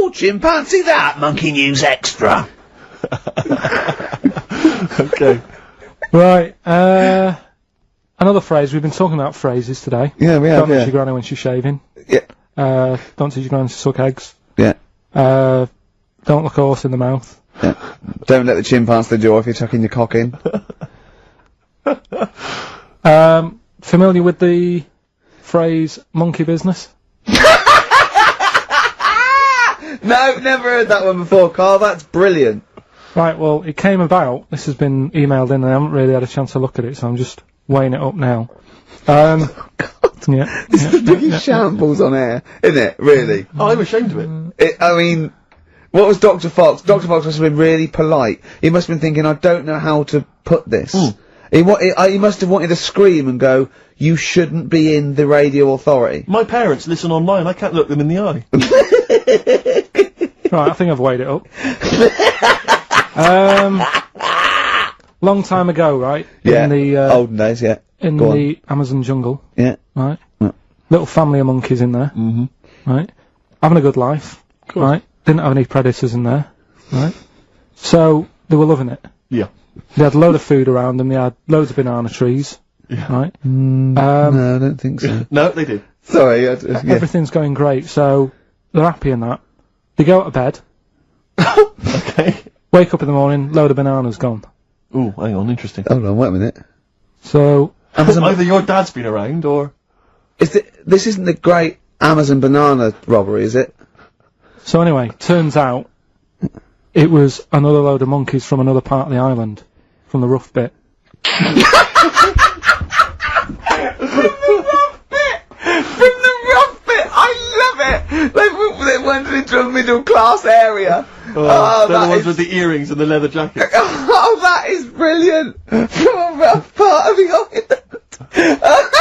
more chimpanzee that, Monkey News Extra. Okay. Right, another phrase. We've been talking about phrases today. Yeah, we have, Don't teach your granny when she's shaving. Yeah. Don't teach your granny to suck eggs. Yeah. Don't look a horse in the mouth. Yeah. Don't let the chimpanzee the jaw if you're chucking your cock in. Familiar with the phrase monkey business? No, never heard that one before, Carl. That's brilliant. Right, well, it came about. This has been emailed in and I haven't really had a chance to look at it, so I'm just weighing it up now. God. Yeah. This is the biggest shambles on air, isn't it? Really? I'm ashamed of it. I mean, what was Dr. Fox? Dr. Fox must have been really polite. He must have been thinking, I don't know how to put this. He must have wanted to scream and go, you shouldn't be in the radio authority. My parents listen online, I can't look them in the eye. Right, I think I've weighed it up. Long time ago, right? Yeah. In the, olden days, yeah. in Go the Amazon jungle. Yeah. Right? Yeah. Little family of monkeys in there. Mm-hmm. Right? Having a good life. Cool. Right? Didn't have any predators in there. Right? So, they were loving it. Yeah. They had a load of food around them, they had loads of banana trees. Yeah. Right? No, I don't think so. No, they did. Sorry, yeah. Everything's going great, so they're happy in that. They go to bed, Okay. wake up in the morning, load of bananas gone. Ooh, hang on, interesting. Hold on, wait a minute. So, Either your dad's been around, or... This isn't the great Amazon banana robbery, is it? so anyway, turns out it was another load of monkeys from another part of the island, from the rough bit. From the rough bit! I love it! They went into a middle class area. they're the ones with the earrings and the leather jackets. Oh, that is brilliant! From a rough part of the island.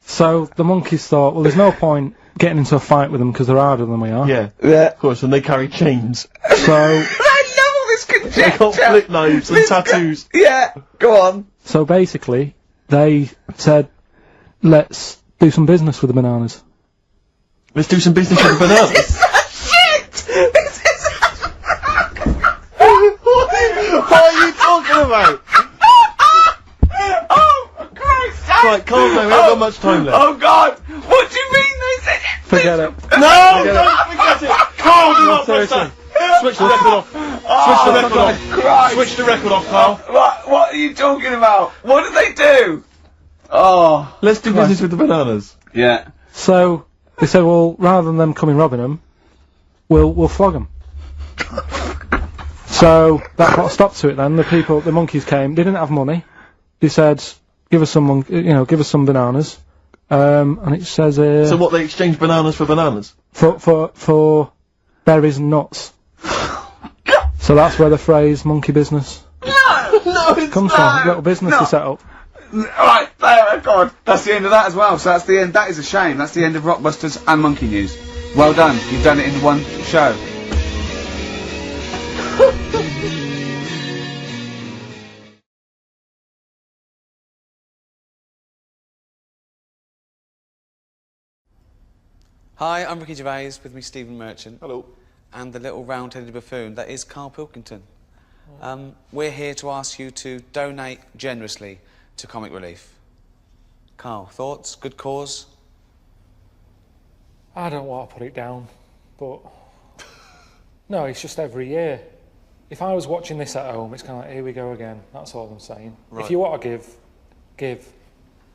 So, the monkeys thought, well, there's no point getting into a fight with them because they're harder than we are. Yeah, Yeah. of course, and they carry chains. So, I love all this conjecture! They got flip knives and tattoos. Yeah, go on. so basically, they said, let's do some business with the bananas. Let's do some business with the bananas. Shit! This is... What are you talking about? Oh, Christ! Right, calm down, we haven't got much time left. Oh, God! What do you mean they said... Forget it. No, don't forget it! Carl, do not press seriously. that! Switch the record off. Switch the record off. Christ. Switch the record off, Carl. What are you talking about? What did they do? Oh. Let's do business with the bananas. Yeah. So, they said, well, rather than them coming robbing them, we'll flog them. So, that put a stop to it then. The monkeys came, they didn't have money. They said, give us some bananas. And it says, So what, they exchange bananas for bananas? for berries and nuts. So that's where the phrase monkey business No, it's comes from. Little business they set up. Alright, there, God. That's the end of that as well. So that's the end. That is a shame. That's the end of Rockbusters and Monkey News. Well done. You've done it in one show. Hi, I'm Ricky Gervais, with me Stephen Merchant. Hello. And the little round-headed buffoon that is Karl Pilkington. We're here to ask you to donate generously to Comic Relief. Karl, thoughts? Good cause? I don't want to put it down, but no, it's just every year. If I was watching this at home, it's kind of like, here we go again. That's all I'm saying. Right. If you want to give.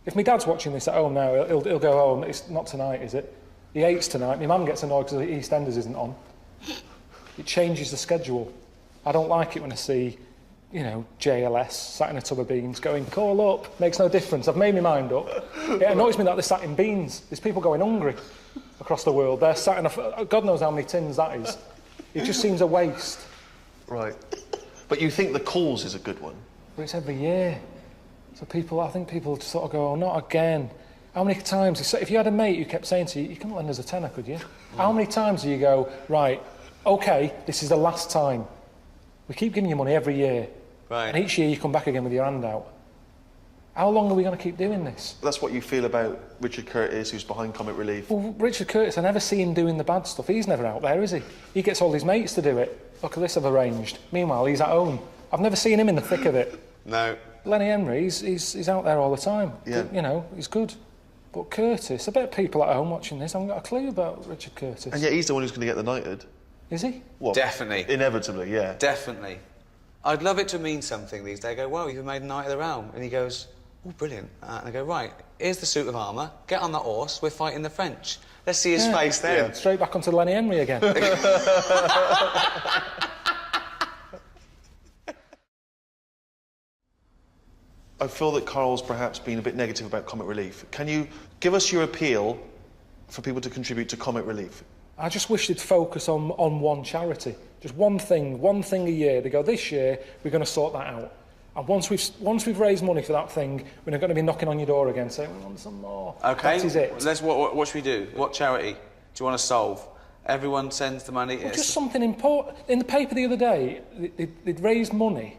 If my dad's watching this at home now, he'll go home. It's not tonight, is it? He hates tonight. My mum gets annoyed because EastEnders isn't on. It changes the schedule. I don't like it when I see, JLS sat in a tub of beans going, call up, makes no difference. I've made my mind up. It annoys me that they're sat in beans. There's people going hungry across the world. They're sat in God knows how many tins that is. It just seems a waste. Right. But you think the cause is a good one? But it's every year. So I think people sort of go, oh, not again. How many times, if you had a mate who kept saying to you, you couldn't lend us a tenner, could you? How many times do you go, right, okay, this is the last time. We keep giving you money every year. Right. And each year you come back again with your hand out. How long are we going to keep doing this? That's what you feel about Richard Curtis, who's behind Comic Relief. Well, Richard Curtis, I never see him doing the bad stuff. He's never out there, is he? He gets all his mates to do it. Look at this I've arranged. Meanwhile, he's at home. I've never seen him in the thick of it. No. Lenny Henry, he's out there all the time. Yeah. You know, he's good. But Curtis, I bet people at home watching this haven't got a clue about Richard Curtis. And yet he's the one who's going to get the knighted. Is he? What? Definitely. Inevitably, yeah. Definitely. I'd love it to mean something these days. I go, well, you've made a Knight of the Realm. And he goes, oh, brilliant. And I go, right, here's the suit of armour. Get on that horse. We're fighting the French. Let's see his face then. Yeah. Straight back onto Lenny Henry again. I feel that Karl's perhaps been a bit negative about Comic Relief. Can you give us your appeal for people to contribute to Comic Relief? I just wish they'd focus on one charity. Just one thing a year. They go, this year, we're going to sort that out. And once we've raised money for that thing, we're not going to be knocking on your door again saying, we want some more. OK. That is it. What should we do? What charity do you want to solve? Everyone sends the money. Well, just something important. In the paper the other day, they'd raised money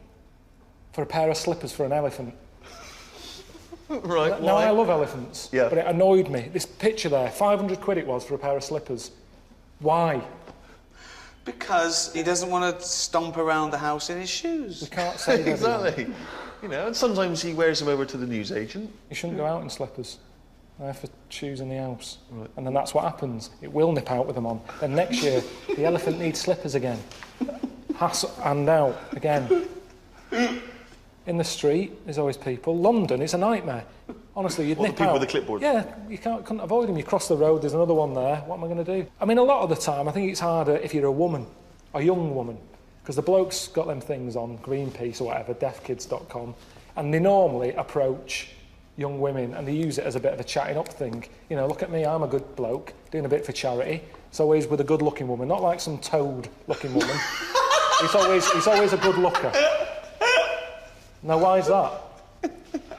for a pair of slippers for an elephant. Right, Now, why? I love elephants, Yeah. but it annoyed me. This picture there, 500 quid it was for a pair of slippers. Why? Because he doesn't want to stomp around the house in his shoes. We can't save everyone. Exactly. You know, and sometimes he wears them over to the newsagent. You shouldn't go out in slippers. They're for shoes in the house. Right. And then that's what happens. It will nip out with them on. Then next year, the elephant needs slippers again. And out again. In the street, there's always people. London, it's a nightmare. Honestly, you'd What, the nip people out. with the clipboard? Yeah, you couldn't avoid them. You cross the road, there's another one there. What am I going to do? I mean, a lot of the time, I think it's harder if you're a woman, a young woman, because the bloke's got them things on Greenpeace or whatever, deafkids.com, and they normally approach young women and they use it as a bit of a chatting up thing. You know, look at me, I'm a good bloke, doing a bit for charity. It's always with a good-looking woman, not like some toad-looking woman. He's always a good looker. Now, why is that?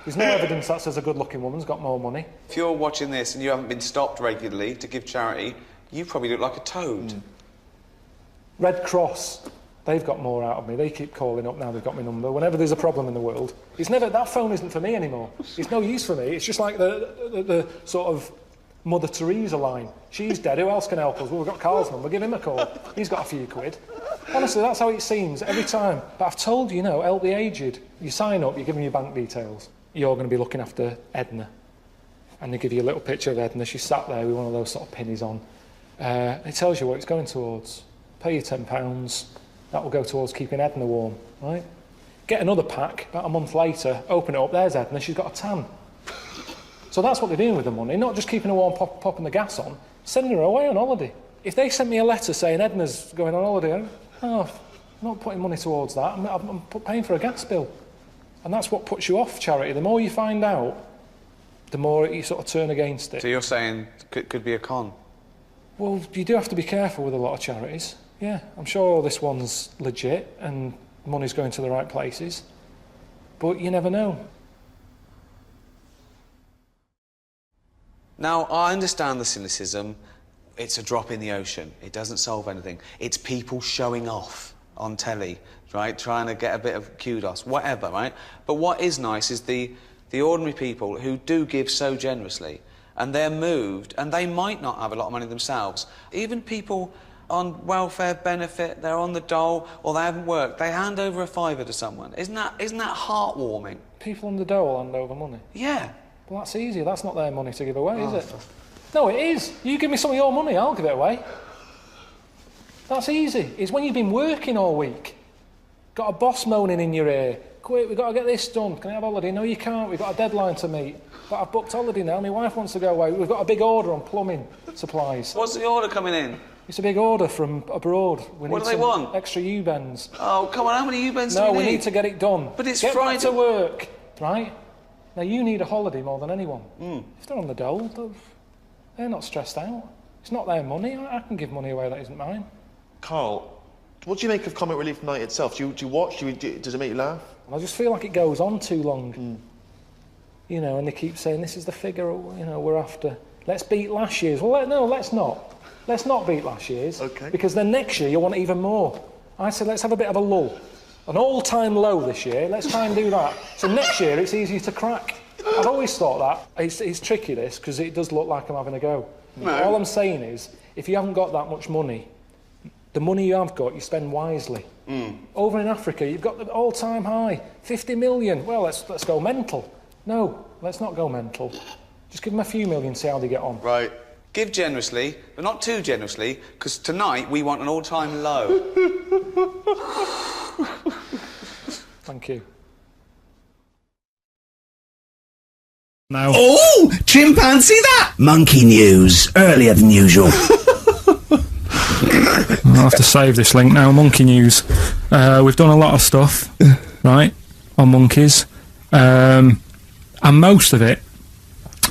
There's no evidence that says a good-looking woman's got more money. If you're watching this and you haven't been stopped regularly to give charity, you probably look like a toad. Red Cross, they've got more out of me. They keep calling up now, they've got my number. Whenever there's a problem in the world, that phone isn't for me anymore. It's no use for me. It's just like the sort of Mother Teresa line. She's dead, who else can help us? Well, we've got Carl's number, give him a call. He's got a few quid. Honestly, that's how it seems every time. But I've told you, help the aged. You sign up, you give them your bank details. You're going to be looking after Edna. And they give you a little picture of Edna. She's sat there with one of those sort of pennies on. It tells you what it's going towards. Pay you £10. That will go towards keeping Edna warm, right? Get another pack, about a month later, open it up, there's Edna, she's got a tan. So that's what they're doing with the money, not just keeping her warm, popping the gas on, sending her away on holiday. If they sent me a letter saying Edna's going on holiday, I'm not putting money towards that, I'm paying for a gas bill. And that's what puts you off charity. The more you find out, the more you sort of turn against it. So you're saying could be a con? Well, you do have to be careful with a lot of charities. Yeah, I'm sure this one's legit and money's going to the right places. But you never know. Now, I understand the cynicism. It's a drop in the ocean. It doesn't solve anything. It's people showing off on telly, right? Trying to get a bit of kudos, whatever, right? But what is nice is the ordinary people who do give so generously, and they're moved, and they might not have a lot of money themselves. Even people on welfare benefit, they're on the dole, or they haven't worked, they hand over a fiver to someone. Isn't that heartwarming? People on the dole hand over money? Yeah. Well, that's easy. That's not their money to give away, is it? No, it is. You give me some of your money, I'll give it away. That's easy. It's when you've been working all week, got a boss moaning in your ear, quick, we've got to get this done, can I have holiday? No, you can't, we've got a deadline to meet. But I've booked holiday now, my wife wants to go away, we've got a big order on plumbing supplies. What's the order coming in? It's a big order from abroad. What do they want? Extra U-bends. Oh, come on, how many U-bends do No, we we need to get it done. But it's get Friday. Back to work, right? Now, you need a holiday more than anyone. If they're on the dole, they're not stressed out. It's not their money. I can give money away that isn't mine. Karl, what do you make of Comic Relief Night itself? Do you watch? Does it make you laugh? I just feel like it goes on too long. You know, and they keep saying, this is the figure, we're after. Let's beat last year's. Well, no, let's not. Let's not beat last year's. Okay. Because then next year you'll want even more. I said, let's have a bit of a lull. An all-time low this year. Let's try and do that. So next year it's easier to crack. I've always thought that. It's tricky, this, because it does look like I'm having a go. No. All I'm saying is, if you haven't got that much money, the money you have got, you spend wisely. Over in Africa, you've got the all-time high, 50 million. Well, let's go mental. No, let's not go mental. Just give them a few million, see how they get on. Right. Give generously, but not too generously, because tonight we want an all-time low. Thank you. Now. Oh, chimpanzee that! Monkey news, earlier than usual. I'll have to save this link now. Monkey news. We've done a lot of stuff, right, on monkeys, and most of it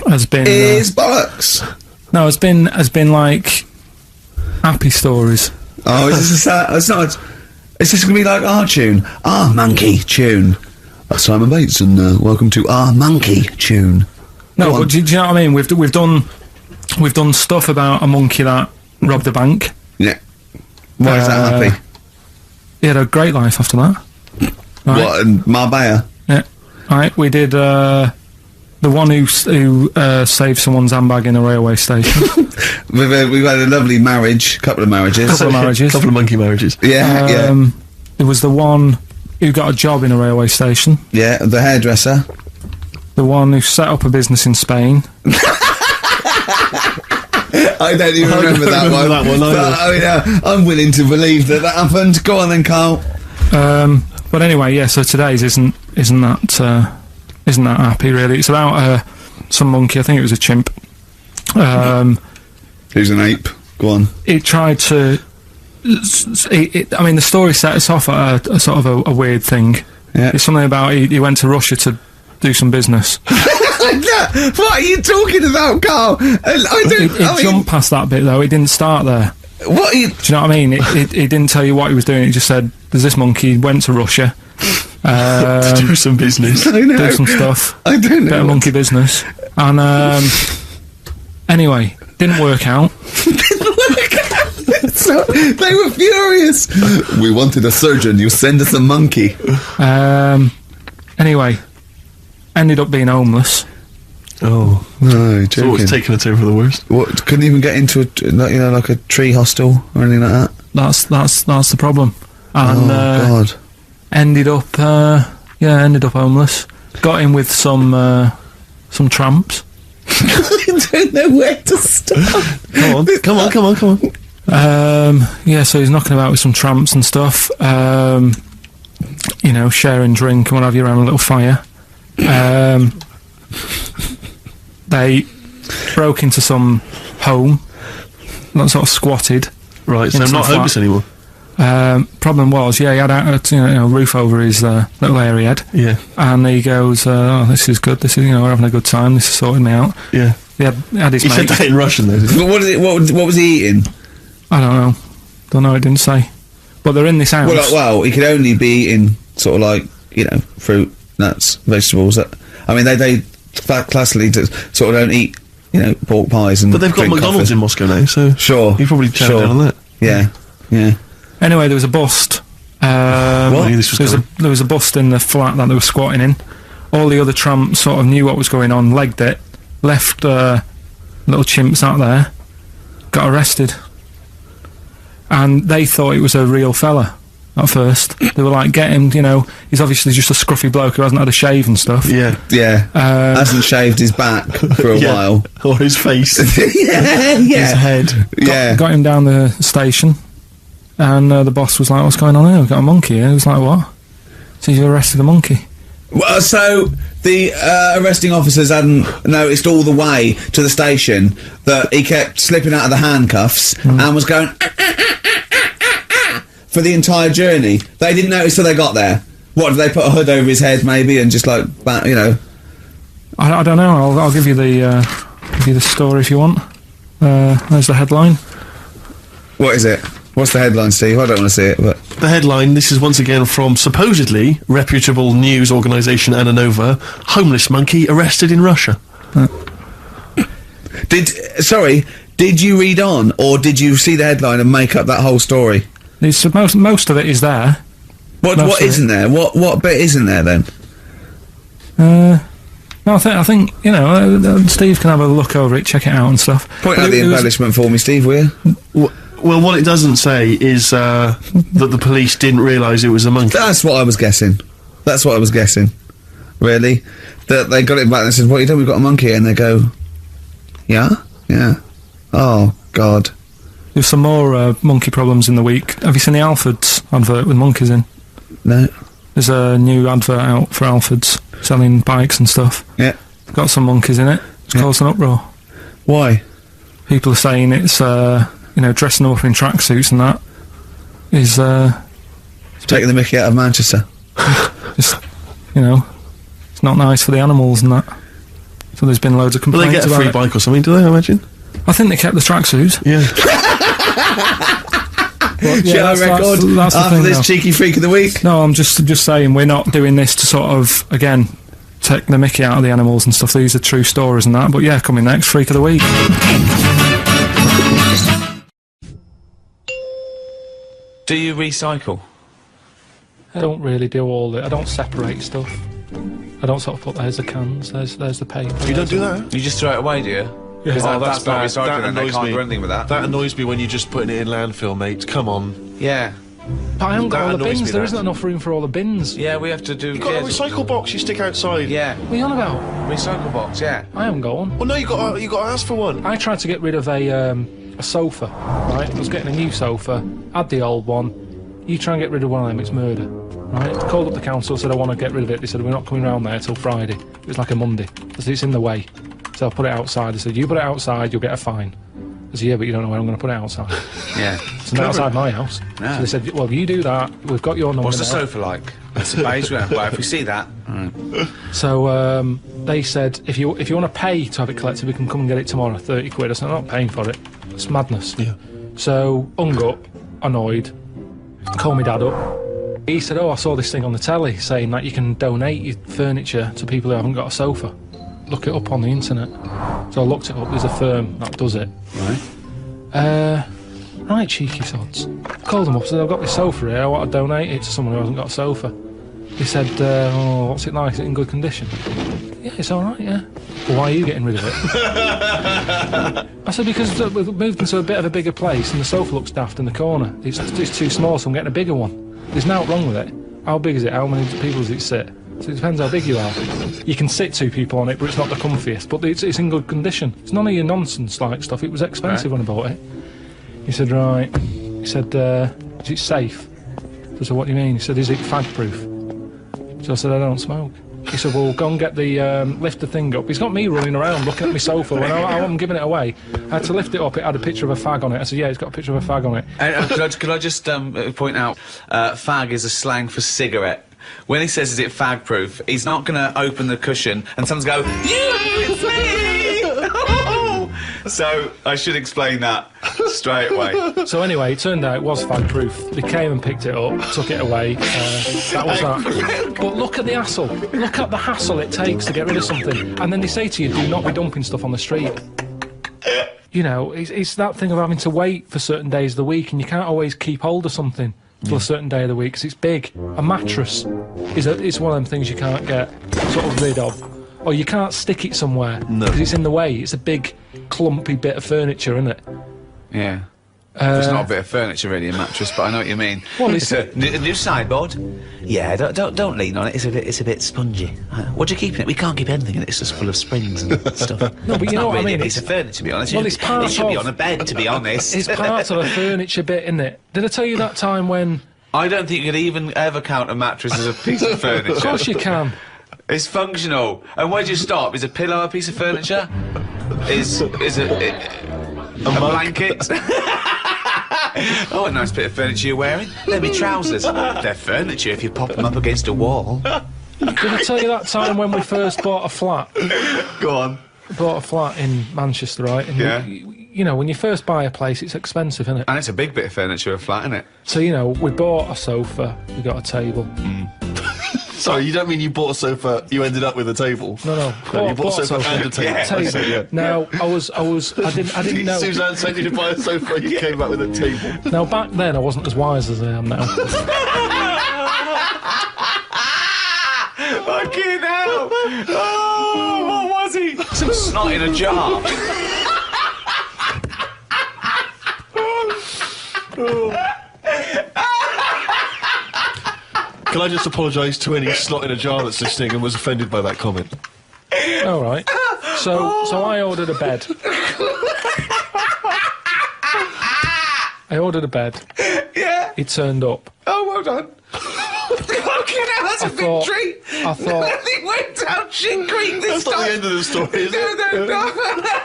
has been bollocks. No, has been like happy stories. Oh, is this it's not. It's just gonna be like our tune, our monkey tune. That's Simon Bates, and welcome to our monkey tune. No, but do you know what I mean? We've done stuff about a monkey that robbed a bank. Yeah. Why is that happy? He had a great life after that. Right? What, in Marbella? Yeah. Right, we did the one who saved someone's handbag in a railway station. We've had a lovely marriage, couple of marriages. Couple of monkey marriages. Yeah, yeah. There was the one who got a job in a railway station. Yeah, the hairdresser. The one who set up a business in Spain. I don't even remember that one. But, I'm willing to believe that happened. Go on then, Carl. But anyway, yeah. So today's isn't that happy really. It's about some monkey. I think it was a chimp. Who's an ape? Go on. It tried to. I mean, the story set us off at a sort of a weird thing. Yeah. It's something about he went to Russia to do some business. What are you talking about, Carl? It jumped past that bit though. It didn't start there. What? Do you know what I mean? It didn't tell you what he was doing. It just said, "There's this monkey went to Russia to do some business, do some stuff. I don't know. Bit of monkey business." And anyway, didn't work out. So, they were furious. We wanted a surgeon. You send us a monkey. Anyway, ended up being homeless. Oh no! So it's taken a turn for the worst. What? Couldn't even get into like a tree hostel or anything like that. That's the problem. And God! Ended up homeless. Got in with some tramps. I don't know where to start. Come on. Yeah, so he's knocking about with some tramps and stuff. Sharing drink and what have you around a little fire. They broke into some home, not sort of squatted. Right, so I'm not homeless anymore. Problem was, he had a roof over his little area head. Yeah. And he goes, "Oh, this is good. This is we're having a good time. This is sorting me out." Yeah. He had his He said that in Russian though. But what was he eating? I don't know. It didn't say. But they're in this house. Well, he could only be eating sort of like fruit, nuts, vegetables. They classically sort of don't eat pork pies and. But they've got McDonald's in Moscow now, so sure you probably chow down on that. Yeah. Anyway, there was a bust. There was a bust in the flat that they were squatting in. All the other tramps sort of knew what was going on, legged it, left little chimps out there, got arrested. And they thought it was a real fella at first. They were like, get him, he's obviously just a scruffy bloke who hasn't had a shave and stuff. Yeah. Hasn't shaved his back for a while. Or his face. Yeah. His head. Got him down the station. And the boss was like, "What's going on here? We've got a monkey here." He was like, "What?" So you arrested the monkey. Well, so the arresting officers hadn't noticed all the way to the station that he kept slipping out of the handcuffs and was going for the entire journey. They didn't notice till they got there. What, did they put a hood over his head maybe and just like, I don't know. I'll give you the story if you want. There's the headline. What is it? What's the headline, Steve? I don't want to see it, but... The headline, this is once again from supposedly reputable news organisation Ananova, homeless monkey arrested in Russia. Did you read on, or did you see the headline and make up that whole story? Most of it is there. What isn't there? What bit isn't there, then? No, I think you know, Steve can have a look over it, check it out and stuff. Point out the embellishment for me, Steve, will you? Well, what it doesn't say is that the police didn't realise it was a monkey. That's what I was guessing. Really? That they got it back and they said, "What are you doing? We've got a monkey," and they go, "Yeah, yeah." Oh God. There's some more monkey problems in the week. Have you seen the Alfords advert with monkeys in? No. There's a new advert out for Alfords selling bikes and stuff. Yeah. Got some monkeys in it. It's caused an uproar. Why? People are saying it's dressing them up in tracksuits and that is taking the mickey out of Manchester. Just, it's not nice for the animals and that. So there's been loads of complaints about it. Will they get a free bike or something, do they, I imagine? I think they kept the tracksuits. Yeah. But, yeah, that's after thing, this cheeky freak of the week. No, I'm just saying we're not doing this to sort of, again, take the mickey out of the animals and stuff. These are true stories and that. But yeah, coming next, freak of the week. Do you recycle? I don't really do all it. I don't separate stuff. I don't sort of put there's the cans, there's the paper. You don't do that? You just throw it away, do you? Yeah. Because that's not recycling, that and they annoys can't me. do anything with that. That annoys me when you're just putting it in landfill, mate. Come on. Yeah. But I haven't got That all the annoys bins. me, There that. isn't enough room for all the bins. Yeah, we have to do... You've got a recycle box you stick outside. Yeah. What are you on about? Recycle box, yeah. I haven't got one. Well, no, you got to ask for one. I tried to get rid of a sofa, right? I was getting a new sofa, had the old one. You try and get rid of one of them, it's murder, right? Called up the council, said I want to get rid of it. They said we're not coming round there till Friday. It was like a Monday. I said it's in the way. So I put it outside. They said you put it outside, you'll get a fine. I said yeah, but you don't know where I'm going to put it outside. Yeah. It's not outside my house. No. So they said, well, you do that. We've got your number. What's the now. sofa like? It's a beige one. Well, if we see that... So they said if you want to pay to have it collected, we can come and get it tomorrow. 30 quid. I said I'm not paying for it. It's madness. Yeah. So hung up, annoyed. Called my dad up. He said, oh, I saw this thing on the telly saying that you can donate your furniture to people who haven't got a sofa. Look it up on the internet. So I looked it up. There's a firm that does it. Right. Right, cheeky sods. Called them up, said, I've got this sofa here, I want to donate it to someone who hasn't got a sofa. He said, oh, what's it like? Is it in good condition? Yeah, it's alright, yeah. Well, why are you getting rid of it? I said, because we've moved into a bit of a bigger place and the sofa looks daft in the corner. It's too small, so I'm getting a bigger one. There's nothing wrong with it. How big is it? How many people does it sit? So it depends how big you are. You can sit two people on it, but it's not the comfiest. But it's in good condition. It's none of your nonsense-like stuff. It was expensive when I bought it. He said, right. He said, is it safe? I said, what do you mean? He said, is it fag-proof? So I said, I don't smoke. He said, well, go and get the, lift the thing up. He's got me running around looking at my sofa when I'm giving it away. I had to lift it up, it had a picture of a fag on it. I said, yeah, it's got a picture of a fag on it. Could I just point out, fag is a slang for cigarette. When he says, is it fag-proof, he's not going to open the cushion and someone's go, it's me! So, I should explain that straight away. So anyway, it turned out it was fag-proof. They came and picked it up, took it away. That was that. But look at the hassle. Look at the hassle it takes to get rid of something. And then they say to you, do not be dumping stuff on the street. You know, it's that thing of having to wait for certain days of the week, and you can't always keep hold of something till a certain day of the week, because it's big. A mattress is one of them things you can't get sort of rid of. Or you can't stick it somewhere, because it's in the way. It's a big, clumpy bit of furniture, isn't it? Yeah. It's not a bit of furniture really, a mattress, but I know what you mean. Well, it's a new sideboard. Yeah, don't lean on it. It's a bit spongy. What do you keep in it? We can't keep anything in it. It's just full of springs and stuff. No, but you know what I mean. It's a furniture, to be honest. Well, it's part it should be of- on a bed, to be honest. It's part of a furniture bit, isn't it? Did I tell you that time when... I don't think you could even ever count a mattress as a piece of furniture. Of course you can. It's functional. And where do you stop? Is a pillow a piece of furniture? Is a blanket? Oh, a nice bit of furniture you're wearing. They're my trousers. They're furniture if you pop them up against a wall. Did I tell you that time when we first bought a flat? Go on. Bought a flat in Manchester, right? And Yeah. you know, when you first buy a place, it's expensive, isn't it? And it's a big bit of furniture, a flat, isn't it? So, you know, we bought a sofa, we got a table. Sorry, you don't mean you bought a sofa, you ended up with a table? No. You bought a sofa and a table. Yeah. I see, yeah. Now, I didn't know. Suzanne sent you to buy a sofa, you came back with a table. Now, back then, I wasn't as wise as I am now. Fucking hell! Oh! Oh, what was he? Some snot in a jar. Can I just apologise to any slot in a jar that's listening and was offended by that comment? All right. So I ordered a bed. I ordered a bed. Yeah. It turned up. Oh, well done. Fucking hell, that's a big treat. I thought... He went down shit creek this That's time. not the end of the story, is it? No.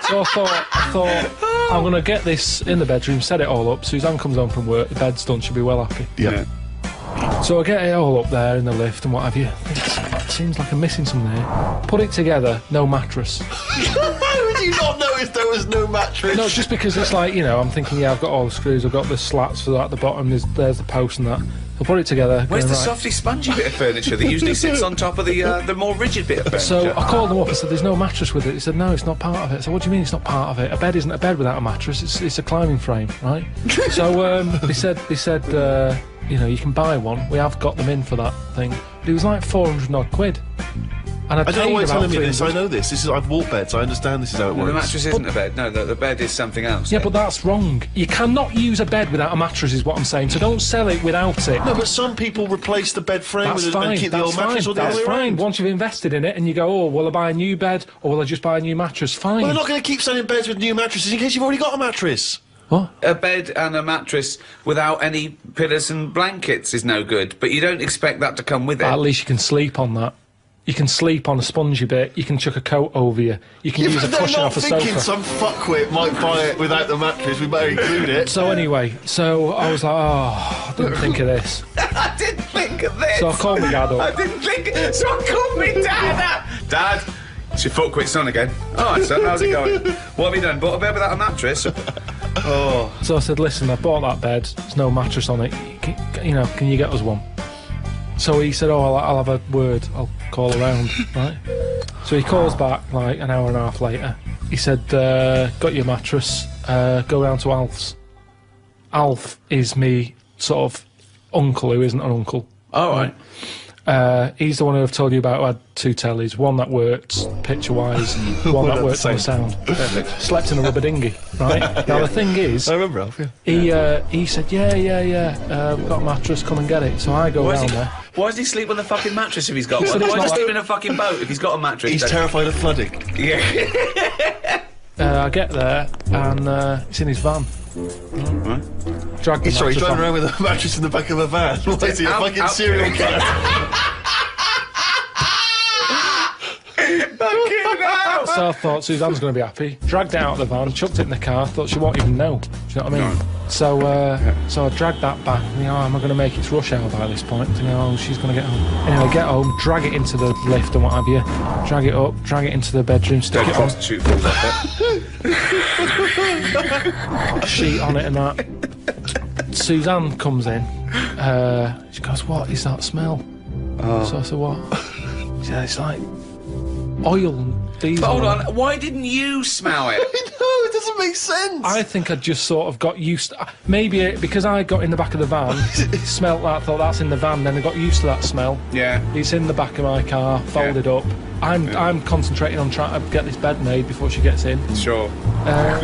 So I thought, I'm going to get this in the bedroom, set it all up. Suzanne comes home from work, the bed's done, she'll be well happy. Yeah. So I get it all up there in the lift and what have you. It seems like I'm missing something here. Put it together, no mattress. How would you not notice there was no mattress? No, just because it's like, you know, I'm thinking, yeah, I've got all the screws, I've got the slats for that at the bottom, there's the post and that. So put it together. Where's the right. softy, spongy bit of furniture that usually sits on top of the more rigid bit of furniture? So I called them up and said, there's no mattress with it. He said, no, it's not part of it. So what do you mean it's not part of it? A bed isn't a bed without a mattress. It's a climbing frame, right? So they said, you know, you can buy one. We have got them in for that thing. But it was like 400 odd quid. And I don't know why you're telling me this. I 300. know this. I've walked beds. I understand this is how it No, works. the mattress isn't a bed. No, the bed is something else. Yeah, but that's wrong. You cannot use a bed without a mattress, is what I'm saying. So don't sell it without it. No, but some people replace the bed frame That's with fine. and keep the old mattress or the other That's way fine. around. Once you've invested in it and you go, oh, will I buy a new bed or will I just buy a new mattress? Fine. Well, they're not going to keep selling beds with new mattresses in case you've already got a mattress. What? A bed and a mattress without any pillows and blankets is no good, but you don't expect that to come with it. At least you can sleep on that. You can sleep on a spongy bit. You can chuck a coat over you. You can use a They're cushion not off a thinking sofa. some fuckwit might buy it without the mattress. We better include it. So anyway, so I was like, oh, I didn't think of this. I didn't think of this. So I called my dad I up. didn't think. So I called me dad up. Dad, it's your fuckwit son again. All right, son, how's it going? What have you done? Bought a bed without a mattress? Oh. So I said, listen, I bought that bed. There's no mattress on it. Can you get us one? So he said, oh, I'll have a word. I'll call around, right? So he calls back like an hour and a half later. He said, got your mattress, go round to Alf's. Alf is me sort of uncle who isn't an uncle. All right. He's the one who I've told you about who had two tellies. One that worked picture-wise, one that worked on the sound. Slept in a rubber dinghy, right? Now the thing is, I remember Alf, yeah. he said, yeah, we've got a mattress, come and get it. So I go round there. Why does he sleep on the fucking mattress if he's got He one? said it's Why does not he sleep in a fucking boat if he's got a mattress? He's terrified of flooding. Yeah. I get there and it's in his van. Right. Drag the Sorry, he's mattress driving on. around with a mattress in the back of a van. What is he, a fucking serial killer? So I thought Suzanne's going to be happy. Dragged it out of the van, chucked it in the car. Thought she won't even know. Do you know what I mean? So I dragged that back. Am I going to make it rush hour by this point? She's going to get home. Anyway, get home, drag it into the lift and what have you. Drag it up, drag it into the bedroom, stick Dead it on. prostitute things like that. Sheet on it and that. Suzanne comes in. She goes, "What is that smell?" So I said, "What?" She said, "It's like oil and diesel." But hold on, why didn't you smell it? No, it doesn't make sense. I think I just sort of got used to, maybe because I got in the back of the van, smelt that, thought that's in the van, then I got used to that smell. Yeah. It's in the back of my car, folded up. I'm concentrating on trying to get this bed made before she gets in. Sure.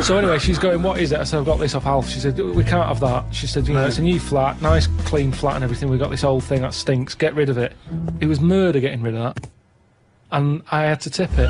So anyway, she's going, "What is it?" I said, "I've got this off Alf." She said, "We can't have that." She said, "It's a new flat, nice clean flat and everything. We've got this old thing that stinks. Get rid of it." It was murder getting rid of that. And I had to tip it.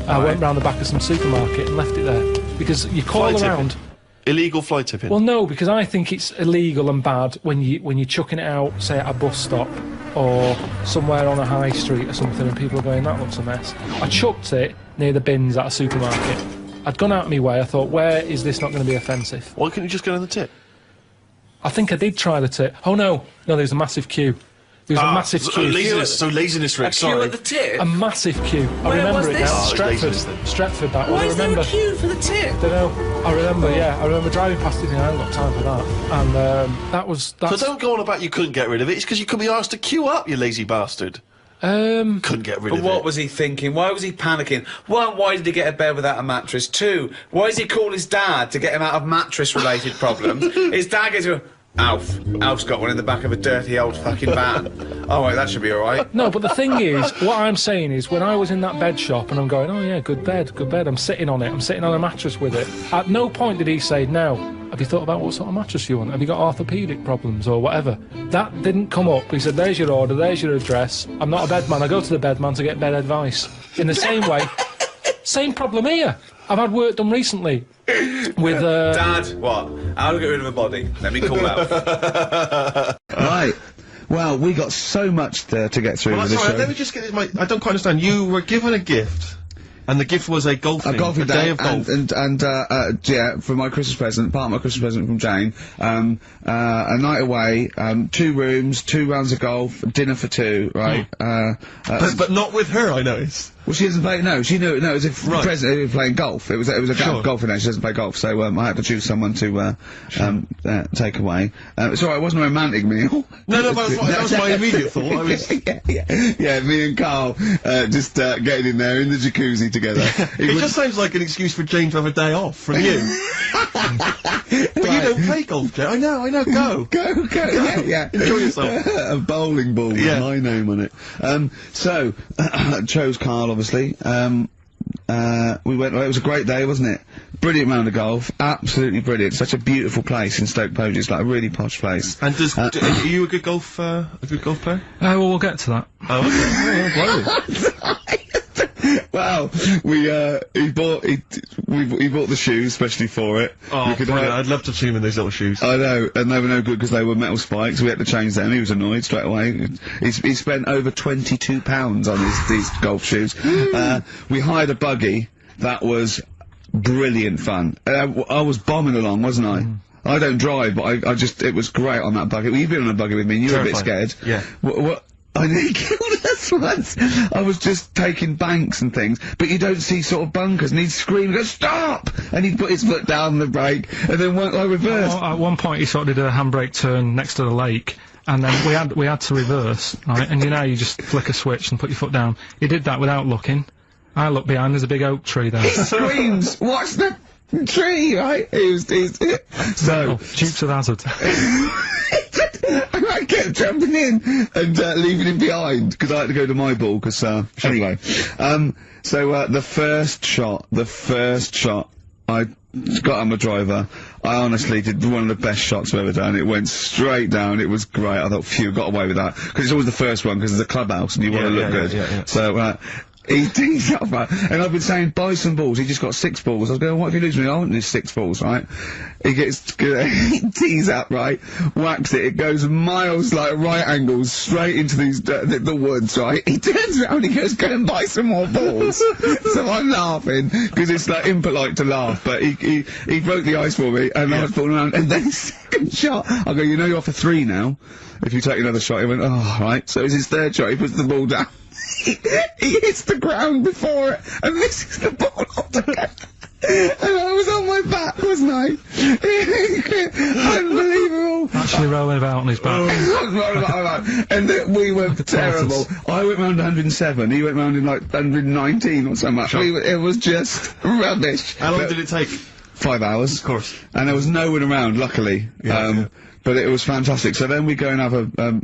I went round the back of some supermarket and left it there. Because you call Fly around... tipping. Illegal fly tipping. Well, no, because I think it's illegal and bad when you're chucking it out, say, at a bus stop or somewhere on a high street or something, and people are going, "That looks a mess." I chucked it near the bins at a supermarket. I'd gone out of my way. I thought, where is this not going to be offensive? Why couldn't you just go on the tip? I think I did try the tip. Oh, no, there's a massive queue. There was a massive queue. Laziness, Rick, A queue at the tip? A massive queue. I Where remember was it this? now. Oh, Stretford. laziness then. Stretford, that one. Why I is there remember. a queue for the tip? Don't know. I remember, yeah. I remember driving past it and I haven't got time for that. And So that's... don't go on about you couldn't get rid of it. It's because you could be asked to queue up, you lazy bastard. Couldn't get rid But of what it. was he thinking? Why was he panicking? One, why did he get a bed without a mattress? Two, why does he call his dad to get him out of mattress-related problems? His dad goes, Alf's got one in the back of a dirty old fucking van. Oh, wait, that should be alright. No, but the thing is, what I'm saying is, when I was in that bed shop and I'm going, oh yeah, good bed, I'm sitting on it, I'm sitting on a mattress with it. At no point did he say, now, have you thought about what sort of mattress you want? Have you got orthopaedic problems or whatever? That didn't come up. He said, there's your order, there's your address. I'm not a bed man, I go to the bed man to get bed advice. In the same way, same problem here. I've had work done recently with, Dad, what? How to get rid of a body? Let me call out. Right. Well, we got so much to get through with this show. Let me just get this. I don't quite understand. You were given a gift, and the gift was a golfing day of golf. And yeah, for my Christmas present, part of my Christmas present from Jane, a night away, 2 rooms, 2 rounds of golf, dinner for 2, right? But not with her, I noticed. Well, she doesn't play. No, she knew. No, it was a present. They were playing golf. It was a golfing day. She doesn't play golf, so I had to choose someone to take away. It's alright. It wasn't a romantic meal. No, but that was my immediate thought. I was... yeah. Me and Carl just getting in there in the jacuzzi together. It just sounds like an excuse for Jane to have a day off from you. But you don't play golf, Jane. I know. Go. Yeah. Enjoy yourself. A bowling ball with my name on it. So chose Carl, obviously. We went. Well, it was a great day, wasn't it? Brilliant round of golf. Absolutely brilliant. Such a beautiful place in Stoke Poges. It's like a really posh place. And are you a good golf player? well, we'll get to that. Oh, okay. Well, he bought the shoes especially for it. Oh, brilliant. I'd love to see him in those little shoes. I know, and they were no good because they were metal spikes. We had to change them. He was annoyed straight away. He spent over £22 on these golf shoes. We hired a buggy. That was brilliant fun. I was bombing along, wasn't I? I don't drive, but it was great on that buggy. Well, you've been on a buggy with me and you were a bit scared. Yeah. What? I nearly killed us once. I was just taking banks and things, but you don't see sort of bunkers, and he'd scream and go, stop! And he'd put his foot down the brake, and then I reversed. At one point he sort of did a handbrake turn next to the lake, and then we had to reverse, right? And you know, you just flick a switch and put your foot down. He did that without looking. I looked behind, there's a big oak tree there. He screams, watch the tree, right? So, Dukes of Hazzard. I kept jumping in and leaving him behind because I had to go to my ball. Because anyway, so the first shot, I got on my driver. I honestly did one of the best shots I've ever done. It went straight down. It was great. I thought, phew, got away with that because it's always the first one because it's a clubhouse and you want to look good. Yeah. So. He tees up, right? And I've been saying, buy some balls. He just got 6 balls. I was going, what if you lose me? I want these 6 balls, right? He tees up, right? Whacks it. It goes miles, like, right angles, straight into these, the woods, right? He turns around, he goes, go and buy some more balls. So I'm laughing, because it's, like, impolite to laugh, but he broke the ice for me, and I was falling around, and then his second shot, I go, you know you're off for 3 now. If you take another shot, he went, oh, right. So it's his 3rd shot, he puts the ball down. He hits the ground before it and misses the ball altogether. And I was on my back, wasn't I? Unbelievable. Actually rolling about on his back. And we were terrible. I went round 107, he went round in like 119 or something. Sure. It was just rubbish. How long did it take? 5 hours. Of course. And there was no one around, luckily. But it was fantastic. So then we go and have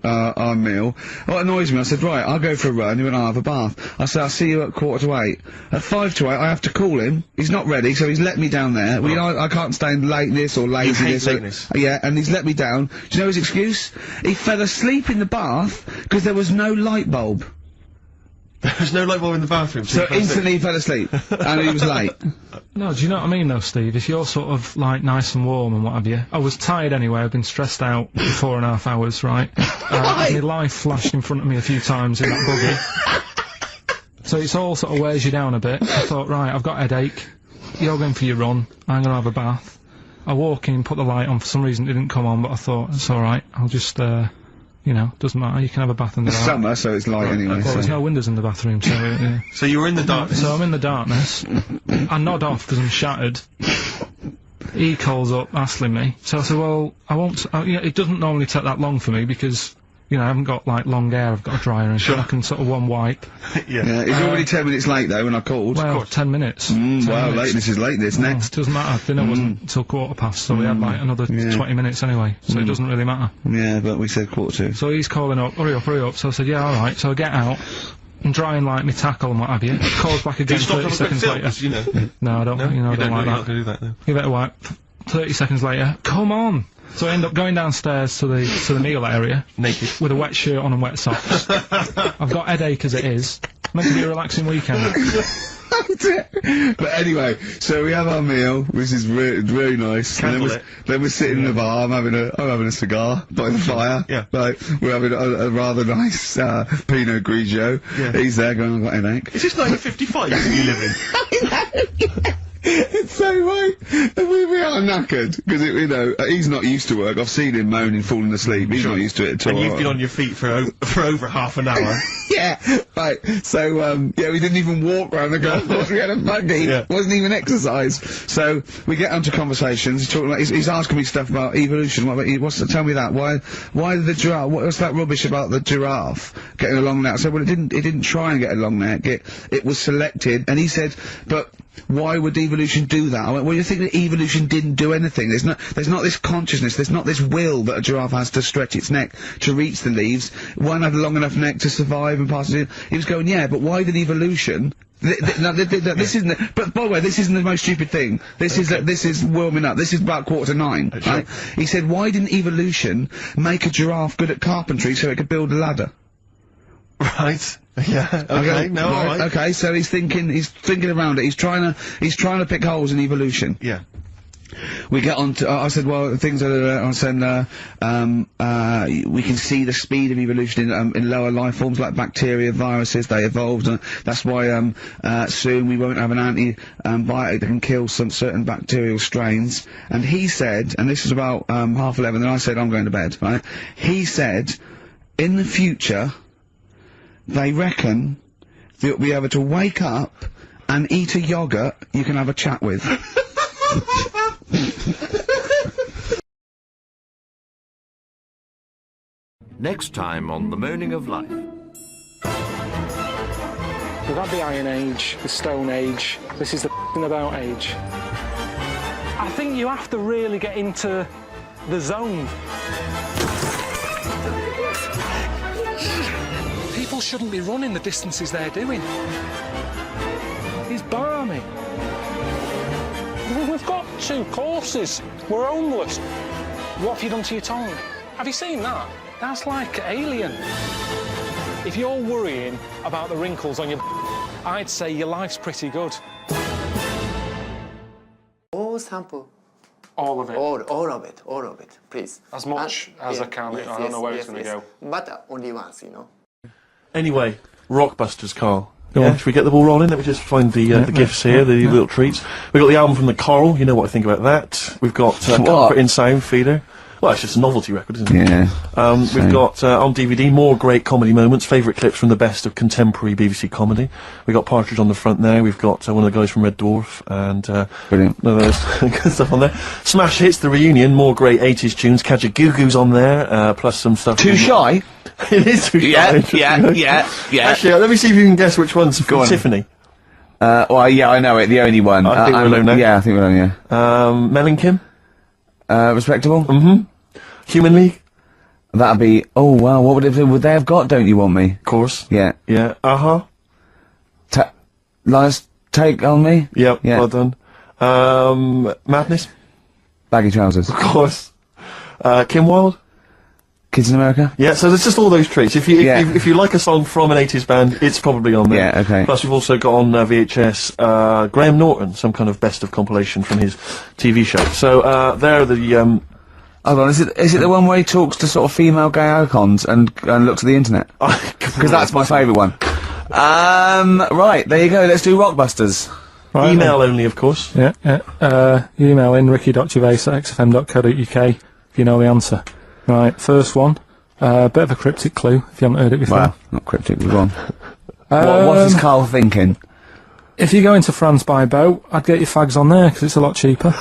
our meal. What annoys me, I said, right, I'll go for a run. He went, I'll have a bath. I said, I'll see you at 7:45. At 7:55, I have to call him. He's not ready, so he's let me down there. Well, you know, I can't stand lateness or laziness. Yeah, and he's let me down. Do you know his excuse? He fell asleep in the bath because there was no light bulb. There was no light bulb in the bathroom. So instantly he fell asleep. And he was late. No, do you know what I mean though, Steve? If you're sort of, like, nice and warm and what have you. I was tired anyway, I've been stressed out for 4.5 hours, right? My life flashed in front of me a few times in that buggy. So it's all sort of wears you down a bit. I thought, right, I've got a headache. You're going for your run. I'm going to have a bath. I walk in, put the light on. For some reason it didn't come on, but I thought, it's alright. I'll just, you know, doesn't matter, you can have a bath in the dark. It's summer, so it's light anyway. Well, there's no windows in the bathroom, so, yeah. So you were in the darkness? So I'm in the darkness. I nod off because I'm shattered. He calls up, asking me. So I said, well, I won't, it doesn't normally take that long for me because you know, I haven't got like long hair, I've got a dryer and I can sort of one wipe. Yeah, it's already 10 minutes late though when I called. Well, 10 minutes. 10 wow, minutes. This is late, this next. Doesn't matter, dinner wasn't till 15:15, so we had like another 20 minutes anyway, so it doesn't really matter. Yeah, but we said 1:45. So he's calling up, hurry up, so I said, yeah, alright, so I get out, and drying like my tackle and what have you, calls back again 30 seconds later. You know. No, I don't, I don't like that. Do that, no. You better wipe. 30 seconds later, come on! So I end up going downstairs to the meal area. Naked. With a wet shirt on and wet socks. I've got headache as it is. Meant to be a relaxing weekend. But anyway, so we have our meal, which is really nice. And then we're sitting in the bar. I'm having a cigar by the fire. Yeah. Like, we're having a rather nice Pinot Grigio. Yeah. He's there going, I've got headache. Is this 1955 you live in? It's so right. And we are knackered because you know he's not used to work. I've seen him moaning, falling asleep. He's not used to it at all. And you've been on your feet for over half an hour. Yeah, right. So yeah, we didn't even walk around the golf course. We had a buggy. Yeah. Wasn't even exercise. So we get onto conversations. He's talking about. He's asking me stuff about evolution. Tell me that. Why the giraffe? What's that rubbish about the giraffe getting a long neck? I said, well, it didn't try and get a long neck. It was selected. And he said, but why would evolution do that? I went, well, you think that evolution didn't do anything? There's not this consciousness, there's not this will that a giraffe has to stretch its neck to reach the leaves. One had a long enough neck to survive and pass it in. He was going, yeah, but why did evolution? This isn't. But by the way, this isn't the most stupid thing. This is warming up. This is about 8:45. Right? He said, why didn't evolution make a giraffe good at carpentry so it could build a ladder? Right. Yeah. Okay. No. All right. Okay. So he's thinking around it. He's trying to pick holes in evolution. Yeah. We get on to. I said, well, things are. I said, we can see the speed of evolution in lower life forms like bacteria, viruses. They evolved, and that's why soon we won't have an antibiotic that can kill some certain bacterial strains. And he said, and this was about 11:30, and I said, I'm going to bed. Right? He said, in the future, they reckon that you'll be able to wake up and eat a yogurt you can have a chat with. Next time on The Moaning of Life. We've had the Iron Age, the Stone Age, this is the about age. I think you have to really get into the zone. People shouldn't be running the distances they're doing. He's balmy. We've got 2 courses. We're homeless. What have you done to your tongue? Have you seen that? That's like alien. If you're worrying about the wrinkles on your I'd say your life's pretty good. All sample. All of it? All of it, please. As much as I can. I don't know where it's going to go. But only once, you know. Anyway, Rockbusters, Carl. Should we get the ball rolling? Let me just find the gifts here, the little treats. We've got the album from the Coral, you know what I think about that. We've got Comfort in Sound Feeder. Well, it's just a novelty record, isn't it? Yeah. We've got, on DVD, more great comedy moments, favourite clips from the best of contemporary BBC comedy. We've got Partridge on the front there, we've got one of the guys from Red Dwarf, and brilliant. Good stuff on there. Smash Hits, the reunion, more great 80s tunes, Kajagoogoo's on there, plus some stuff... Too Shy? It is Too Shy. Yeah. Actually, let me see if you can guess which one's from Tiffany. Well, yeah, I know it, the only one. I think we're alone now. Yeah, I think we're alone, yeah. Mel and Kim? Respectable? Mm-hmm. Human League? That'd be, oh wow, what would they have got, Don't You Want Me? Of course. Yeah. Yeah. Last Take on Me? Yep, yeah. Well done. Madness? Baggy Trousers. Of course. Kim Wilde? Kids in America? Yeah, so there's just all those treats. If you like a song from an 80s band, it's probably on there. Yeah, okay. Plus we've also got on VHS, Graham Norton, some kind of best of compilation from his TV show. So, there the, Hold on, is it the one where he talks to sort of female gay icons and looks at the internet? Because that's my favourite one. Right, there you go, let's do Rockbusters. Right, email only, of course. Yeah. You email in ricky.gervais@xfm.co.uk if you know the answer. Right, first one. Bit of a cryptic clue, if you haven't heard it before. Well, not cryptic, go on. What is Karl thinking? If you go into France by boat, I'd get your fags on there, because it's a lot cheaper.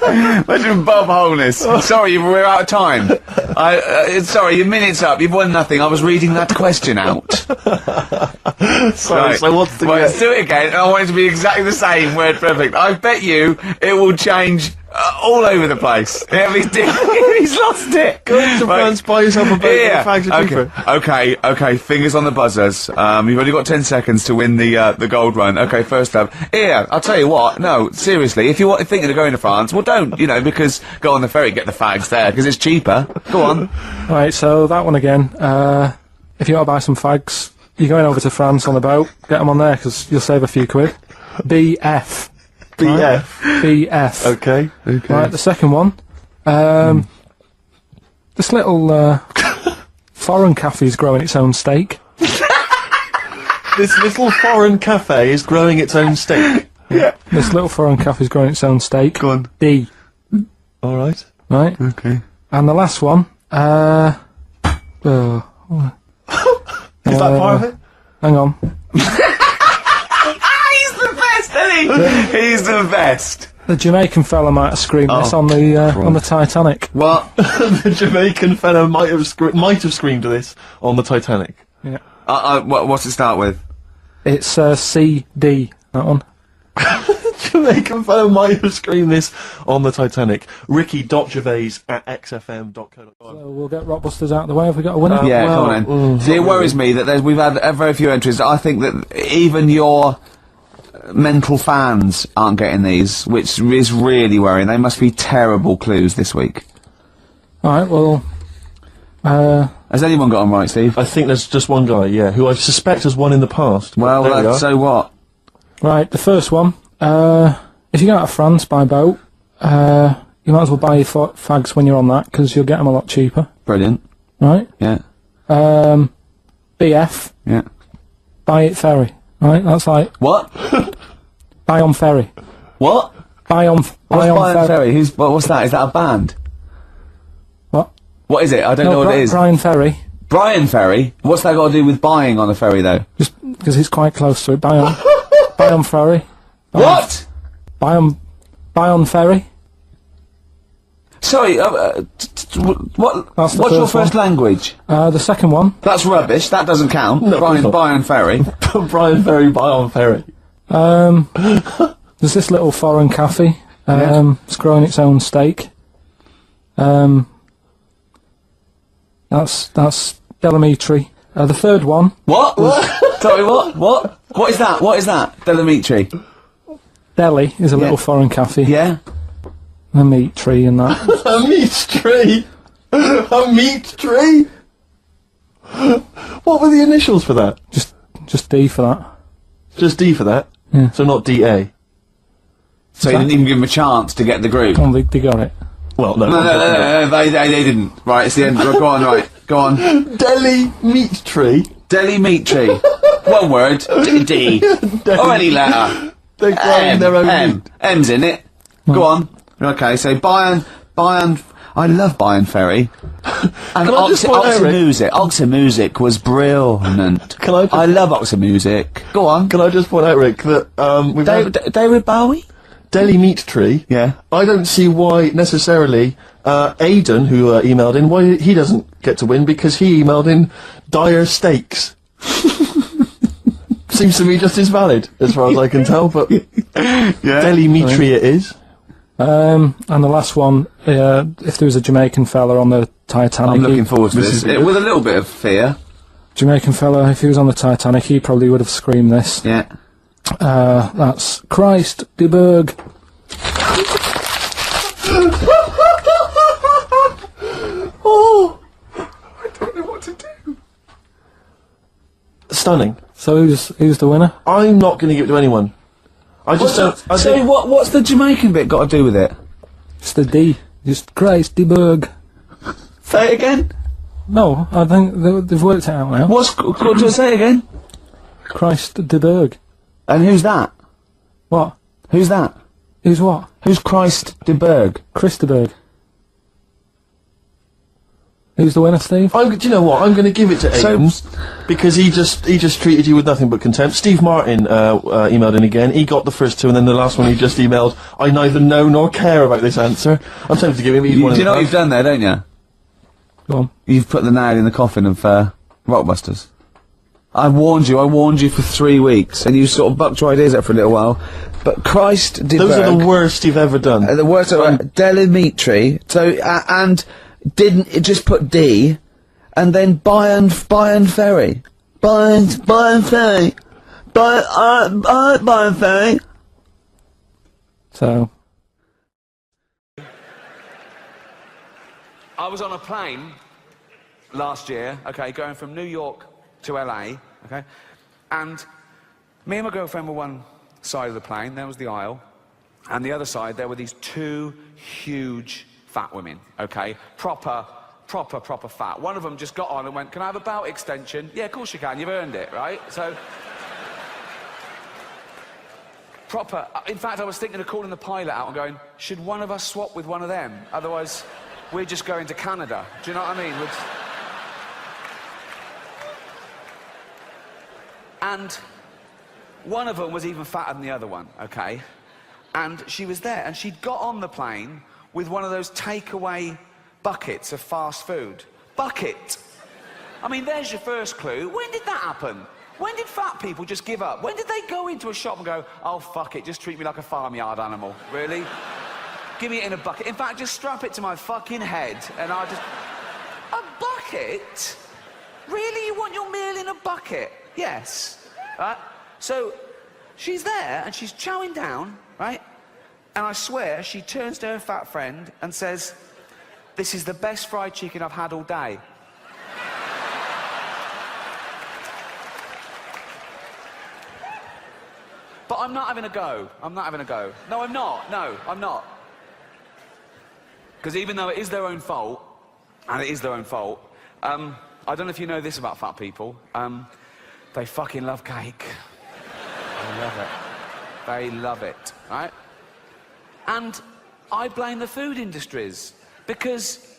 Imagine Bob Holness. Sorry, we're out of time. Sorry, your minute's up. You've won nothing. I was reading that question out. Sorry, Right. so what's the... Well, let's do it again, and I want it to be exactly the same, word perfect. I bet you it will change all over the place. He's lost it. Go to France, buy yourself a boat with fags are cheaper. Okay, fingers on the buzzers. You've only got 10 seconds to win the gold run. Okay, first up. Here, I'll tell you what, no, seriously, if you're thinking of going to France, well don't, because go on the ferry, get the fags there, because it's cheaper. Go on. Right, so that one again. If you want to buy some fags, you're going over to France on the boat, get them on there, because you'll save a few quid. BF. BF. Right? BF. Okay. Right, the second one. This little foreign cafe's growing its own steak. This little foreign cafe is growing its own steak. Yeah. This little foreign cafe's growing its own steak. Go on. D. All right. Right. Okay. And the last one. Is that part of it? Hang on. He's the best, isn't he? He's the best. The Jamaican fella might have screamed this on the Titanic. What? The Jamaican fellow might have screamed this on the Titanic. Yeah. What's it start with? It's CD. That one. Jamaican fellow might have screamed this on the Titanic. Ricky.gervais@xfm.co.uk. So we'll get Rockbusters out of the way. Have we got a winner? Yeah, come on then. See, it worries me that we've had very few entries. I think that even your mental fans aren't getting these, which is really worrying. They must be terrible clues this week. Alright, well... Has anyone got them right, Steve? I think there's just one guy, yeah, who I suspect has won in the past. Well, There we are. so what? Right, the first one. If you go out of France by boat, you might as well buy your fags when you're on that, because you'll get them a lot cheaper. Brilliant. Right? Yeah. BF. Yeah. Buy it ferry. Right? That's like... What? Buy on ferry. What? Buy on Ferry? What's that? Is that a band? What? What is it? I don't know what it is. Brian Ferry. Brian Ferry? What's that got to do with buying on a ferry, though? Just because it's quite close to it. Buy on... buy on ferry. What? Buy on ferry. Sorry, what's your first one. language? The second one. That's rubbish, that doesn't count. No, Brian Ferry. Brian Ferry, buy on ferry. There's this little foreign cafe. It's growing its own steak. That's Delamitri. The third one. What? Sorry, what? What is that? What is that? Delamitri. Deli is a little foreign cafe. Yeah? A meat tree and that. A meat tree? A meat tree? What were the initials for that? Just D for that. Just D for that? Yeah. So not DA? So you didn't even give him a chance to get the group? Oh, they got it. Well, no. No, they didn't. Right, it's the end. Go on, right. Go on. Deli meat tree? Deli meat tree. One word. D. Or any letter. They're growing their own meat. M's in it. Go on. Okay, so Bayern, I love Bayern Ferry. And Oxymusic was brilliant. I love Oxymusic. Go on. Can I just point out, Rick, that we've had David Bowie? Deli meat tree. Yeah. I don't see why necessarily Aidan, who emailed in, why he doesn't get to win, because he emailed in dire steaks. Seems to me just as valid, as far as I can tell, but Deli meat tree it is. And the last one, if there was a Jamaican fella on the Titanic... I'm looking forward to this. With a little bit of fear. Jamaican fella, if he was on the Titanic, he probably would have screamed this. Yeah. That's Christ de Berg. Oh! I don't know what to do. Stunning. So who's the winner? I'm not going to give it to anyone. I just don't... what's the Jamaican bit got to do with it? It's the D. Just Christ de Berg. Say it again? No, I think they've worked it out now. What do I say again? Christ de Berg. And who's that? What? Who's that? Who's what? Who's Christ de Berg? Chris de Berg. Who's the winner, Steve? Do you know what? I'm going to give it to Ames because he just treated you with nothing but contempt. Steve Martin emailed in again. He got the first two, and then the last one he just emailed. I neither know nor care about this answer. I'm tempted to give him one. Do you know what you've done there, don't you? Go on. You've put the nail in the coffin of Rockbusters. I warned you for 3 weeks, and you sort of bucked your ideas up for a little while. But Christ, those are the worst you've ever done. The worst Delimitri. So and didn't it just put D, and then Bayern Ferry. Bayern Ferry. Bayern Ferry. So. I was on a plane last year, okay, going from New York to LA, okay, and me and my girlfriend were one side of the plane, there was the aisle, and the other side there were these two huge fat women, okay, proper fat. One of them just got on and went, "Can I have a belt extension?" "Yeah, of course you can, you've earned it," right? So, proper. In fact, I was thinking of calling the pilot out and going, should one of us swap with one of them? Otherwise, we're just going to Canada. Do you know what I mean? And one of them was even fatter than the other one, okay? And she was there, and she'd got on the plane with one of those takeaway buckets of fast food. Bucket! I mean, there's your first clue. When did that happen? When did fat people just give up? When did they go into a shop and go, "Oh, fuck it, just treat me like a farmyard animal"? Really? Give me it in a bucket. In fact, just strap it to my fucking head, and I'll just... A bucket? Really? You want your meal in a bucket? Yes. Right? So, she's there, and she's chowing down, right? And I swear, she turns to her fat friend and says, "This is the best fried chicken I've had all day." But I'm not having a go. I'm not having a go. No, I'm not. No, I'm not. Because even though it is their own fault, and it is their own fault, I don't know if you know this about fat people, they fucking love cake. They love it. They love it, right? And I blame the food industries, because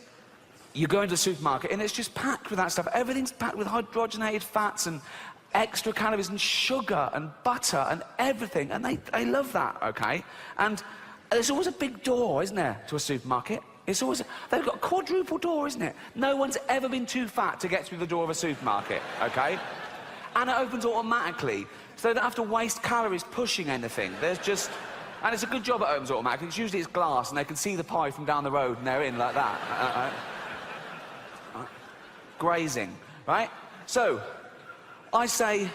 you go into the supermarket and it's just packed with that stuff. Everything's packed with hydrogenated fats and extra calories and sugar and butter and everything, and they love that, okay? And there's always a big door, isn't there, to a supermarket? It's always... They've got a quadruple door, isn't it? No one's ever been too fat to get through the door of a supermarket, okay? And it opens automatically, so they don't have to waste calories pushing anything. There's just... And it's a good job it opens automatically, because usually it's glass and they can see the pie from down the road and they're in like that. Grazing, right? So, I say,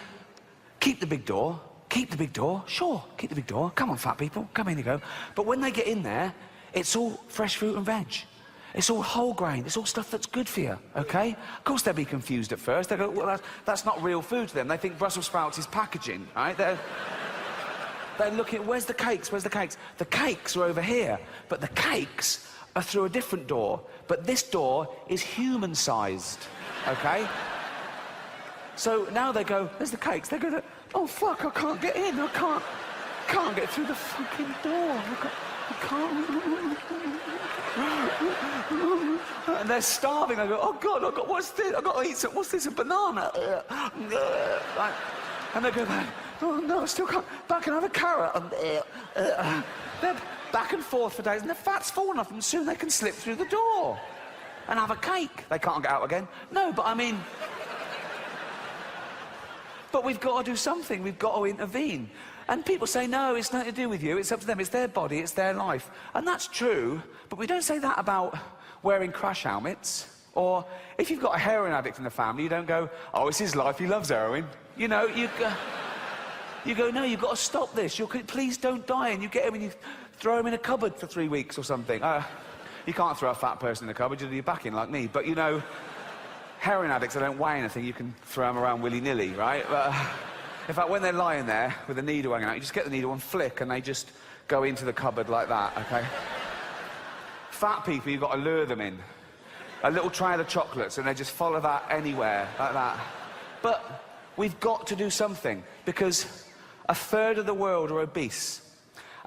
keep the big door. Keep the big door. Sure, keep the big door. Come on, fat people. Come in you go. But when they get in there, it's all fresh fruit and veg. It's all whole grain. It's all stuff that's good for you, okay? Of course they'll be confused at first. They go, well, that's not real food to them. They think Brussels sprouts is packaging, right? They're looking, where's the cakes? Where's the cakes? The cakes are over here, but the cakes are through a different door. But this door is human-sized, okay? So now they go, there's the cakes. They go, oh, fuck, I can't get in. I can't get through the fucking door. I can't. And they're starving. They go, oh, God, what's this? I've got to eat some, what's this, a banana? Like, and they go back, oh, no, I still can't. Back and have a carrot. They're back and forth for days, and the fat's fallen off them. Soon they can slip through the door and have a cake. They can't get out again. No, but I mean... But we've got to do something. We've got to intervene. And people say, no, it's nothing to do with you. It's up to them. It's their body. It's their life. And that's true. But we don't say that about wearing crash helmets. Or if you've got a heroin addict in the family, you don't go, oh, it's his life. He loves heroin. You know, you go, no, you've got to stop this. Please don't die. And you get him and you throw him in a cupboard for 3 weeks or something. You can't throw a fat person in a cupboard. You'll do your back in like me. But, you know... Heroin addicts, they don't weigh anything, you can throw them around willy-nilly, right? But, in fact, when they're lying there with a needle hanging out, you just get the needle and flick, and they just go into the cupboard like that, okay? Fat people, you've got to lure them in. A little trail of chocolates, and they just follow that anywhere, like that. But we've got to do something, because 1/3 of the world are obese,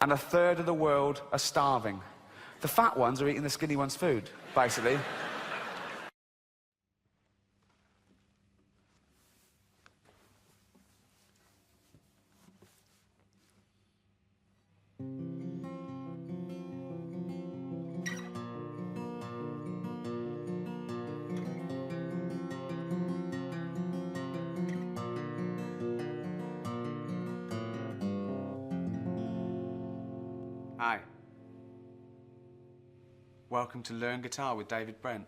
and 1/3 of the world are starving. The fat ones are eating the skinny ones' food, basically. Welcome to Learn Guitar with David Brent.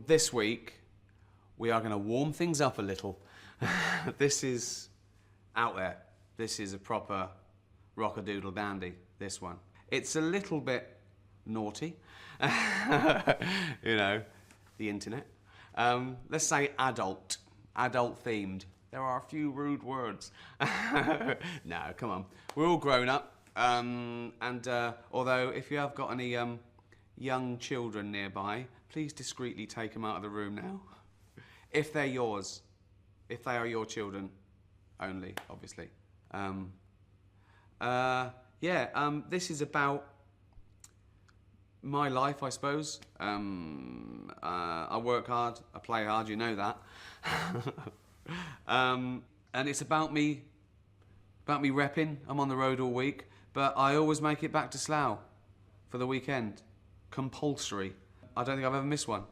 This week, we are going to warm things up a little. This is out there. This is a proper rock-a-doodle dandy, this one. It's a little bit naughty, you know, the internet. Let's say adult themed. There are a few rude words. No, come on. We're all grown up. Although if you have got any young children nearby, please discreetly take them out of the room now. If they're yours. If they are your children only, obviously. This is about my life, I suppose. I work hard, I play hard, you know that. And it's about me repping. I'm on the road all week, but I always make it back to Slough for the weekend. Compulsory. I don't think I've ever missed one.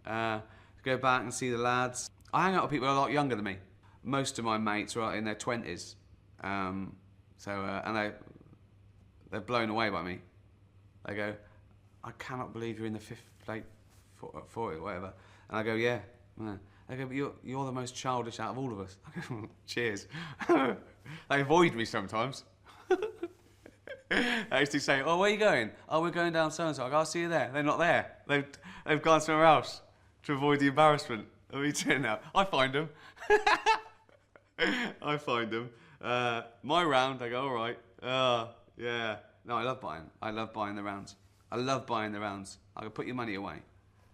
To go back and see the lads. I hang out with people a lot younger than me. Most of my mates are in their 20s. And they're blown away by me. They go, I cannot believe you're in the late 40, whatever. And I go, yeah. They go, but you're the most childish out of all of us. I go, cheers. They avoid me sometimes. I used to say, oh, where are you going? Oh, we're going down so-and-so. I go, I'll see you there. They're not there. They've gone somewhere else to avoid the embarrassment of me turning out. I find them. I find them. My round, I go, all right. Yeah. No, I love buying. I love buying the rounds. I love buying the rounds. I go, put your money away.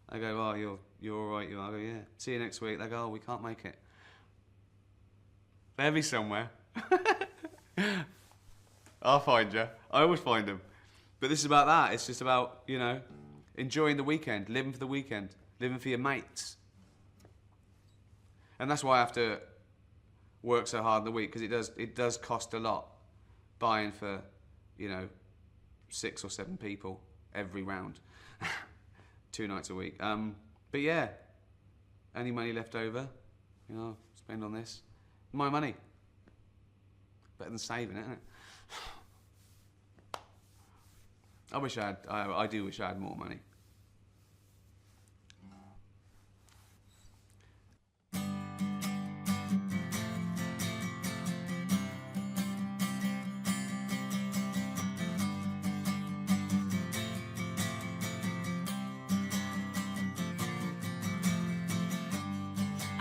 I go, oh, you're all right. I go, yeah. See you next week. They go, oh, we can't make it. They'll be somewhere. I'll find you. I always find them. But this is about that. It's just about, you know, enjoying the weekend, living for the weekend, living for your mates. And that's why I have to work so hard in the week, because it does cost a lot buying for, you know, 6 or 7 people every round, 2 nights a week. But yeah, any money left over, you know, spend on this. My money. Better than saving it, isn't it? I do wish I had more money.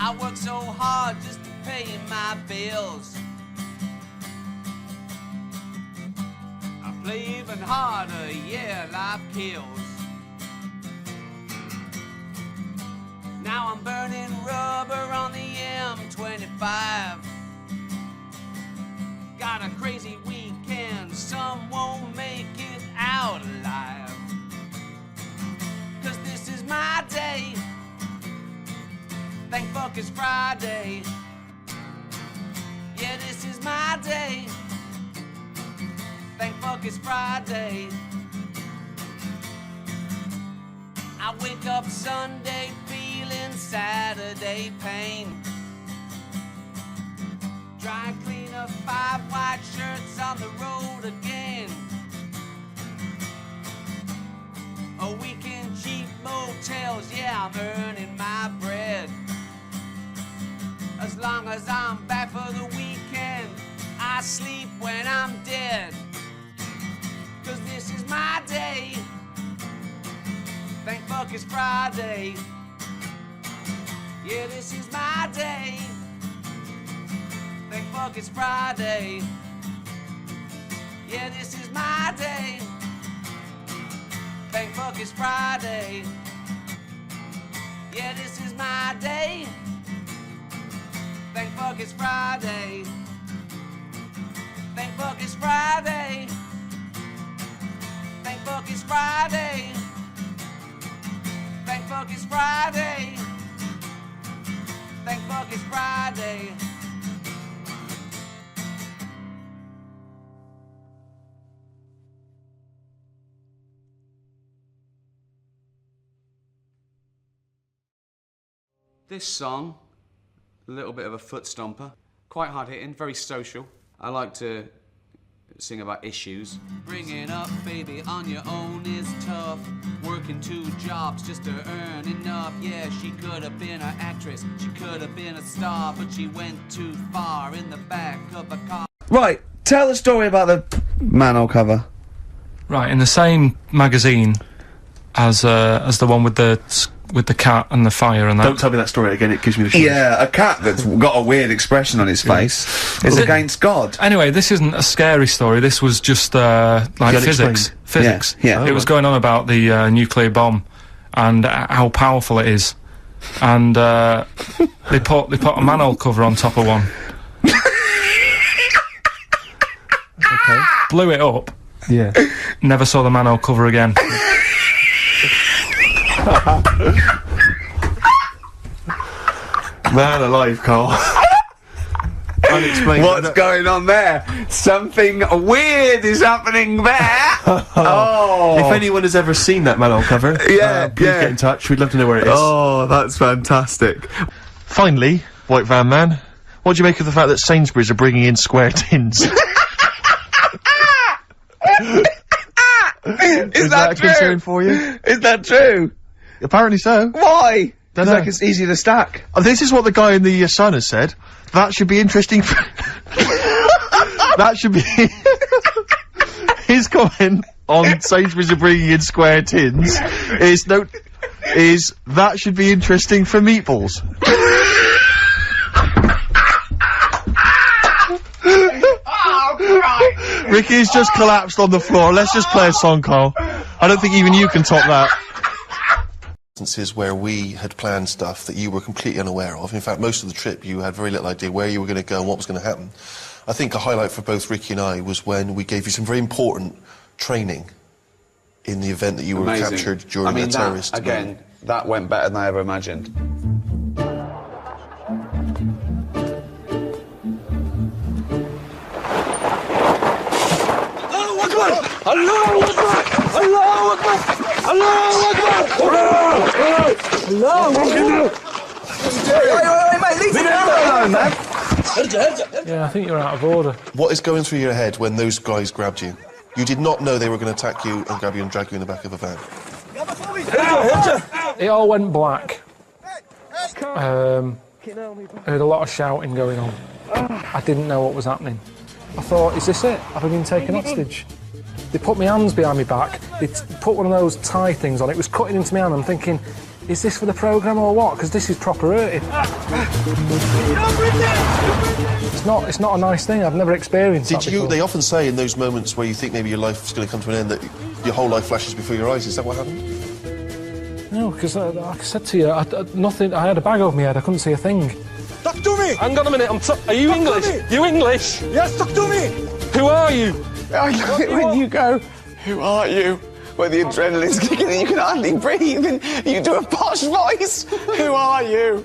I work so hard just to pay my bills. I play even harder, yeah, life kills. Now I'm burning rubber on the M25. Got a crazy weekend, some won't make it out alive. 'Cause this is my day. Thank fuck it's Friday. Yeah, this is my day. Thank fuck it's Friday. I wake up Sunday feeling Saturday pain. Dry clean up 5 white shirts on the road again. A week in cheap motels, yeah, I'm earning my bread. As long as I'm back for the weekend, I sleep when I'm dead. 'Cause this is my day. Thank fuck it's Friday. Yeah, this is my day. Thank fuck it's Friday. Yeah, this is my day. Thank fuck it's Friday. Yeah, this is my day. Thank fuck it's Friday. Thank fuck it's Friday. Thank fuck it's Friday. Thank fuck it's Friday. Thank fuck it's Friday. This song A little bit of a foot stomper. Quite hard-hitting, very social. I like to sing about issues. Bringing up baby on your own is tough. Working 2 jobs just to earn enough. Yeah, she could have been an actress, she could have been a star, but she went too far in the back of a car. Right, tell the story about the manhole cover. Right, in the same magazine as the one with the cat and the fire and that. Don't tell me that story again, it gives me the shivers. Yeah, a cat that's got a weird expression on its face is against God. Anyway, this isn't a scary story, this was just, like physics. Physics. Yeah. It was going on about the, nuclear bomb and how powerful it is. And, they put a manhole cover on top of one. Okay. Blew it up. Yeah. Never saw the manhole cover again. Man alive, Carl. Unexplained. What's going on there? Something weird is happening there. Oh. If anyone has ever seen that manhole cover, please get in touch. We'd love to know where it is. Oh, that's fantastic. Finally, White Van Man, what do you make of the fact that Sainsbury's are bringing in square tins? Is that a concern for you? Is that true? Apparently so. Why? Don't It's know. like it's easy to stack. This is what the guy in the Sun has said. That should be interesting for... That should be... His comment on Sainsbury's are bringing in square tins is that should be interesting for meatballs. Ricky's just collapsed on the floor. Let's just play a song, Carl. I don't think even you can top that. Instances where we had planned stuff that you were completely unaware of. In fact, most of the trip you had very little idea where you were going to go and what was going to happen. I think a highlight for both Ricky and I was when we gave you some very important training in the event that you were captured during a terrorist. Again, that went better than I ever imagined. Yeah, I think you're out of order. What is going through your head when those guys grabbed you? You did not know they were going to attack you and grab you and drag you in the back of a van. It all went black. I heard a lot of shouting going on. I didn't know what was happening. I thought, is this it? Have I been taken hostage? They put my hands behind my back. They put one of those tie things on. It was cutting into my hand. I'm thinking, is this for the programme or what? Because this is proper hurting. It's not a nice thing. I've never experienced that before. They often say in those moments where you think maybe your life is going to come to an end that your whole life flashes before your eyes. Is that what happened? No, because like I said to you, nothing. I had a bag over my head. I couldn't see a thing. Talk to me! Hang on a minute. Are you English? You English? Yes, talk to me! Who are you? I love it when you go, who are you? Where the adrenaline's kicking and you can hardly breathe and you do a posh voice. Who are you?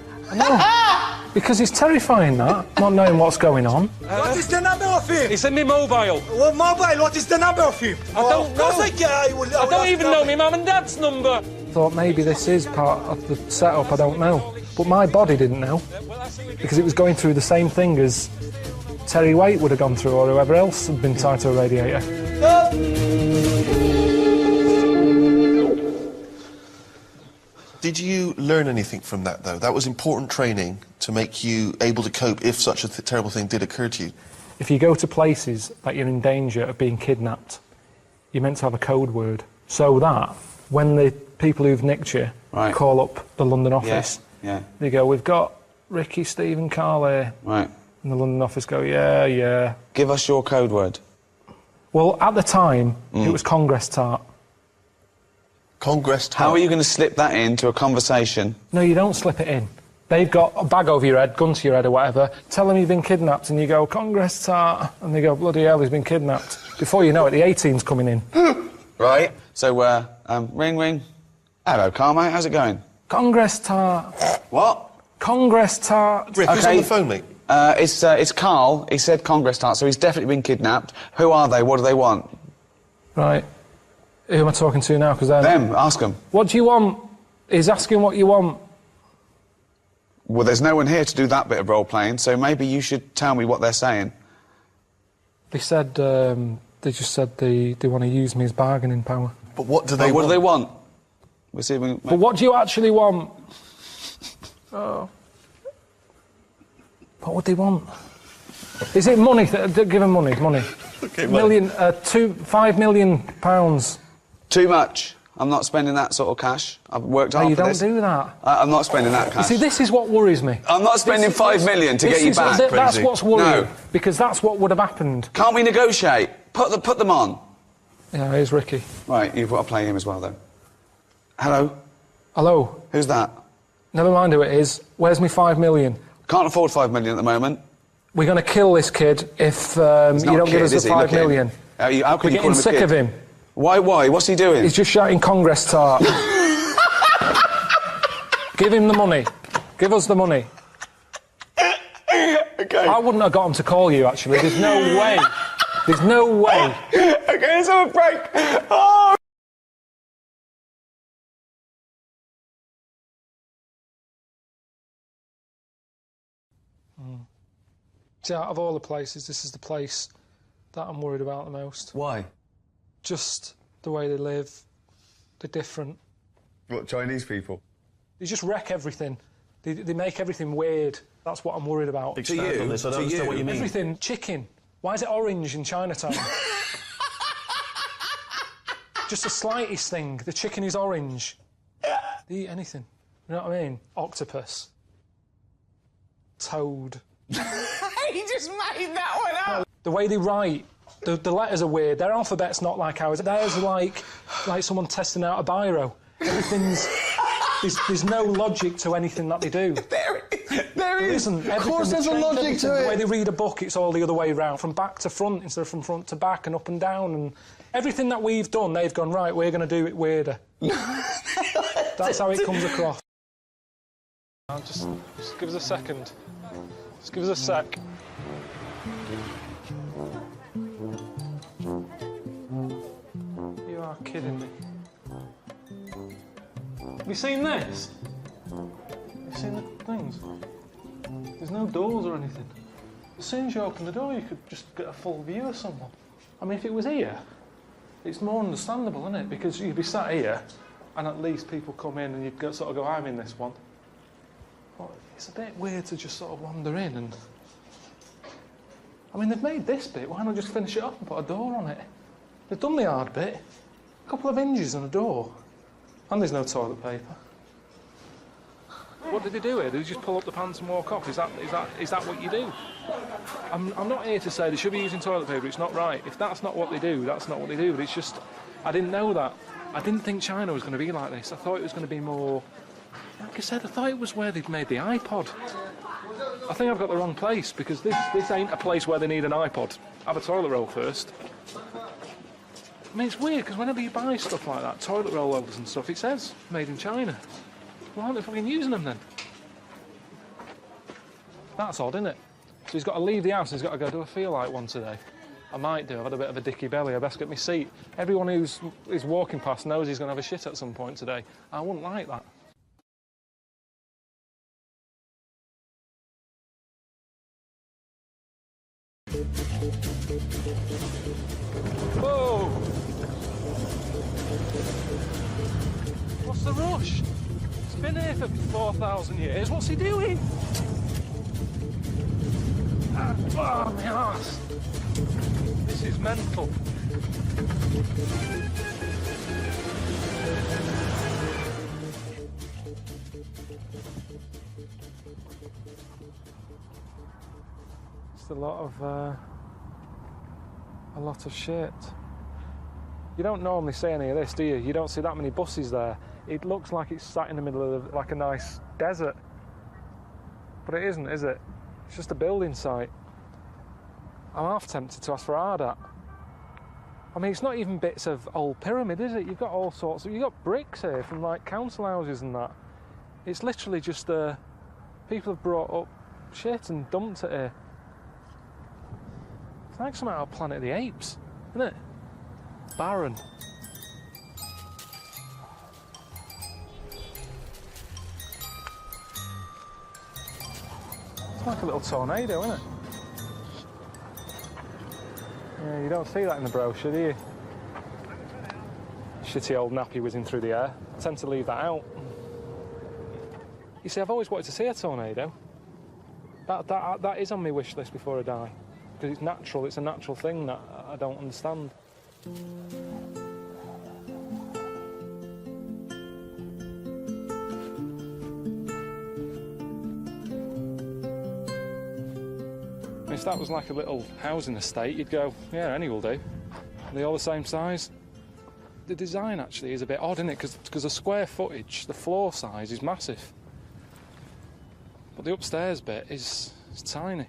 Because it's terrifying, that, not knowing what's going on. What is the number of him? It's in my mobile. Well, mobile, what is the number of him? I don't know. I don't even know my mum and dad's number. Thought maybe this is part of the setup, I don't know. But my body didn't know. Because it was going through the same thing as Terry Waite would have gone through, or whoever else had been tied to a radiator. Did you learn anything from that, though? That was important training to make you able to cope if such a terrible thing did occur to you. If you go to places that you're in danger of being kidnapped, you're meant to have a code word. So that, when the people who've nicked you call up the London office, they go, we've got Ricky, Steve and Karl here. Right. And the London office go, yeah. Give us your code word. Well, at the time, it was Congress tart. Congress tart? How are you going to slip that into a conversation? No, you don't slip it in. They've got a bag over your head, gun to your head or whatever, tell them you've been kidnapped and you go, Congress tart, and they go, bloody hell, he's been kidnapped. Before you know it, the A-team's coming in. Right. So, ring. Hello, Karl, mate, how's it going? Congress tart. What? Congress tart. Rick, who's on the phone, mate? It's Karl. He said Congress tart, so he's definitely been kidnapped. Who are they? What do they want? Right. Who am I talking to now? Because them. Ask them. What do you want? He's asking what you want. Well, there's no one here to do that bit of role-playing, so maybe you should tell me what they're saying. They said, they just said they want to use me as bargaining power. But what do they What do they want? We'll see if we can... But what do you actually want? Oh. What would they want? Is it money? Give them money. Okay, £5 million. Too much. I'm not spending that sort of cash. I've worked hard for this. You don't do that. I'm not spending that cash. You see, this is what worries me. I'm not spending $5 million to get you back. That's what's worrying. No. Because that's what would have happened. Can't we negotiate? Put them on. Yeah, here's Ricky. Right, you've got to play him as well, though. Hello? Hello? Who's that? Never mind who it is. Where's me $5 million? Can't afford $5 million at the moment. We're going to kill this kid if you don't give us the $5 million. How can We're you call getting him a sick kid? of him. Why? What's he doing? He's just shouting Congress tart. Give him the money. Give us the money. Okay. I wouldn't have got him to call you, actually. There's no way. There's no way. Okay, let's have a break. Oh! See, out of all the places, this is the place that I'm worried about the most. Why? Just the way they live. They're different. What, Chinese people? They just wreck everything. They make everything weird. That's what I'm worried about. Expand on this, I don't understand what you mean. Everything. Chicken. Why is it orange in Chinatown? Just the slightest thing. The chicken is orange. They eat anything. You know what I mean? Octopus. Toad. He just made that one up. The way they write, the letters are weird. Their alphabet's not like ours. Theirs are like someone testing out a biro. Everything's... There's no logic to anything that they do. There isn't. Of course there's a logic to it. The way they read a book, it's all the other way round. From back to front instead of from front to back and up and down. And everything that we've done, they've gone, right, we're going to do it weirder. That's how it comes across. Just give us a second. Just give us a sec. You are kidding me. Have you seen this? Have you seen the things? There's no doors or anything. As soon as you open the door, you could just get a full view of someone. I mean, if it was here, it's more understandable, isn't it? Because you'd be sat here, and at least people come in and you'd sort of go, I'm in this one. But it's a bit weird to just sort of wander in and... I mean, they've made this bit, why not just finish it up and put a door on it? They've done the hard bit. A couple of hinges and a door. And there's no toilet paper. What did they do here? Did they just pull up the pants and walk off? Is that what you do? I'm not here to say they should be using toilet paper, it's not right. If that's not what they do, that's not what they do. But it's just, I didn't know that. I didn't think China was going to be like this. I thought it was going to be more... Like I said, I thought it was where they'd made the iPod. I think I've got the wrong place, because this ain't a place where they need an iPod. Have a toilet roll first. I mean, it's weird, because whenever you buy stuff like that, toilet roll holders and stuff, it says made in China. Why aren't they fucking using them then? That's odd, isn't it? So he's got to leave the house and he's got to go, do I feel like one today? I might do, I've had a bit of a dicky belly, I best get my seat. Everyone who's walking past knows he's going to have a shit at some point today. I wouldn't like that. Whoa! What's the rush? It's been here for 4,000 years. What's he doing? Oh, my arse. This is mental. It's a lot of shit. You don't normally see any of this, do you? You don't see that many buses there. It looks like it's sat in the middle of like a nice desert. But it isn't, is it? It's just a building site. I'm half tempted to ask for Ardat. I mean, it's not even bits of old pyramid, is it? You've got all sorts of... You've got bricks here from, like, council houses and that. It's literally just, people have brought up shit and dumped it here. It's like something out of Planet of the Apes, isn't it? Barren. like a little tornado, isn't it? Yeah, you don't see that in the brochure, do you? Shitty old nappy whizzing through the air. I tend to leave that out. You see, I've always wanted to see a tornado. That is on my wish list before I die. Because it's natural, it's a natural thing that I don't understand. If that was like a little housing estate, you'd go, yeah, any will do. They're all the same size. The design actually is a bit odd, isn't it? Because the square footage, the floor size is massive. But the upstairs bit is tiny.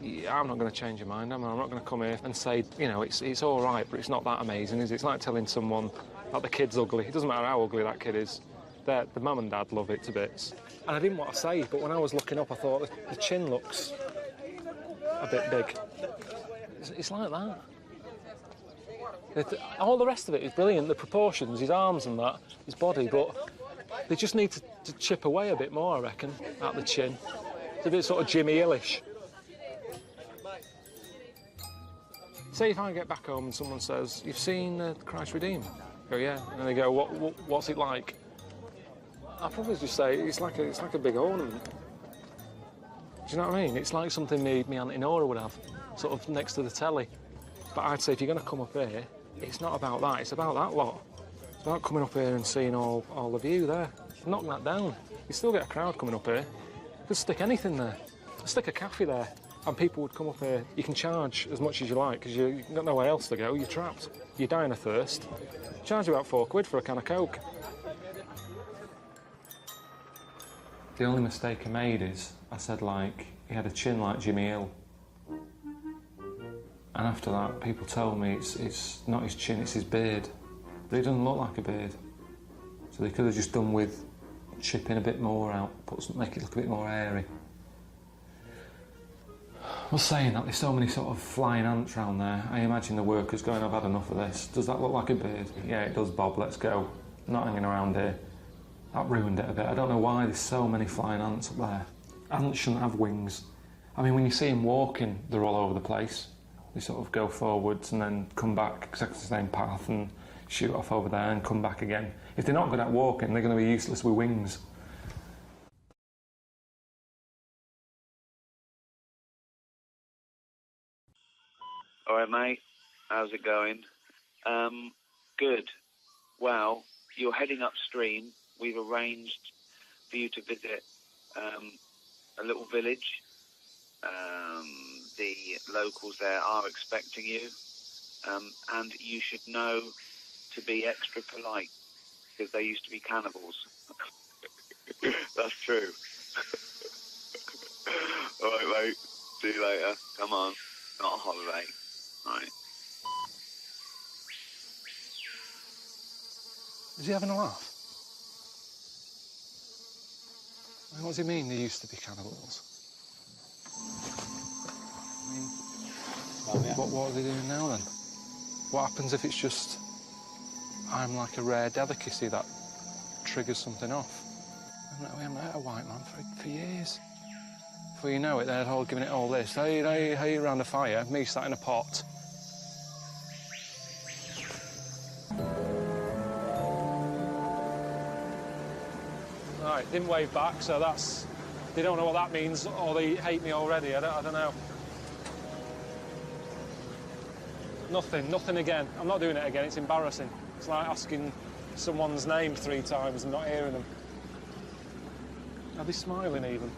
Yeah, I'm not going to change your mind, am I? I'm not going to come here and say, you know, it's all right, but it's not that amazing, is it? It's like telling someone that the kid's ugly. It doesn't matter how ugly that kid is. The mum and dad love it to bits. And I didn't want to say, but when I was looking up, I thought the chin looks a bit big. It's like that. All the rest of it is brilliant, the proportions, his arms and that, his body, but they just need to chip away a bit more, I reckon, at the chin. It's a bit sort of Jimmy Hill-ish. Say if I get back home and someone says, you've seen Christ Redeemer? I go, yeah. And they go, what's it like? I'll probably just say, it's like a big ornament. Do you know what I mean? It's like something me Auntie Nora would have, sort of next to the telly. But I'd say if you're going to come up here, it's not about that, it's about that lot. It's about coming up here and seeing all of you there. Knock that down. You still get a crowd coming up here. Just stick anything there. Stick a cafe there. And people would come up here. You can charge as much as you like because you've got nowhere else to go. You're trapped. You're dying of thirst. Charge you about £4 for a can of Coke. The only mistake I made is I said, like, he had a chin like Jimmy Hill. And after that, people told me it's not his chin, it's his beard. But it doesn't look like a beard. So they could have just done with chipping a bit more out, make it look a bit more airy. I was saying that there's so many sort of flying ants around there. I imagine the workers going, I've had enough of this. Does that look like a beard? Yeah, it does, Bob, let's go. Not hanging around here. That ruined it a bit. I don't know why there's so many flying ants up there. Ants shouldn't have wings. I mean, when you see them walking, they're all over the place. They sort of go forwards and then come back exactly the same path and shoot off over there and come back again. If they're not good at walking, they're going to be useless with wings. All right, mate. How's it going? Good. Well, you're heading upstream. We've arranged for you to visit a little village. The locals there are expecting you, and you should know to be extra polite because they used to be cannibals. That's true. All right, mate. See you later. Come on. Not a holiday. All right. Is he having a laugh? I mean, what does he mean they used to be cannibals? I mean, what are they doing now then? What happens if it's just I'm like a rare delicacy that triggers something off? We haven't had a white man for years. Before you know it, they're all giving it all this. Hey, around the fire, me sat in a pot. Right, didn't wave back, so that's... They don't know what that means, or they hate me already, I don't know. Nothing again. I'm not doing it again, it's embarrassing. It's like asking someone's name 3 times and not hearing them. Are they smiling even?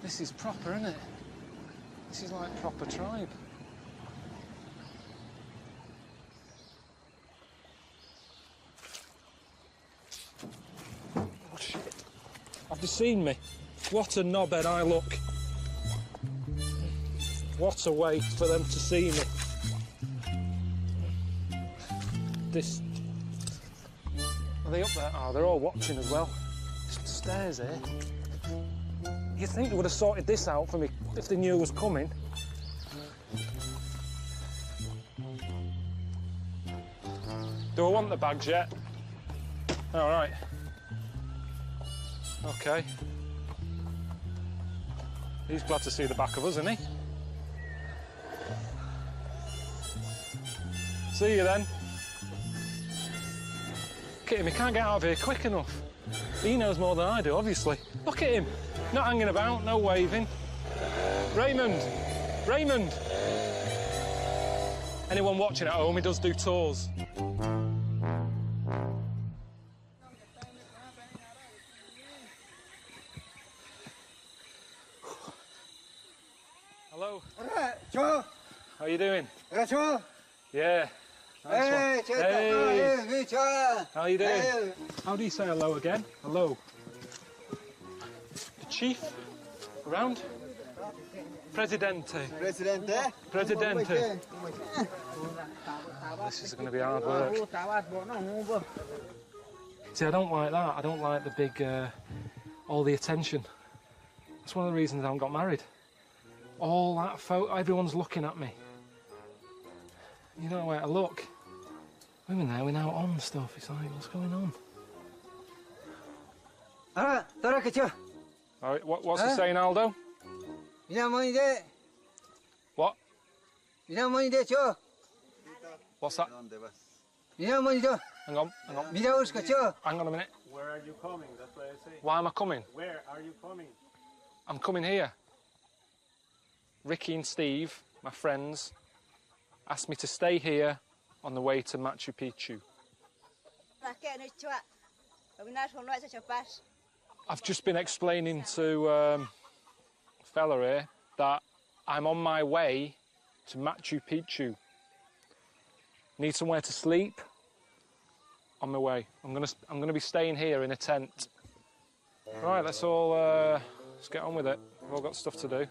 This is proper, isn't it? This is like proper tribe. Oh, shit. Have they seen me? What a knobhead I look. What a way for them to see me. This... Are they up there? Oh, they're all watching as well. There's stairs here. You'd think they would have sorted this out for me if they knew I was coming. Do I want the bags yet? All right. Okay. He's glad to see the back of us, isn't he? See you then. Look at him, he can't get out of here quick enough. He knows more than I do, obviously. Look at him. Not hanging about, no waving. Raymond! Raymond! Anyone watching at home, he does do tours. Hello. How you doing? Yeah. Nice one. Hey. How you doing? How do you say hello again? Hello. The chief? Around? Presidente. Presidente. Presidente. This is going to be hard work. See, I don't like that. I don't like the big, all the attention. That's one of the reasons I haven't got married. All that everyone's looking at me. You know where to look. Women there, we're now on stuff. It's like, what's going on? All right, what's he saying, Aldo? What? What's that? Hang on. Hang on a minute. Where are you coming? That's what I say. Why am I coming? Where are you coming? I'm coming here. Ricky and Steve, my friends, asked me to stay here on the way to Machu Picchu. I've just been explaining to a fella here that I'm on my way to Machu Picchu. Need somewhere to sleep. On my way. I'm gonna be staying here in a tent. Right, let's get on with it. We've all got stuff to do.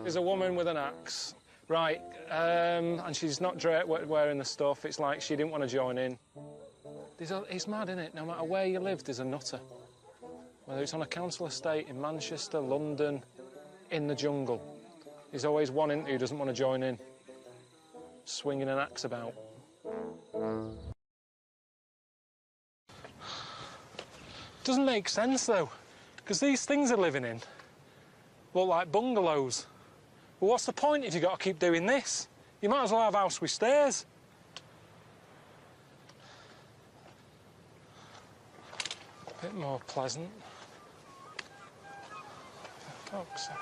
There's a woman with an axe. Right, and she's not wearing the stuff. It's like she didn't want to join in. It's mad, isn't it? No matter where you live, there's a nutter. Whether it's on a council estate in Manchester, London, in the jungle. There's always one who doesn't want to join in. Swinging an axe about. Doesn't make sense, though, because these things they're living in look like bungalows. Well, what's the point if you've got to keep doing this? You might as well have a house with stairs. A bit more pleasant. For fuck's sake.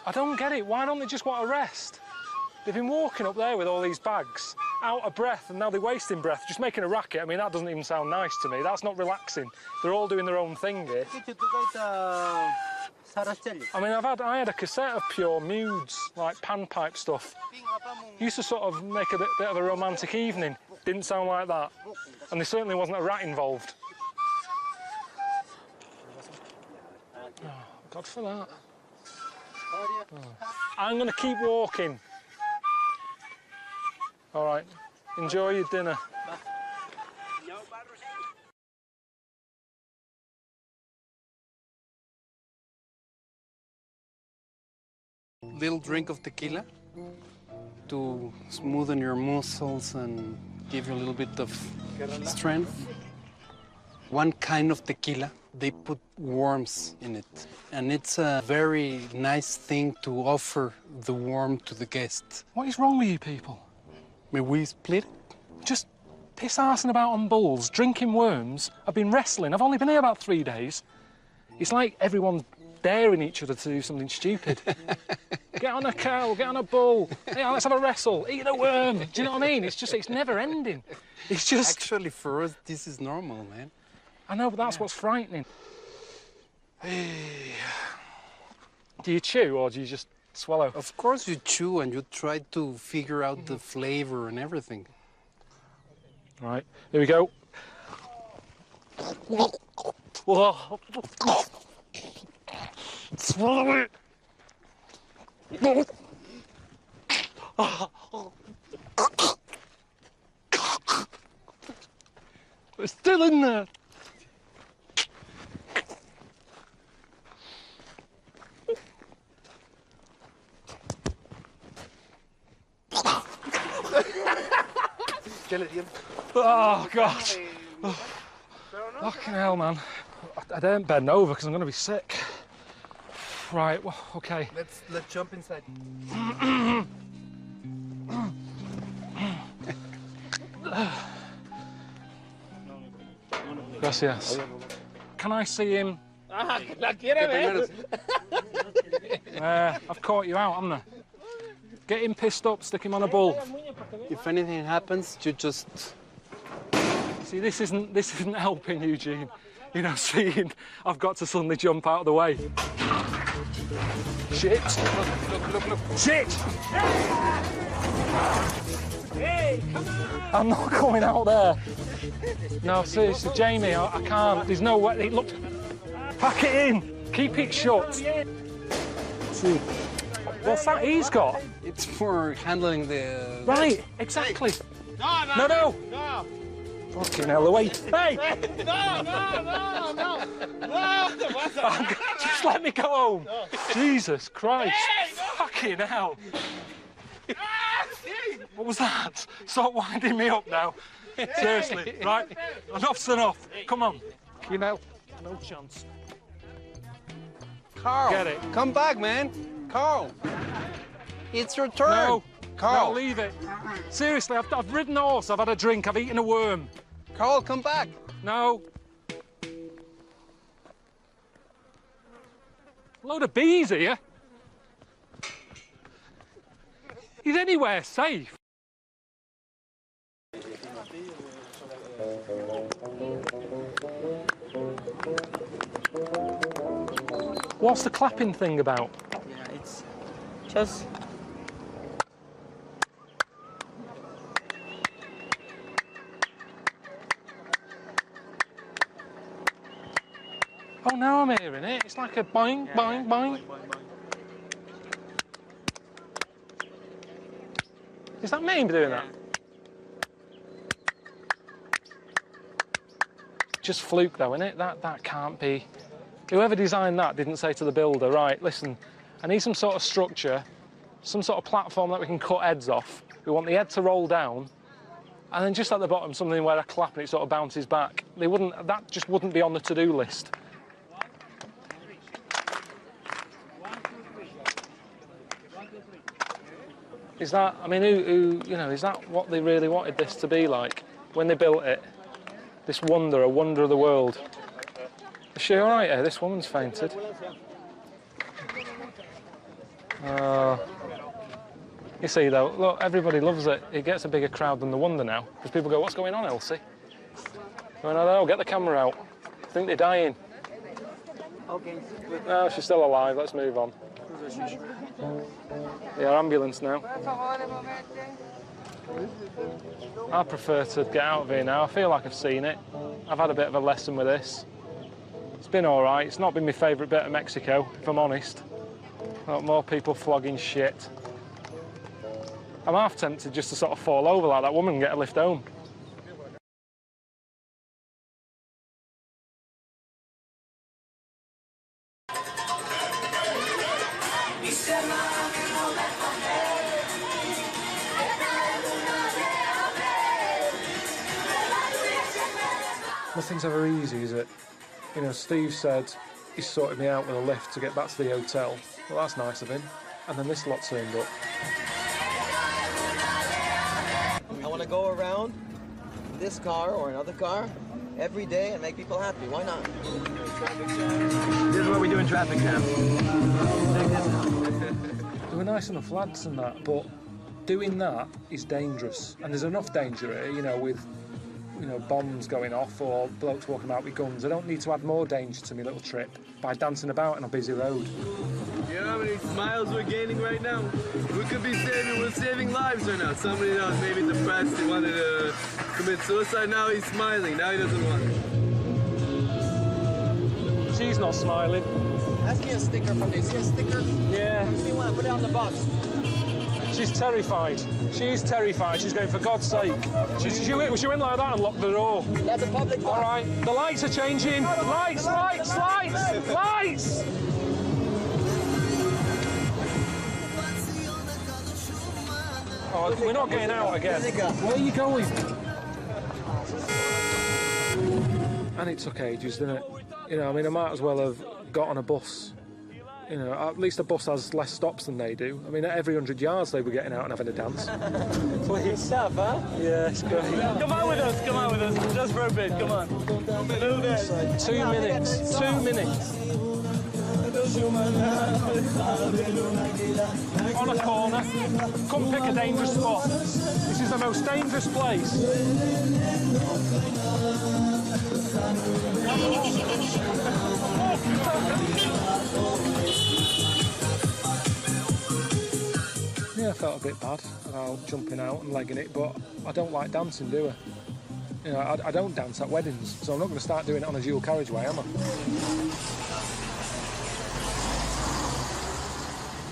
I don't get it. Why don't they just want to rest? They've been walking up there with all these bags, out of breath, and now they're wasting breath, just making a racket. I mean, that doesn't even sound nice to me. That's not relaxing. They're all doing their own thing here. I mean, I had a cassette of pure mudes, like panpipe stuff. Used to sort of make a bit of a romantic evening. Didn't sound like that. And there certainly wasn't a rat involved. Oh, God for that. Oh. I'm going to keep walking. All right. Enjoy your dinner. Little drink of tequila to smoothen your muscles and give you a little bit of strength. One kind of tequila, they put worms in it. And it's a very nice thing to offer the worm to the guest. What is wrong with you people? May we split? Just piss-arsing about on bulls, drinking worms. I've been wrestling. I've only been here about 3 days. It's like everyone's daring each other to do something stupid. Get on a cow, get on a bull. Hey, let's have a wrestle. Eat a worm. Do you know what I mean? It's never ending. It's just... Actually, for us, this is normal, man. I know, but that's what's frightening. Do you chew or do you just swallow? Of course you chew and you try to figure out the flavor and everything. Right, here we go. Swallow it. It's still in there. Oh, God. Oh. Fucking hell, man. I don't bend over because I'm going to be sick. Right, well, OK. Let's jump inside. Gracias. Can I see him? ¿La quiere ver? I've caught you out, haven't I? Get him pissed up, stick him on a bull. If anything happens, you just... See, this isn't helping, Eugene. You know, seeing I've got to suddenly jump out of the way. Shit! Look. Shit! Hey, come on! I'm not coming out there. No, seriously, Jamie, I can't. There's no way. Look, pack it in. Keep it shut. See, what's that he's got? It's for handling the... Right, exactly. No. Fucking hell, wait. Hey! No. Just let me go home. Jesus Christ. Hey, no. Fucking hell. What was that? Stop winding me up now. Seriously, right? Enough's enough. Come on. You know, no chance. Carl, Get it. come back, man. Carl, it's your turn. No, Carl. no, leave it. Seriously, I've ridden a horse, I've had a drink, I've eaten a worm. Carl, come back. No. Load of bees here. Is anywhere safe? What's the clapping thing about? Yeah, it's just... Oh, now I'm hearing it. It's like a boing, boing, boing. Is that me doing that? Just fluke though, innit? That can't be. Whoever designed that didn't say to the builder, right, listen, I need some sort of structure, some sort of platform that we can cut heads off. We want the head to roll down, and then just at the bottom something where I clap and it sort of bounces back. That just wouldn't be on the to-do list. Is that, I mean, you know, is that what they really wanted this to be like when they built it? This wonder, a wonder of the world. Is she all right here? This woman's fainted. You see, though, look, everybody loves it. It gets a bigger crowd than the wonder now. Because people go, what's going on, Elsie? Going, I don't know, get the camera out. I think they're dying. Okay. No, she's still alive. Let's move on. Yeah, ambulance now. I prefer to get out of here now. I feel like I've seen it. I've had a bit of a lesson with this. It's been all right. It's not been my favourite bit of Mexico, if I'm honest. More people flogging shit. I'm half tempted just to sort of fall over like that woman and get a lift home. Nothing's ever easy, is it? You know, Steve said he sorted me out with a lift to get back to the hotel. Well, that's nice of him. And then this lot turned up. I want to go around this car or another car every day and make people happy. Why not? This is what we do in traffic jam. They were nice enough lads and that, but doing that is dangerous. And there's enough danger here, you know, with bombs going off or blokes walking out with guns. I don't need to add more danger to my little trip by dancing about on a busy road. You know how many smiles we're gaining right now? We're saving lives right now. Somebody that was maybe depressed, he wanted to commit suicide, now he's smiling, now he doesn't want it. She's not smiling. Ask me a sticker from there. See a sticker? Yeah. Give me one, put it on the box. She's terrified. She's terrified. She's going, for God's sake. She went like that and locked the door. That's a public park. All right. The lights are changing. Lights, lights, lights, lights! Oh, we're not getting out again. Where are you going? And it took ages, didn't it? You know, I mean, I might as well have got on a bus. You know, at least a bus has less stops than they do. I mean, at every 100 yards they were getting out and having a dance. Good stuff, huh? Yeah, it's great. Come on with us, just for a bit, come on. A little bit. 2 minutes, 2 minutes. On a corner, come pick a dangerous spot. This is the most dangerous place. Yeah, I felt a bit bad about jumping out and legging it, but I don't like dancing, do I? You know, I don't dance at weddings, so I'm not going to start doing it on a dual carriageway, am I?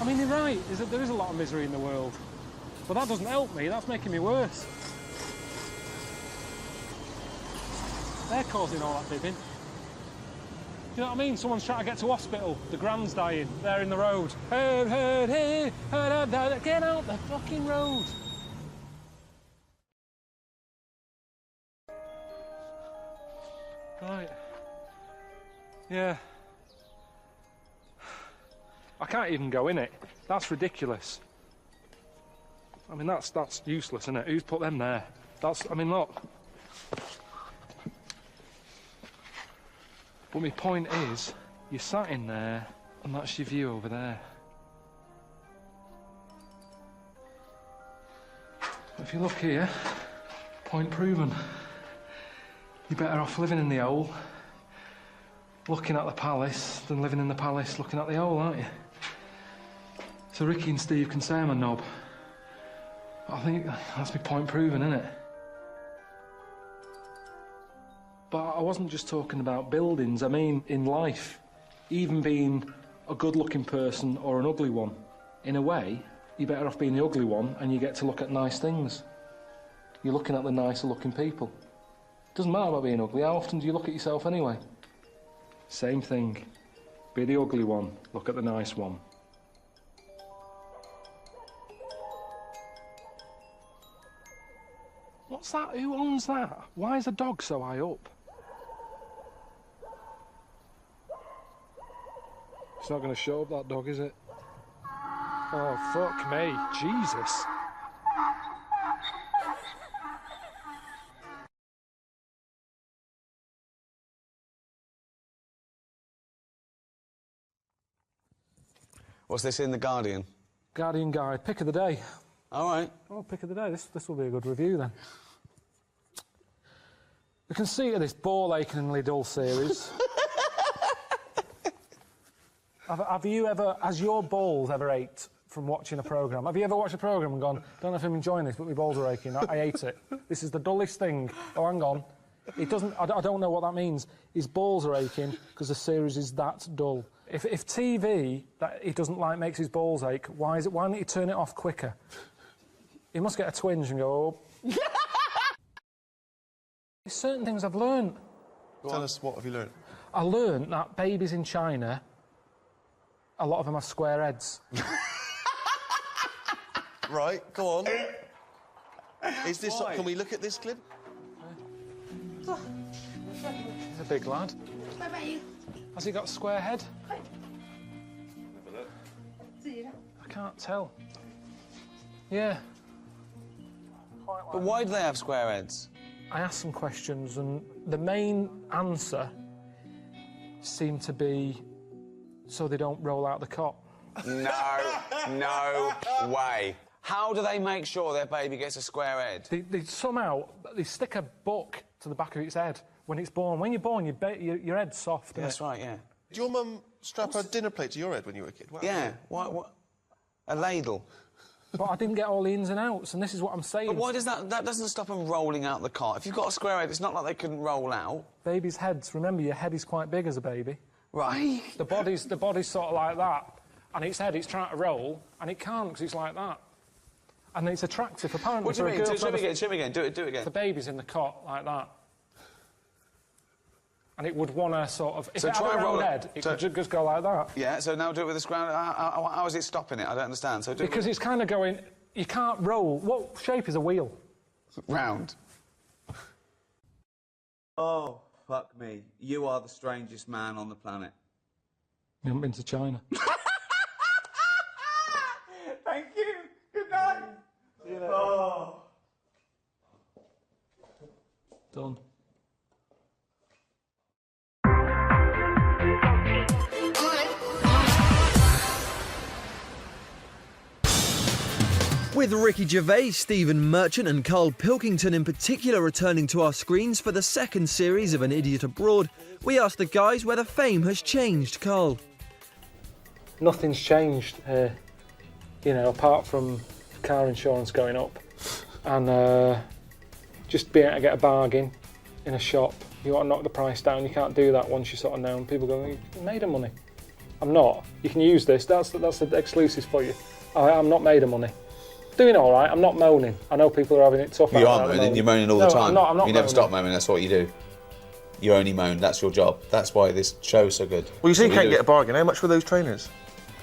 I mean, you're right, there is a lot of misery in the world. But that doesn't help me, that's making me worse. They're causing all that bibbing. Do you know what I mean? Someone's trying to get to hospital, the grand's dying, they're in the road. Get out the fucking road. Right. Yeah. I can't even go in it. That's ridiculous. I mean, that's useless, isn't it? Who's put them there? I mean, look. But my point is, you're sat in there, and that's your view over there. If you look here, point proven. You're better off living in the hole, looking at the palace, than living in the palace looking at the hole, aren't you? So Ricky and Steve can say I'm a knob. I think that's my point proven, isn't it? But I wasn't just talking about buildings, I mean in life. Even being a good-looking person or an ugly one. In a way, you're better off being the ugly one and you get to look at nice things. You're looking at the nicer-looking people. Doesn't matter about being ugly, how often do you look at yourself anyway? Same thing. Be the ugly one, look at the nice one. What's that? Who owns that? Why is a dog so high up? It's not going to show up, that dog, is it? Oh, fuck me. Jesus. What's this in The Guardian? Guardian Guide. Pick of the day. All right. Oh, pick of the day. This will be a good review, then. The conceit of this ball-achingly dull series... Have you ever, has your balls ever ached from watching a programme? Have you ever watched a programme and gone, don't know if I'm enjoying this, but my balls are aching, I hate it. This is the dullest thing. Oh, hang on. It doesn't, I don't know what that means. His balls are aching because the series is that dull. If TV that he doesn't like makes his balls ache, why don't you turn it off quicker? He must get a twinge and go, oh. There's certain things I've learned. Tell us, what have you learned? I learned that babies in China, a lot of them have square heads. Right, go on. Is this... Why? Can we look at this clip? He's a big lad. Has he got a square head? I can't tell. Yeah. But why do they have square heads? I asked some questions and the main answer seemed to be so they don't roll out the cot. No way. How do they make sure their baby gets a square head? They somehow stick a book to the back of its head when it's born. When you're born, your head's soft. Yeah, that's right, yeah. Did your mum strap a dinner plate to your head when you were a kid? What yeah, what? A ladle. But I didn't get all the ins and outs, and this is what I'm saying. But why does that doesn't stop them rolling out the cot? If you've got a square head, it's not like they couldn't roll out. Babies' heads, remember, your head is quite big as a baby. Right. The body's sort of like that, and its head, it's trying to roll, and it can't because it's like that. And it's attractive, apparently. What do you mean? Show me again. Do it again. The baby's in the cot, like that. And it would want to sort of... If it had a round head, it could just go like that. Yeah, so now do it with this ground. How is it stopping it? I don't understand. So because it's kind of going... You can't roll. What shape is a wheel? Round. Oh, fuck me. You are the strangest man on the planet. You haven't been to China. Thank you. Good night. See you later. Oh. Done. With Ricky Gervais, Stephen Merchant and Karl Pilkington in particular returning to our screens for the second series of An Idiot Abroad, we asked the guys whether fame has changed, Karl. Nothing's changed here, you know, apart from car insurance going up and just being able to get a bargain in a shop. You want to knock the price down, you can't do that once you're sort of known. People go, you made of money. I'm not. You can use this, that's the exclusives for you. I'm not made of money. Doing all right, I'm not moaning. I know people are having it tough. You are moaning, you're moaning all the time. I'm not you never stop moaning, that's what you do. You only moan, that's your job. That's why this show's so good. Well, you say you can't get a bargain. How much were those trainers?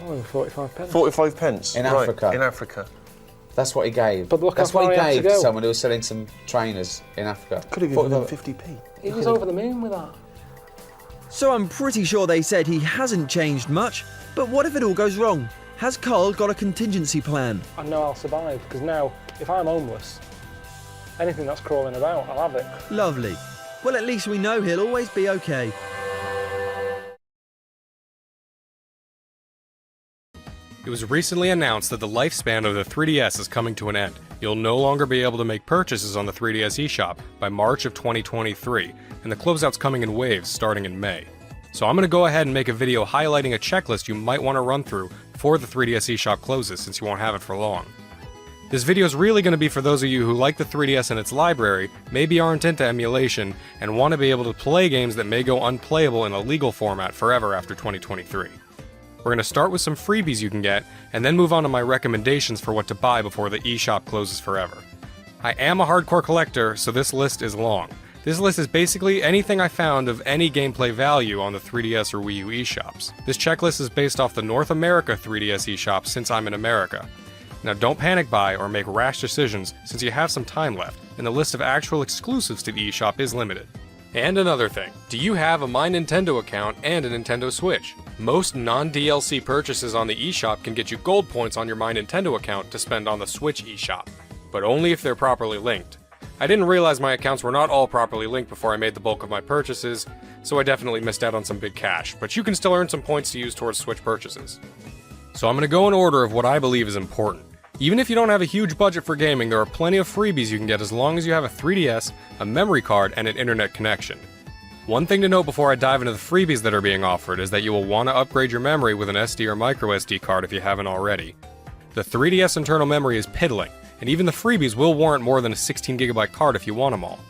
Oh, 45 pence. 45 pence? In right, Africa. In Africa. That's what he gave. But look that's how what he far he had gave to go. someone who was selling some trainers in Africa. Could have given them 50p. He was over the moon with that. So I'm pretty sure they said he hasn't changed much, but what if it all goes wrong? Has Karl got a contingency plan? I know I'll survive, because now, if I'm homeless, anything that's crawling about, I'll have it. Lovely. Well, at least we know he'll always be okay. It was recently announced that the lifespan of the 3DS is coming to an end. You'll no longer be able to make purchases on the 3DS eShop by March of 2023, and the closeout's coming in waves starting in May. So I'm going to go ahead and make a video highlighting a checklist you might want to run through before the 3DS eShop closes, since you won't have it for long. This video is really going to be for those of you who like the 3DS and its library, maybe aren't into emulation, and want to be able to play games that may go unplayable in a legal format forever after 2023. We're going to start with some freebies you can get, and then move on to my recommendations for what to buy before the eShop closes forever. I am a hardcore collector, so this list is long. This list is basically anything I found of any gameplay value on the 3DS or Wii U eShops. This checklist is based off the North America 3DS eShop since I'm in America. Now don't panic buy or make rash decisions since you have some time left, and the list of actual exclusives to the eShop is limited. And another thing, do you have a My Nintendo account and a Nintendo Switch? Most non-DLC purchases on the eShop can get you gold points on your My Nintendo account to spend on the Switch eShop, but only if they're properly linked. I didn't realize my accounts were not all properly linked before I made the bulk of my purchases, so I definitely missed out on some big cash, but you can still earn some points to use towards Switch purchases. So I'm going to go in order of what I believe is important. Even if you don't have a huge budget for gaming, there are plenty of freebies you can get as long as you have a 3DS, a memory card, and an internet connection. One thing to note before I dive into the freebies that are being offered is that you will want to upgrade your memory with an SD or microSD card if you haven't already. The 3DS internal memory is piddling, and even the freebies will warrant more than a 16GB card if you want them all.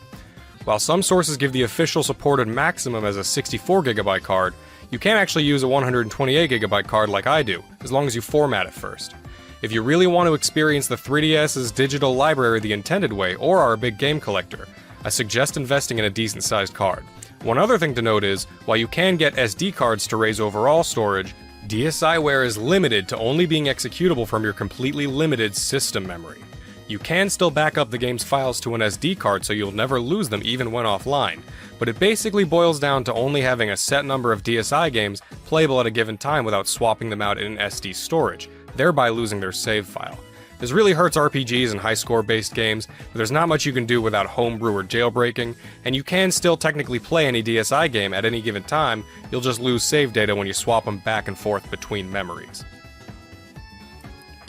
While some sources give the official supported maximum as a 64GB card, you can actually use a 128GB card like I do, as long as you format it first. If you really want to experience the 3DS's digital library the intended way, or are a big game collector, I suggest investing in a decent sized card. One other thing to note is, while you can get SD cards to raise overall storage, DSiWare is limited to only being executable from your completely limited system memory. You can still back up the game's files to an SD card so you'll never lose them even when offline, but it basically boils down to only having a set number of DSi games playable at a given time without swapping them out in SD storage, thereby losing their save file. This really hurts RPGs and high-score based games, but there's not much you can do without homebrew or jailbreaking, and you can still technically play any DSi game at any given time, you'll just lose save data when you swap them back and forth between memories.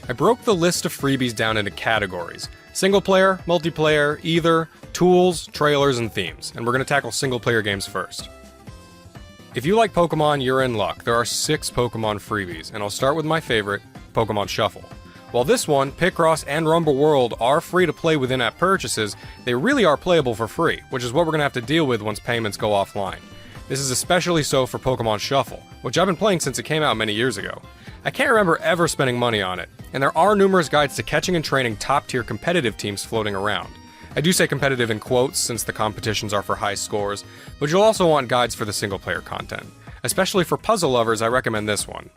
I broke the list of freebies down into categories: single player, multiplayer, either, tools, trailers, and themes, and we're going to tackle single player games first. If you like Pokemon, you're in luck. There are 6 Pokemon freebies, and I'll start with my favorite, Pokemon Shuffle. While this one, Picross, and Rumble World are free to play with in-app purchases, they really are playable for free, which is what we're going to have to deal with once payments go offline. This is especially so for Pokemon Shuffle, which I've been playing since it came out many years ago. I can't remember ever spending money on it, and there are numerous guides to catching and training top-tier competitive teams floating around. I do say competitive in quotes since the competitions are for high scores, but you'll also want guides for the single-player content. Especially for puzzle lovers, I recommend this one.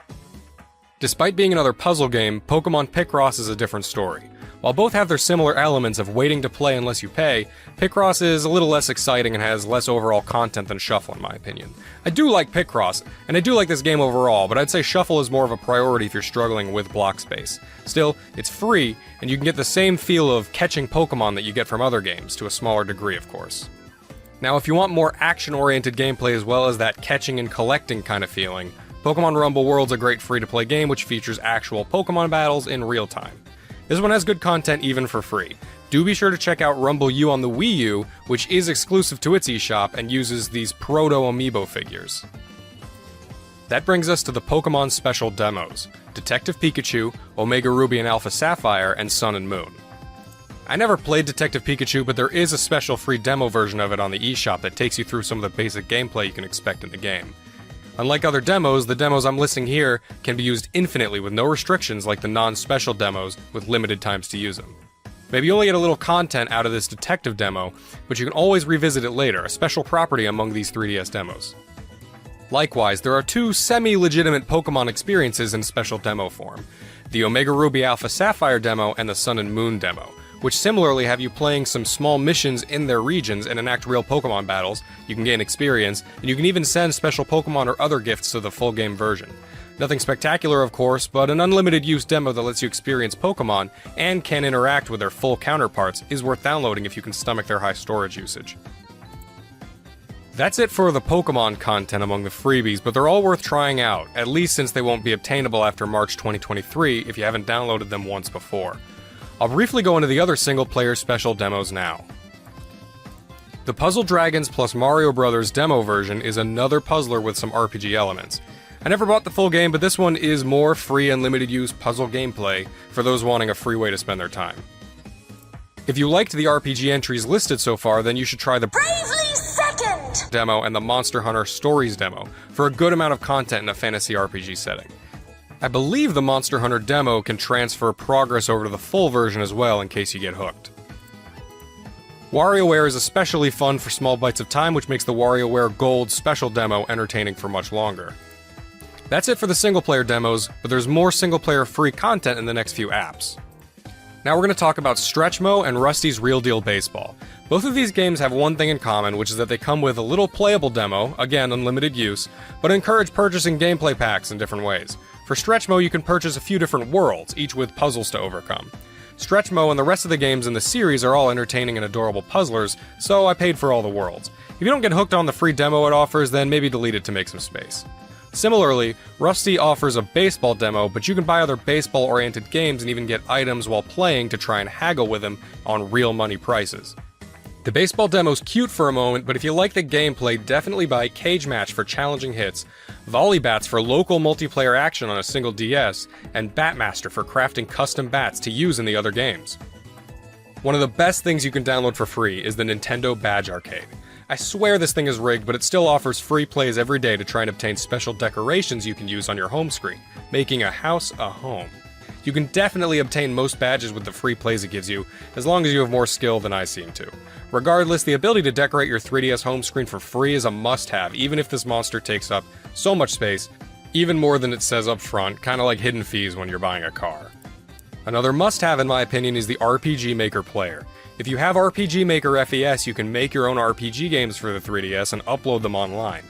Despite being another puzzle game, Pokemon Picross is a different story. While both have their similar elements of waiting to play unless you pay, Picross is a little less exciting and has less overall content than Shuffle in my opinion. I do like Picross, and I do like this game overall, but I'd say Shuffle is more of a priority if you're struggling with block space. Still, it's free, and you can get the same feel of catching Pokemon that you get from other games, to a smaller degree of course. Now if you want more action-oriented gameplay as well as that catching and collecting kind of feeling, Pokemon Rumble World's a great free-to-play game which features actual Pokemon battles in real time. This one has good content even for free. Do be sure to check out Rumble U on the Wii U, which is exclusive to its eShop and uses these proto-amiibo figures. That brings us to the Pokemon Special Demos: Detective Pikachu, Omega Ruby and Alpha Sapphire, and Sun and Moon. I never played Detective Pikachu, but there is a special free demo version of it on the eShop that takes you through some of the basic gameplay you can expect in the game. Unlike other demos, the demos I'm listing here can be used infinitely with no restrictions like the non-special demos with limited times to use them. Maybe you only get a little content out of this detective demo, but you can always revisit it later, a special property among these 3DS demos. Likewise, there are two semi-legitimate Pokemon experiences in special demo form: the Omega Ruby Alpha Sapphire demo and the Sun and Moon demo, which similarly have you playing some small missions in their regions and enact real Pokemon battles. You can gain experience, and you can even send special Pokemon or other gifts to the full game version. Nothing spectacular of course, but an unlimited use demo that lets you experience Pokemon and can interact with their full counterparts is worth downloading if you can stomach their high storage usage. That's it for the Pokemon content among the freebies, but they're all worth trying out, at least since they won't be obtainable after March 2023 if you haven't downloaded them once before. I'll briefly go into the other single-player special demos now. The Puzzle Dragons plus Mario Bros. Demo version is another puzzler with some RPG elements. I never bought the full game, but this one is more free and limited use puzzle gameplay for those wanting a free way to spend their time. If you liked the RPG entries listed so far, then you should try the Bravely Second demo and the Monster Hunter Stories demo for a good amount of content in a fantasy RPG setting. I believe the Monster Hunter demo can transfer progress over to the full version as well in case you get hooked. WarioWare is especially fun for small bites of time, which makes the WarioWare Gold special demo entertaining for much longer. That's it for the single-player demos, but there's more single-player free content in the next few apps. Now we're going to talk about Stretchmo and Rusty's Real Deal Baseball. Both of these games have one thing in common, which is that they come with a little playable demo, again unlimited use, but encourage purchasing gameplay packs in different ways. For Stretchmo, you can purchase a few different worlds, each with puzzles to overcome. Stretchmo and the rest of the games in the series are all entertaining and adorable puzzlers, so I paid for all the worlds. If you don't get hooked on the free demo it offers, then maybe delete it to make some space. Similarly, Rusty offers a baseball demo, but you can buy other baseball-oriented games and even get items while playing to try and haggle with them on real money prices. The baseball demo's cute for a moment, but if you like the gameplay, definitely buy Cage Match for challenging hits, Volley Bats for local multiplayer action on a single DS, and Batmaster for crafting custom bats to use in the other games. One of the best things you can download for free is the Nintendo Badge Arcade. I swear this thing is rigged, but it still offers free plays every day to try and obtain special decorations you can use on your home screen, making a house a home. You can definitely obtain most badges with the free plays it gives you, as long as you have more skill than I seem to. Regardless, the ability to decorate your 3DS home screen for free is a must-have, even if this monster takes up so much space, even more than it says up front, kinda like hidden fees when you're buying a car. Another must-have in my opinion is the RPG Maker player. If you have RPG Maker FES, you can make your own RPG games for the 3DS and upload them online.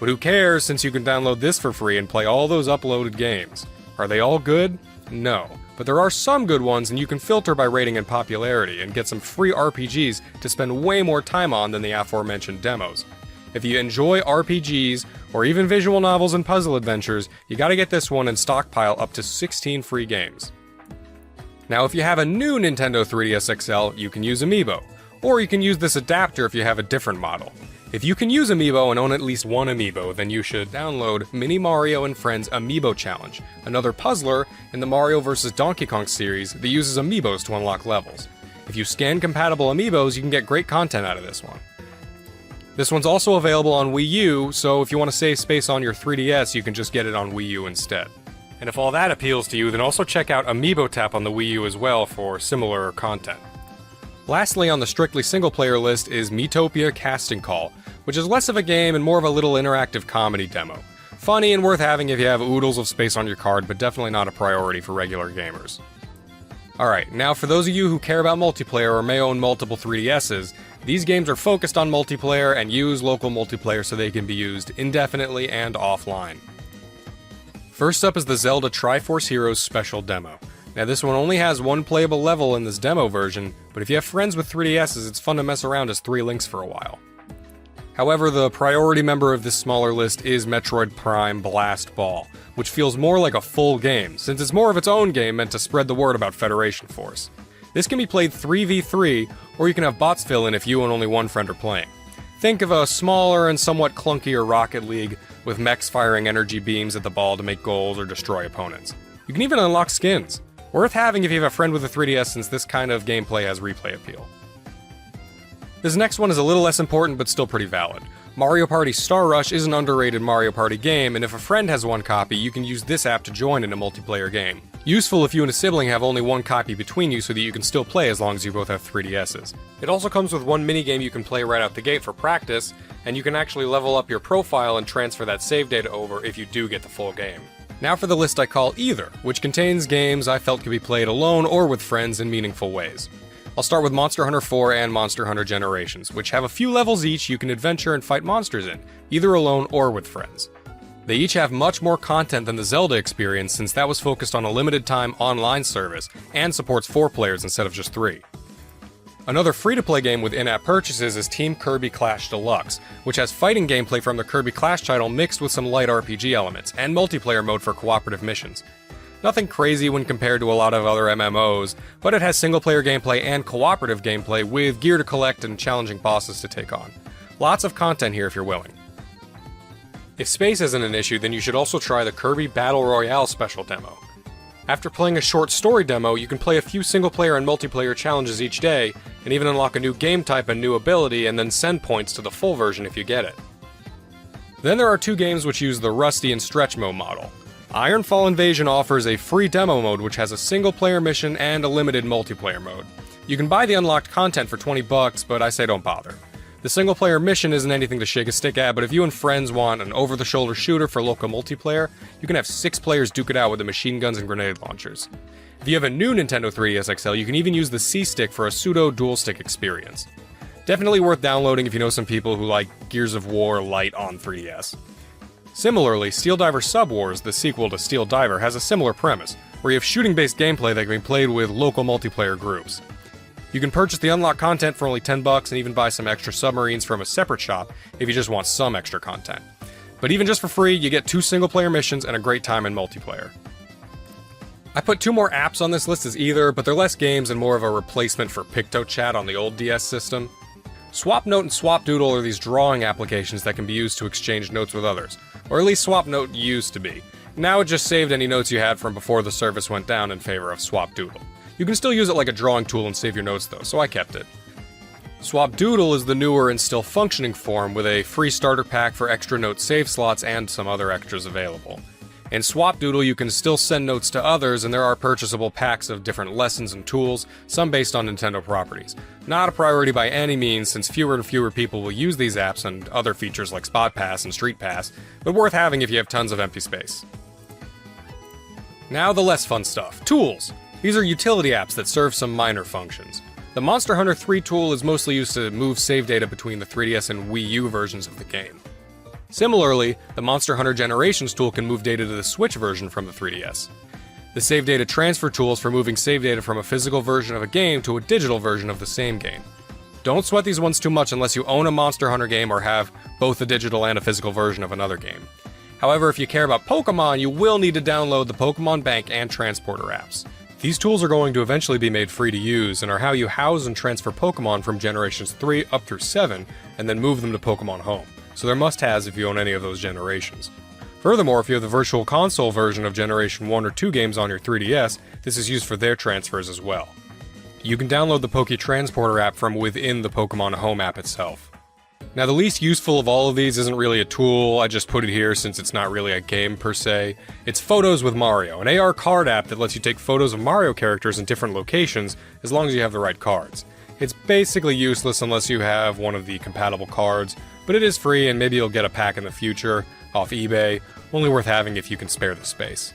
But who cares, since you can download this for free and play all those uploaded games. Are they all good? No. But there are some good ones, and you can filter by rating and popularity, and get some free RPGs to spend way more time on than the aforementioned demos. If you enjoy RPGs, or even visual novels and puzzle adventures, you gotta get this one and stockpile up to 16 free games. Now if you have a new Nintendo 3DS XL, you can use Amiibo, or you can use this adapter if you have a different model. If you can use Amiibo and own at least one Amiibo, then you should download Mini Mario and Friends Amiibo Challenge, another puzzler in the Mario vs. Donkey Kong series that uses Amiibos to unlock levels. If you scan compatible Amiibos, you can get great content out of this one. This one's also available on Wii U, so if you want to save space on your 3DS, you can just get it on Wii U instead. And if all that appeals to you, then also check out Amiibo Tap on the Wii U as well for similar content. Lastly on the strictly single-player list is Miitopia Casting Call, which is less of a game and more of a little interactive comedy demo. Funny and worth having if you have oodles of space on your card, but definitely not a priority for regular gamers. Alright, now for those of you who care about multiplayer or may own multiple 3DSs, these games are focused on multiplayer and use local multiplayer so they can be used indefinitely and offline. First up is the Zelda Triforce Heroes Special Demo. Now this one only has one playable level in this demo version, but if you have friends with 3DSs, it's fun to mess around as 3 links for a while. However, the priority member of this smaller list is Metroid Prime Blast Ball, which feels more like a full game, since it's more of its own game meant to spread the word about Federation Force. This can be played 3v3, or you can have bots fill in if you and only one friend are playing. Think of a smaller and somewhat clunkier Rocket League, with mechs firing energy beams at the ball to make goals or destroy opponents. You can even unlock skins. Worth having if you have a friend with a 3DS, since this kind of gameplay has replay appeal. This next one is a little less important, but still pretty valid. Mario Party Star Rush is an underrated Mario Party game, and if a friend has one copy, you can use this app to join in a multiplayer game. Useful if you and a sibling have only one copy between you so that you can still play as long as you both have 3DSs. It also comes with one minigame you can play right out the gate for practice, and you can actually level up your profile and transfer that save data over if you do get the full game. Now for the list I call Either, which contains games I felt could be played alone or with friends in meaningful ways. I'll start with Monster Hunter 4 and Monster Hunter Generations, which have a few levels each you can adventure and fight monsters in, either alone or with friends. They each have much more content than the Zelda experience, since that was focused on a limited-time online service and supports 4 players instead of just 3. Another free-to-play game with in-app purchases is Team Kirby Clash Deluxe, which has fighting gameplay from the Kirby Clash title mixed with some light RPG elements, and multiplayer mode for cooperative missions. Nothing crazy when compared to a lot of other MMOs, but it has single-player gameplay and cooperative gameplay with gear to collect and challenging bosses to take on. Lots of content here if you're willing. If space isn't an issue, then you should also try the Kirby Battle Royale special demo. After playing a short story demo, you can play a few single-player and multiplayer challenges each day, and even unlock a new game type and new ability, and then send points to the full version if you get it. Then there are 2 games which use the Rusty and Stretch Mode model. Ironfall Invasion offers a free demo mode which has a single-player mission and a limited multiplayer mode. You can buy the unlocked content for $20, but I say don't bother. The single-player mission isn't anything to shake a stick at, but if you and friends want an over-the-shoulder shooter for local multiplayer, you can have 6 players duke it out with the machine guns and grenade launchers. If you have a new Nintendo 3DS XL, you can even use the C-Stick for a pseudo-dual-stick experience. Definitely worth downloading if you know some people who like Gears of War Lite on 3DS. Similarly, Steel Diver Sub Wars, the sequel to Steel Diver, has a similar premise, where you have shooting-based gameplay that can be played with local multiplayer groups. You can purchase the unlocked content for only $10 and even buy some extra submarines from a separate shop if you just want some extra content. But even just for free, you get 2 single-player missions and a great time in multiplayer. I put 2 more apps on this list as Either, but they're less games and more of a replacement for PictoChat on the old DS system. SwapNote and SwapDoodle are these drawing applications that can be used to exchange notes with others, or at least SwapNote used to be. Now it just saved any notes you had from before the service went down in favor of SwapDoodle. You can still use it like a drawing tool and save your notes though, so I kept it. SwapDoodle is the newer and still functioning form with a free starter pack for extra note save slots and some other extras available. In SwapDoodle you can still send notes to others, and there are purchasable packs of different lessons and tools, some based on Nintendo properties. Not a priority by any means, since fewer and fewer people will use these apps and other features like Spot Pass and Street Pass, but worth having if you have tons of empty space. Now the less fun stuff. Tools! These are utility apps that serve some minor functions. The Monster Hunter 3 tool is mostly used to move save data between the 3DS and Wii U versions of the game. Similarly, the Monster Hunter Generations tool can move data to the Switch version from the 3DS. The Save Data Transfer tool is for moving save data from a physical version of a game to a digital version of the same game. Don't sweat these ones too much unless you own a Monster Hunter game or have both a digital and a physical version of another game. However, if you care about Pokemon, you will need to download the Pokemon Bank and Transporter apps. These tools are going to eventually be made free to use and are how you house and transfer Pokemon from Generations 3 up through 7 and then move them to Pokemon Home. So they're must-haves if you own any of those generations. Furthermore, if you have the Virtual Console version of Generation 1 or 2 games on your 3DS, this is used for their transfers as well. You can download the Poke Transporter app from within the Pokemon Home app itself. Now, the least useful of all of these isn't really a tool, I just put it here since it's not really a game per se. It's Photos with Mario, an AR card app that lets you take photos of Mario characters in different locations as long as you have the right cards. It's basically useless unless you have one of the compatible cards, but it is free and maybe you'll get a pack in the future, off eBay, only worth having if you can spare the space.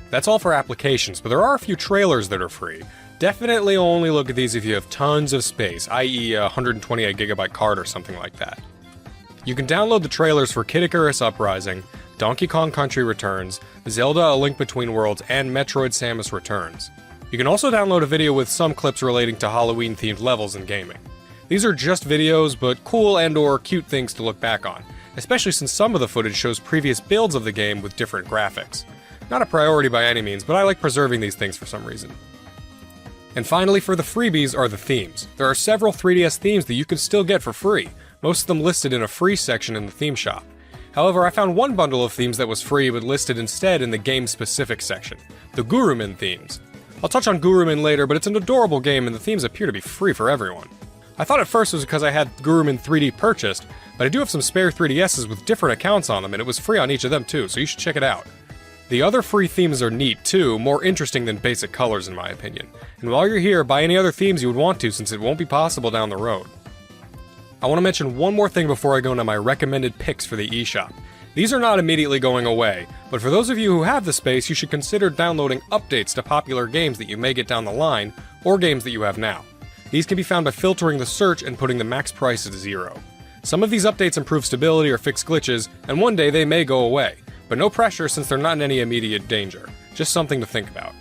That's all for applications, but there are a few trailers that are free. Definitely only look at these if you have tons of space, i.e. a 128GB card or something like that. You can download the trailers for Kid Icarus Uprising, Donkey Kong Country Returns, Zelda A Link Between Worlds, and Metroid Samus Returns. You can also download a video with some clips relating to Halloween-themed levels in gaming. These are just videos, but cool and/or cute things to look back on, especially since some of the footage shows previous builds of the game with different graphics. Not a priority by any means, but I like preserving these things for some reason. And finally, for the freebies are the themes. There are several 3DS themes that you can still get for free, most of them listed in a free section in the theme shop. However, I found one bundle of themes that was free but listed instead in the game-specific section, the Gurumin themes. I'll touch on Gurumin later, but it's an adorable game and the themes appear to be free for everyone. I thought at first it was because I had Gurumin 3D purchased, but I do have some spare 3DSs with different accounts on them and it was free on each of them too, so you should check it out. The other free themes are neat too, more interesting than basic colors in my opinion. And while you're here, buy any other themes you would want to since it won't be possible down the road. I want to mention one more thing before I go into my recommended picks for the eShop. These are not immediately going away, but for those of you who have the space, you should consider downloading updates to popular games that you may get down the line, or games that you have now. These can be found by filtering the search and putting the max price at 0. Some of these updates improve stability or fix glitches, and one day they may go away. But no pressure since they're not in any immediate danger. Just something to think about.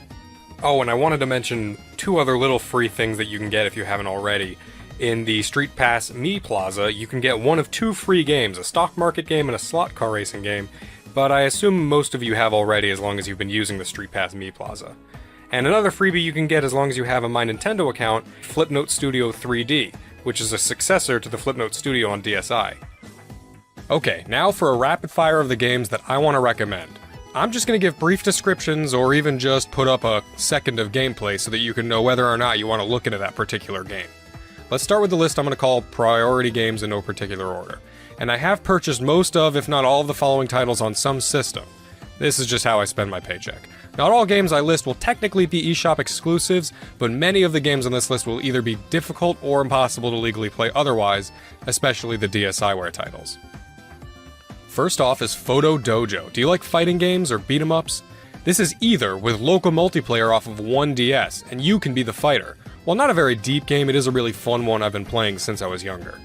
Oh, and I wanted to mention 2 other little free things that you can get if you haven't already. In the Street Pass Me Plaza, you can get one of 2 free games, a stock market game and a slot car racing game, but I assume most of you have already as long as you've been using the Street Pass Me Plaza. And another freebie you can get as long as you have a My Nintendo account, Flipnote Studio 3D, which is a successor to the Flipnote Studio on DSi. Okay, now for a rapid fire of the games that I want to recommend. I'm just going to give brief descriptions or even just put up a second of gameplay so that you can know whether or not you want to look into that particular game. Let's start with the list I'm going to call priority games in no particular order. And I have purchased most of, if not all of the following titles on some system. This is just how I spend my paycheck. Not all games I list will technically be eShop exclusives, but many of the games on this list will either be difficult or impossible to legally play otherwise, especially the DSiWare titles. First off is Photo Dojo. Do you like fighting games or beat 'em ups? This is either with local multiplayer off of one DS, and you can be the fighter. While not a very deep game, it is a really fun one I've been playing since I was younger.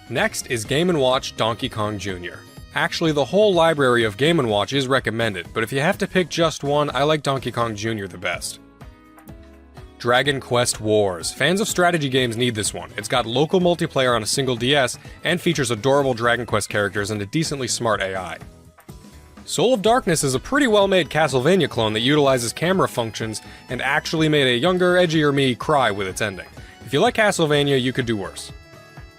Next is Game & Watch Donkey Kong Jr. Actually, the whole library of Game & Watch is recommended, but if you have to pick just one, I like Donkey Kong Jr. the best. Dragon Quest Wars. Fans of strategy games need this one. It's got local multiplayer on a single DS, and features adorable Dragon Quest characters and a decently smart AI. Soul of Darkness is a pretty well-made Castlevania clone that utilizes camera functions and actually made a younger, edgier me cry with its ending. If you like Castlevania, you could do worse.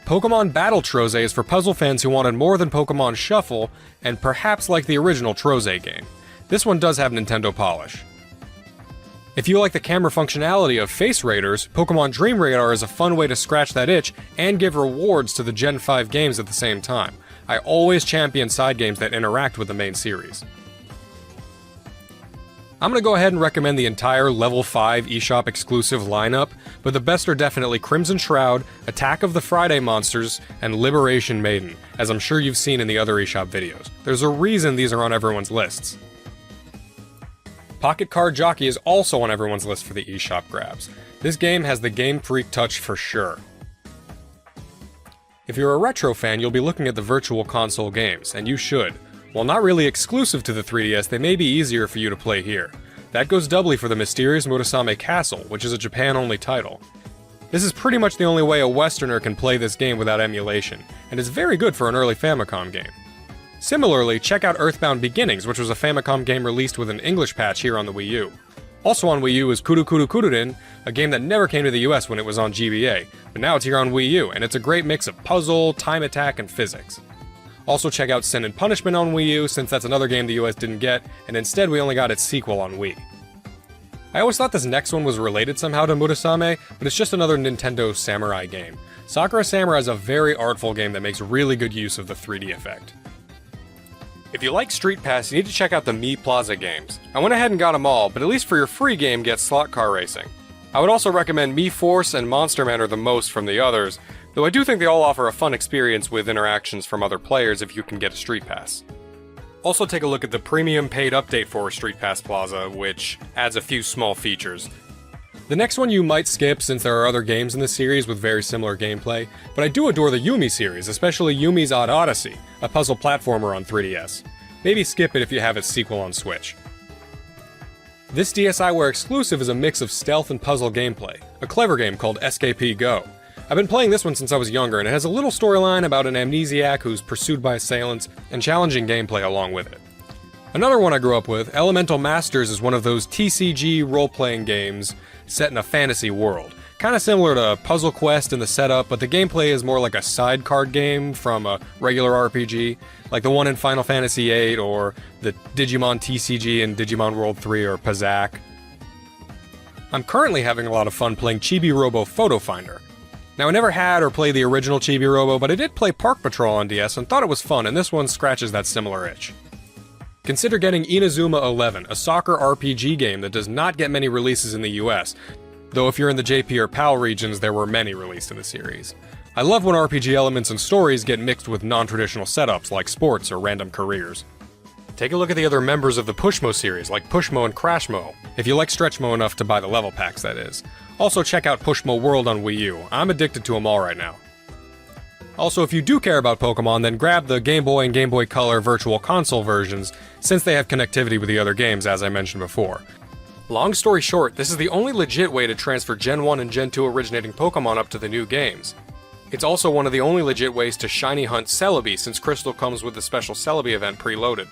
Pokemon Battle Troze is for puzzle fans who wanted more than Pokemon Shuffle, and perhaps like the original Troze game. This one does have Nintendo polish. If you like the camera functionality of Face Raiders, Pokemon Dream Radar is a fun way to scratch that itch and give rewards to the Gen 5 games at the same time. I always champion side games that interact with the main series. I'm going to go ahead and recommend the entire Level 5 eShop exclusive lineup, but the best are definitely Crimson Shroud, Attack of the Friday Monsters, and Liberation Maiden, as I'm sure you've seen in the other eShop videos. There's a reason these are on everyone's lists. Pocket Card Jockey is also on everyone's list for the eShop grabs. This game has the Game Freak touch for sure. If you're a retro fan, you'll be looking at the Virtual Console games, and you should. While not really exclusive to the 3DS, they may be easier for you to play here. That goes doubly for the Mysterious Murasame Castle, which is a Japan-only title. This is pretty much the only way a Westerner can play this game without emulation, and is very good for an early Famicom game. Similarly, check out Earthbound Beginnings, which was a Famicom game released with an English patch here on the Wii U. Also on Wii U is Kuru Kuru Kururin, a game that never came to the US when it was on GBA, but now it's here on Wii U, and it's a great mix of puzzle, time attack, and physics. Also check out Sin and Punishment on Wii U, since that's another game the US didn't get, and instead we only got its sequel on Wii. I always thought this next one was related somehow to Murasame, but it's just another Nintendo samurai game. Sakura Samurai is a very artful game that makes really good use of the 3D effect. If you like Street Pass, you need to check out the Mii Plaza games. I went ahead and got them all, but at least for your free game, get Slot Car Racing. I would also recommend Mii Force and Monster Man are the most from the others, though I do think they all offer a fun experience with interactions from other players if you can get a Street Pass. Also take a look at the premium paid update for Street Pass Plaza, which adds a few small features. The next one you might skip since there are other games in the series with very similar gameplay, but I do adore the Yumi series, especially Yumi's Odd Odyssey, a puzzle platformer on 3DS. Maybe skip it if you have its sequel on Switch. This DSiWare exclusive is a mix of stealth and puzzle gameplay, a clever game called SKP Go. I've been playing this one since I was younger, and it has a little storyline about an amnesiac who's pursued by assailants, and challenging gameplay along with it. Another one I grew up with, Elemental Masters, is one of those TCG role-playing games set in a fantasy world. Kinda similar to Puzzle Quest in the setup, but the gameplay is more like a side card game from a regular RPG, like the one in Final Fantasy VIII, or the Digimon TCG in Digimon World 3 or Pazaak. I'm currently having a lot of fun playing Chibi Robo Photo Finder. Now, I never had or played the original Chibi Robo, but I did play Park Patrol on DS and thought it was fun, and this one scratches that similar itch. Consider getting Inazuma 11, a soccer RPG game that does not get many releases in the US, though if you're in the JP or PAL regions, there were many released in the series. I love when RPG elements and stories get mixed with non-traditional setups like sports or random careers. Take a look at the other members of the Pushmo series, like Pushmo and Crashmo, if you like Stretchmo enough to buy the level packs, that is. Also check out Pushmo World on Wii U, I'm addicted to them all right now. Also, if you do care about Pokemon, then grab the Game Boy and Game Boy Color Virtual Console versions, since they have connectivity with the other games, as I mentioned before. Long story short, this is the only legit way to transfer Gen 1 and Gen 2 originating Pokemon up to the new games. It's also one of the only legit ways to shiny hunt Celebi, since Crystal comes with the special Celebi event preloaded.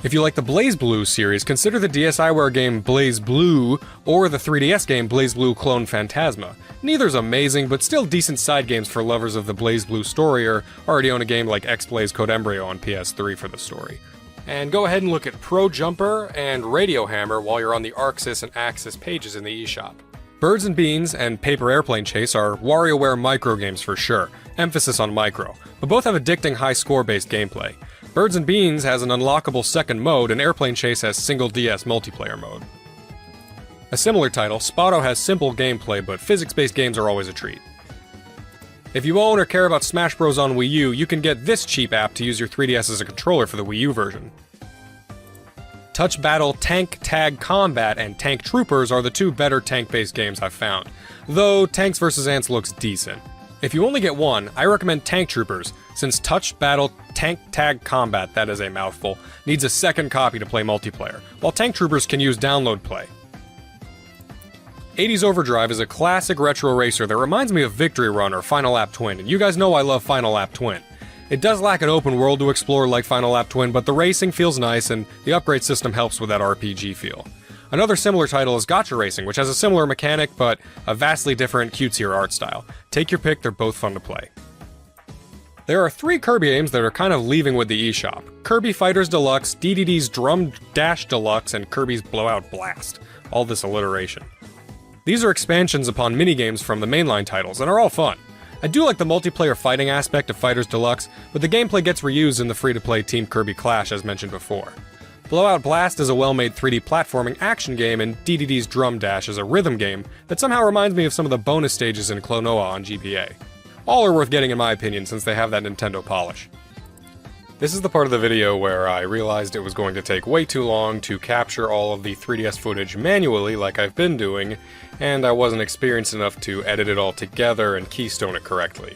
If you like the BlazBlue series, consider the DSiWare game BlazBlue, or the 3DS game BlazBlue Clone Phantasma. Neither's amazing, but still decent side games for lovers of the BlazBlue story, or already own a game like X-Blaze Code Embryo on PS3 for the story. And go ahead and look at Pro Jumper and Radio Hammer while you're on the Arxis and Axis pages in the eShop. Birds and Beans and Paper Airplane Chase are WarioWare micro games for sure, emphasis on micro, but both have addicting high score-based gameplay. Birds and Beans has an unlockable second mode, and Airplane Chase has single DS multiplayer mode. A similar title, Spotto has simple gameplay, but physics-based games are always a treat. If you own or care about Smash Bros. On Wii U, you can get this cheap app to use your 3DS as a controller for the Wii U version. Touch Battle Tank Tag Combat and Tank Troopers are the two better tank-based games I've found, though Tanks vs. Ants looks decent. If you only get one, I recommend Tank Troopers, since Touch Battle Tank Tag Combat, that is a mouthful, needs a second copy to play multiplayer, while Tank Troopers can use download play. 80s Overdrive is a classic retro racer that reminds me of Victory Run or Final Lap Twin, and you guys know I love Final Lap Twin. It does lack an open world to explore like Final Lap Twin, but the racing feels nice and the upgrade system helps with that RPG feel. Another similar title is Gotcha Racing, which has a similar mechanic, but a vastly different, cutesier art style. Take your pick, they're both fun to play. There are 3 Kirby games that are kind of leaving with the eShop. Kirby Fighters Deluxe, DDD's Drum Dash Deluxe, and Kirby's Blowout Blast. All this alliteration. These are expansions upon minigames from the mainline titles, and are all fun. I do like the multiplayer fighting aspect of Fighters Deluxe, but the gameplay gets reused in the free-to-play Team Kirby Clash as mentioned before. Blowout Blast is a well-made 3D platforming action game, and DDD's Drum Dash is a rhythm game that somehow reminds me of some of the bonus stages in Klonoa on GBA. All are worth getting in my opinion since they have that Nintendo polish. This is the part of the video where I realized it was going to take way too long to capture all of the 3DS footage manually like I've been doing, and I wasn't experienced enough to edit it all together and keystone it correctly.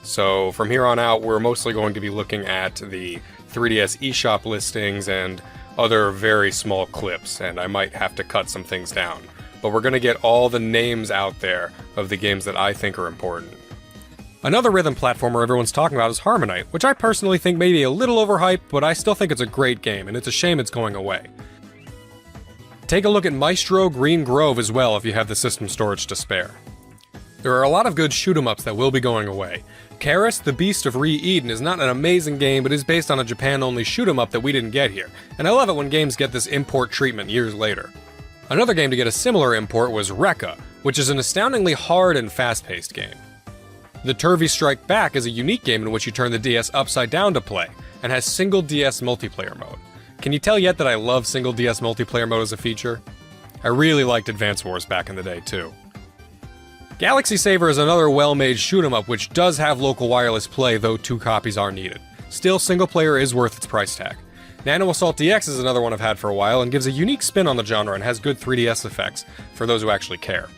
So from here on out, we're mostly going to be looking at the 3DS eShop listings and other very small clips, and I might have to cut some things down. But we're going to get all the names out there of the games that I think are important. Another rhythm platformer everyone's talking about is Harmonite, which I personally think may be a little overhyped, but I still think it's a great game, and it's a shame it's going away. Take a look at Maestro Green Grove as well if you have the system storage to spare. There are a lot of good shoot-'em-ups that will be going away. Karis, the Beast of Re-Eden is not an amazing game, but is based on a Japan-only shoot-'em-up that we didn't get here, and I love it when games get this import treatment years later. Another game to get a similar import was Rekka, which is an astoundingly hard and fast-paced game. The Turvy Strike Back is a unique game in which you turn the DS upside down to play, and has single DS multiplayer mode. Can you tell yet that I love single DS multiplayer mode as a feature? I really liked Advance Wars back in the day, too. Galaxy Saver is another well-made shoot-'em-up which does have local wireless play, though 2 copies are needed. Still, single player is worth its price tag. Nano Assault DX is another one I've had for a while and gives a unique spin on the genre and has good 3DS effects, for those who actually care.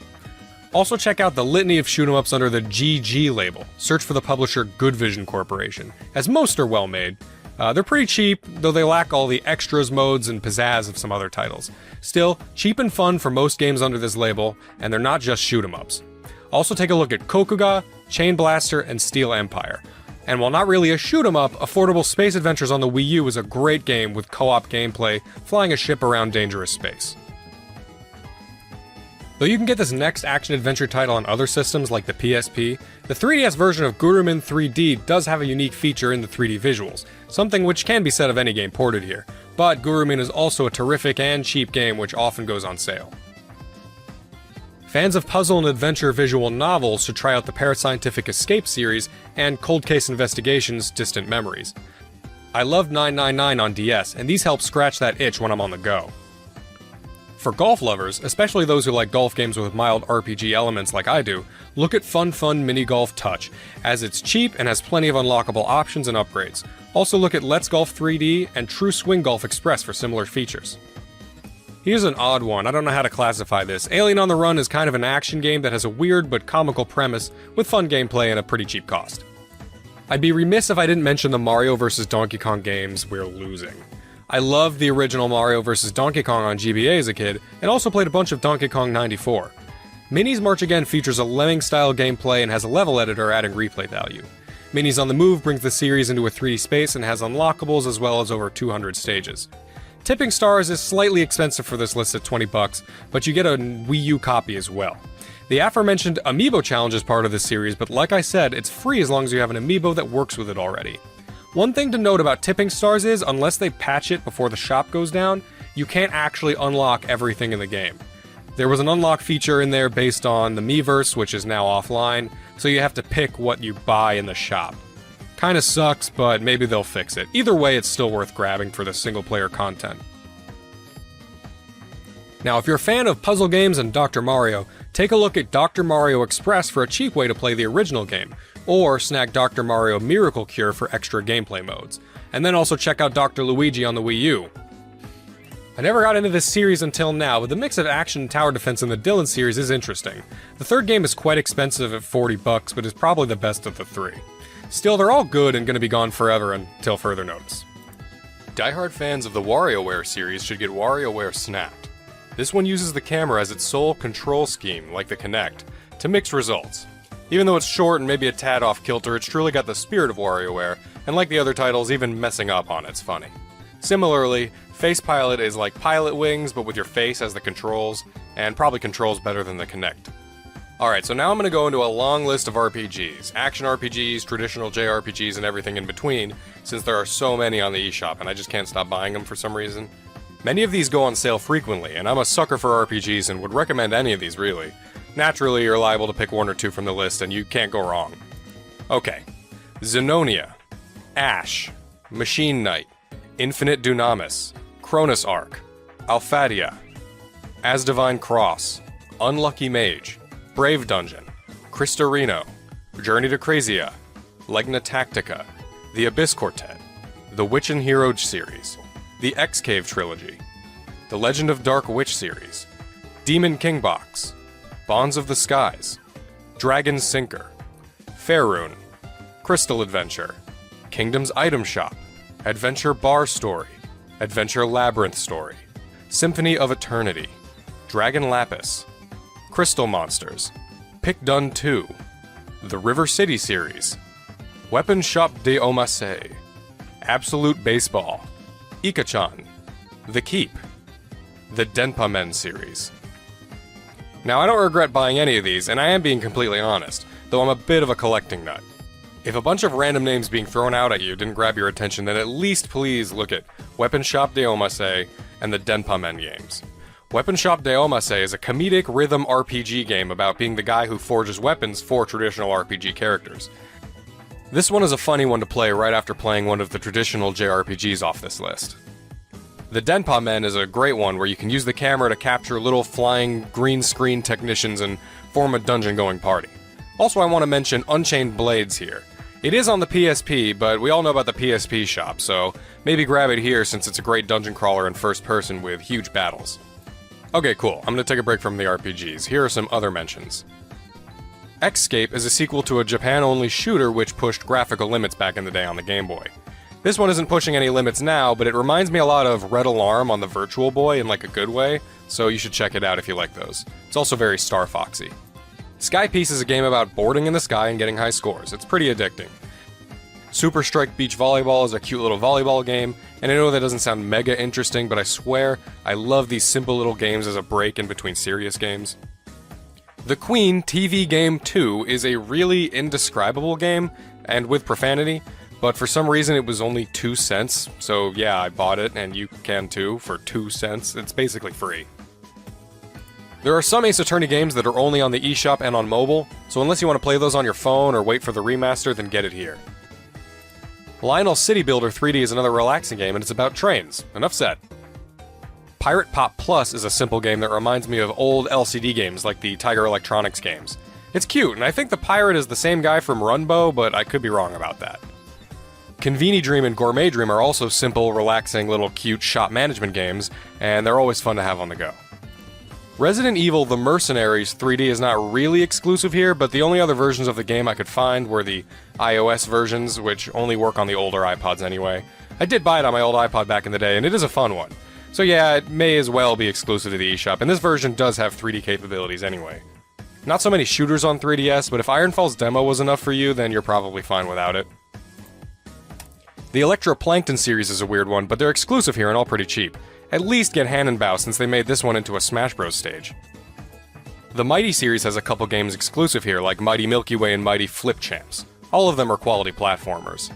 Also check out the litany of shoot-'em-ups under the GG label. Search for the publisher Good Vision Corporation, as most are well-made. They're pretty cheap, though they lack all the extras, modes, and pizzazz of some other titles. Still, cheap and fun for most games under this label, and they're not just shoot-'em-ups. Also take a look at Kokuga, Chain Blaster, and Steel Empire. And while not really a shoot-'em-up, Affordable Space Adventures on the Wii U is a great game with co-op gameplay, flying a ship around dangerous space. Though you can get this next action-adventure title on other systems like the PSP, the 3DS version of Gurumin 3D does have a unique feature in the 3D visuals, something which can be said of any game ported here, but Gurumin is also a terrific and cheap game which often goes on sale. Fans of puzzle and adventure visual novels should try out the Parascientific Escape series and Cold Case Investigations Distant Memories. I loved 999 on DS, and these help scratch that itch when I'm on the go. For golf lovers, especially those who like golf games with mild RPG elements like I do, look at Fun Fun Mini Golf Touch, as it's cheap and has plenty of unlockable options and upgrades. Also look at Let's Golf 3D and True Swing Golf Express for similar features. Here's an odd one, I don't know how to classify this. Alien on the Run is kind of an action game that has a weird but comical premise with fun gameplay and a pretty cheap cost. I'd be remiss if I didn't mention the Mario vs. Donkey Kong games we're losing. I loved the original Mario vs. Donkey Kong on GBA as a kid, and also played a bunch of Donkey Kong 94. Minis March Again features a Lemming-style gameplay and has a level editor adding replay value. Minis on the Move brings the series into a 3D space and has unlockables as well as over 200 stages. Tipping Stars is slightly expensive for this list at $20, but you get a Wii U copy as well. The aforementioned Amiibo challenge is part of this series, but like I said, it's free as long as you have an Amiibo that works with it already. One thing to note about Tipping Stars is, unless they patch it before the shop goes down, you can't actually unlock everything in the game. There was an unlock feature in there based on the Miiverse, which is now offline, so you have to pick what you buy in the shop. Kinda sucks, but maybe they'll fix it. Either way, it's still worth grabbing for the single-player content. Now, if you're a fan of puzzle games and Dr. Mario, take a look at Dr. Mario Express for a cheap way to play the original game, or snag Dr. Mario Miracle Cure for extra gameplay modes. And then also check out Dr. Luigi on the Wii U. I never got into this series until now, but the mix of action and tower defense in the Dylan series is interesting. The third game is quite expensive at $40, but is probably the best of the 3. Still, they're all good and gonna be gone forever until further notice. Die-hard fans of the WarioWare series should get WarioWare Snapped. This one uses the camera as its sole control scheme, like the Kinect, to mix results. Even though it's short and maybe a tad off kilter, it's truly got the spirit of WarioWare, and like the other titles, even messing up on it's funny. Similarly, Face Pilot is like Pilot Wings, but with your face as the controls, and probably controls better than the Kinect. Alright, so now I'm going to go into a long list of RPGs. Action RPGs, traditional JRPGs, and everything in between, since there are so many on the eShop, and I just can't stop buying them for some reason. Many of these go on sale frequently, and I'm a sucker for RPGs and would recommend any of these really. Naturally, you're liable to pick one or two from the list, and you can't go wrong. Okay. Xenonia, Ash, Machine Knight, Infinite Dunamis, Cronus Arc, Alphadia, As Divine Cross, Unlucky Mage, Brave Dungeon, Cristorino, Journey to Crazia, Legna Tactica, The Abyss Quartet, The Witch and Hero series, The X-Cave Trilogy, The Legend of Dark Witch series, Demon King Box, Bonds of the Skies, Dragon Sinker, Faerun, Crystal Adventure, Kingdom's Item Shop, Adventure Bar Story, Adventure Labyrinth Story, Symphony of Eternity, Dragon Lapis, Crystal Monsters, Pick Dun 2, The River City series, Weapon Shop de Omasei, Absolute Baseball, Ikachan, The Keep, the Denpa Men series. Now, I don't regret buying any of these, and I am being completely honest, though I'm a bit of a collecting nut. If a bunch of random names being thrown out at you didn't grab your attention, then at least please look at Weapon Shop de Omasei and the Denpa Men games. Weapon Shop de Omase is a comedic rhythm RPG game about being the guy who forges weapons for traditional RPG characters. This one is a funny one to play right after playing one of the traditional JRPGs off this list. The Denpa Men is a great one where you can use the camera to capture little flying green screen technicians and form a dungeon-going party. Also, I want to mention Unchained Blades here. It is on the PSP, but we all know about the PSP shop, so maybe grab it here since it's a great dungeon crawler in first person with huge battles. Okay, cool. I'm gonna take a break from the RPGs. Here are some other mentions. Xscape is a sequel to a Japan-only shooter which pushed graphical limits back in the day on the Game Boy. This one isn't pushing any limits now, but it reminds me a lot of Red Alarm on the Virtual Boy in like a good way, so you should check it out if you like those. It's also very Star Foxy. Sky Piece is a game about boarding in the sky and getting high scores. It's pretty addicting. Super Strike Beach Volleyball is a cute little volleyball game, and I know that doesn't sound mega interesting, but I swear I love these simple little games as a break in between serious games. The Queen TV Game 2 is a really indescribable game, and with profanity, but for some reason it was only 2 cents, so yeah, I bought it, and you can too, for 2 cents. It's basically free. There are some Ace Attorney games that are only on the eShop and on mobile, so unless you want to play those on your phone or wait for the remaster, then get it here. Lionel City Builder 3D is another relaxing game, and it's about trains. Enough said. Pirate Pop Plus is a simple game that reminds me of old LCD games like the Tiger Electronics games. It's cute, and I think the pirate is the same guy from Runbow, but I could be wrong about that. Conveni Dream and Gourmet Dream are also simple, relaxing, little cute shop management games, and they're always fun to have on the go. Resident Evil The Mercenaries 3D is not really exclusive here, but the only other versions of the game I could find were the iOS versions, which only work on the older iPods anyway. I did buy it on my old iPod back in the day, and it is a fun one. So yeah, it may as well be exclusive to the eShop, and this version does have 3D capabilities anyway. Not so many shooters on 3DS, but if Ironfall's demo was enough for you, then you're probably fine without it. The Electroplankton series is a weird one, but they're exclusive here and all pretty cheap. At least get Hannenbau since they made this one into a Smash Bros. Stage. The Mighty series has a couple games exclusive here, like Mighty Milky Way and Mighty Flip Champs. All of them are quality platformers.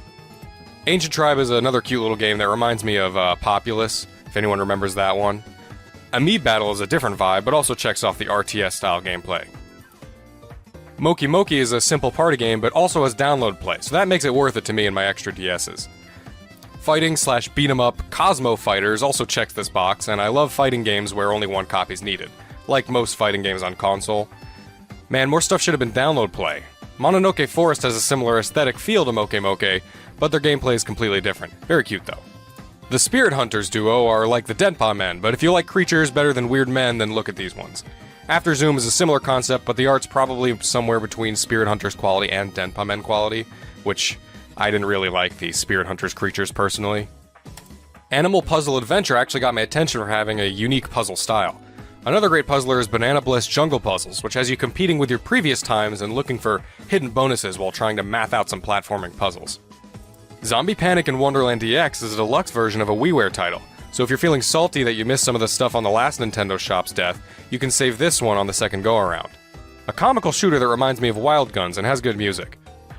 Ancient Tribe is another cute little game that reminds me of Populous, if anyone remembers that one. Amiibo Battle is a different vibe, but also checks off the RTS-style gameplay. Moki Moki is a simple party game, but also has download play, so that makes it worth it to me and my extra DSs. Fighting/beat-em-up Cosmo Fighters also checks this box, and I love fighting games where only one copy is needed, like most fighting games on console. Man, more stuff should have been download play. Mononoke Forest has a similar aesthetic feel to Moke Moke, but their gameplay is completely different. Very cute though. The Spirit Hunters duo are like the Denpa Men, but if you like creatures better than weird men, then look at these ones. After Zoom is a similar concept, but the art's probably somewhere between Spirit Hunters quality and Denpa Men quality, which I didn't really like the Spirit Hunters creatures personally. Animal Puzzle Adventure actually got my attention for having a unique puzzle style. Another great puzzler is Banana Bliss Jungle Puzzles, which has you competing with your previous times and looking for hidden bonuses while trying to math out some platforming puzzles. Zombie Panic in Wonderland DX is a deluxe version of a WiiWare title, so if you're feeling salty that you missed some of the stuff on the last Nintendo Shop's death, you can save this one on the second go-around. A comical shooter that reminds me of Wild Guns and has good music.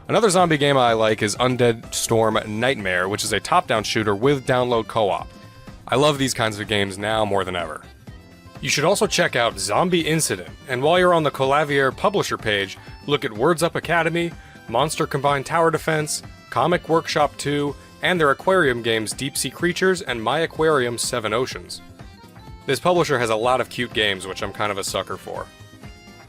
Another zombie game I like is Undead Storm Nightmare, which is a top-down shooter with download co-op. I love these kinds of games now more than ever. You should also check out Zombie Incident, and while you're on the Colavier publisher page, look at Words Up Academy, Monster Combined Tower Defense, Comic Workshop 2, and their aquarium games Deep Sea Creatures and My Aquarium 7 Oceans. This publisher has a lot of cute games, which I'm kind of a sucker for.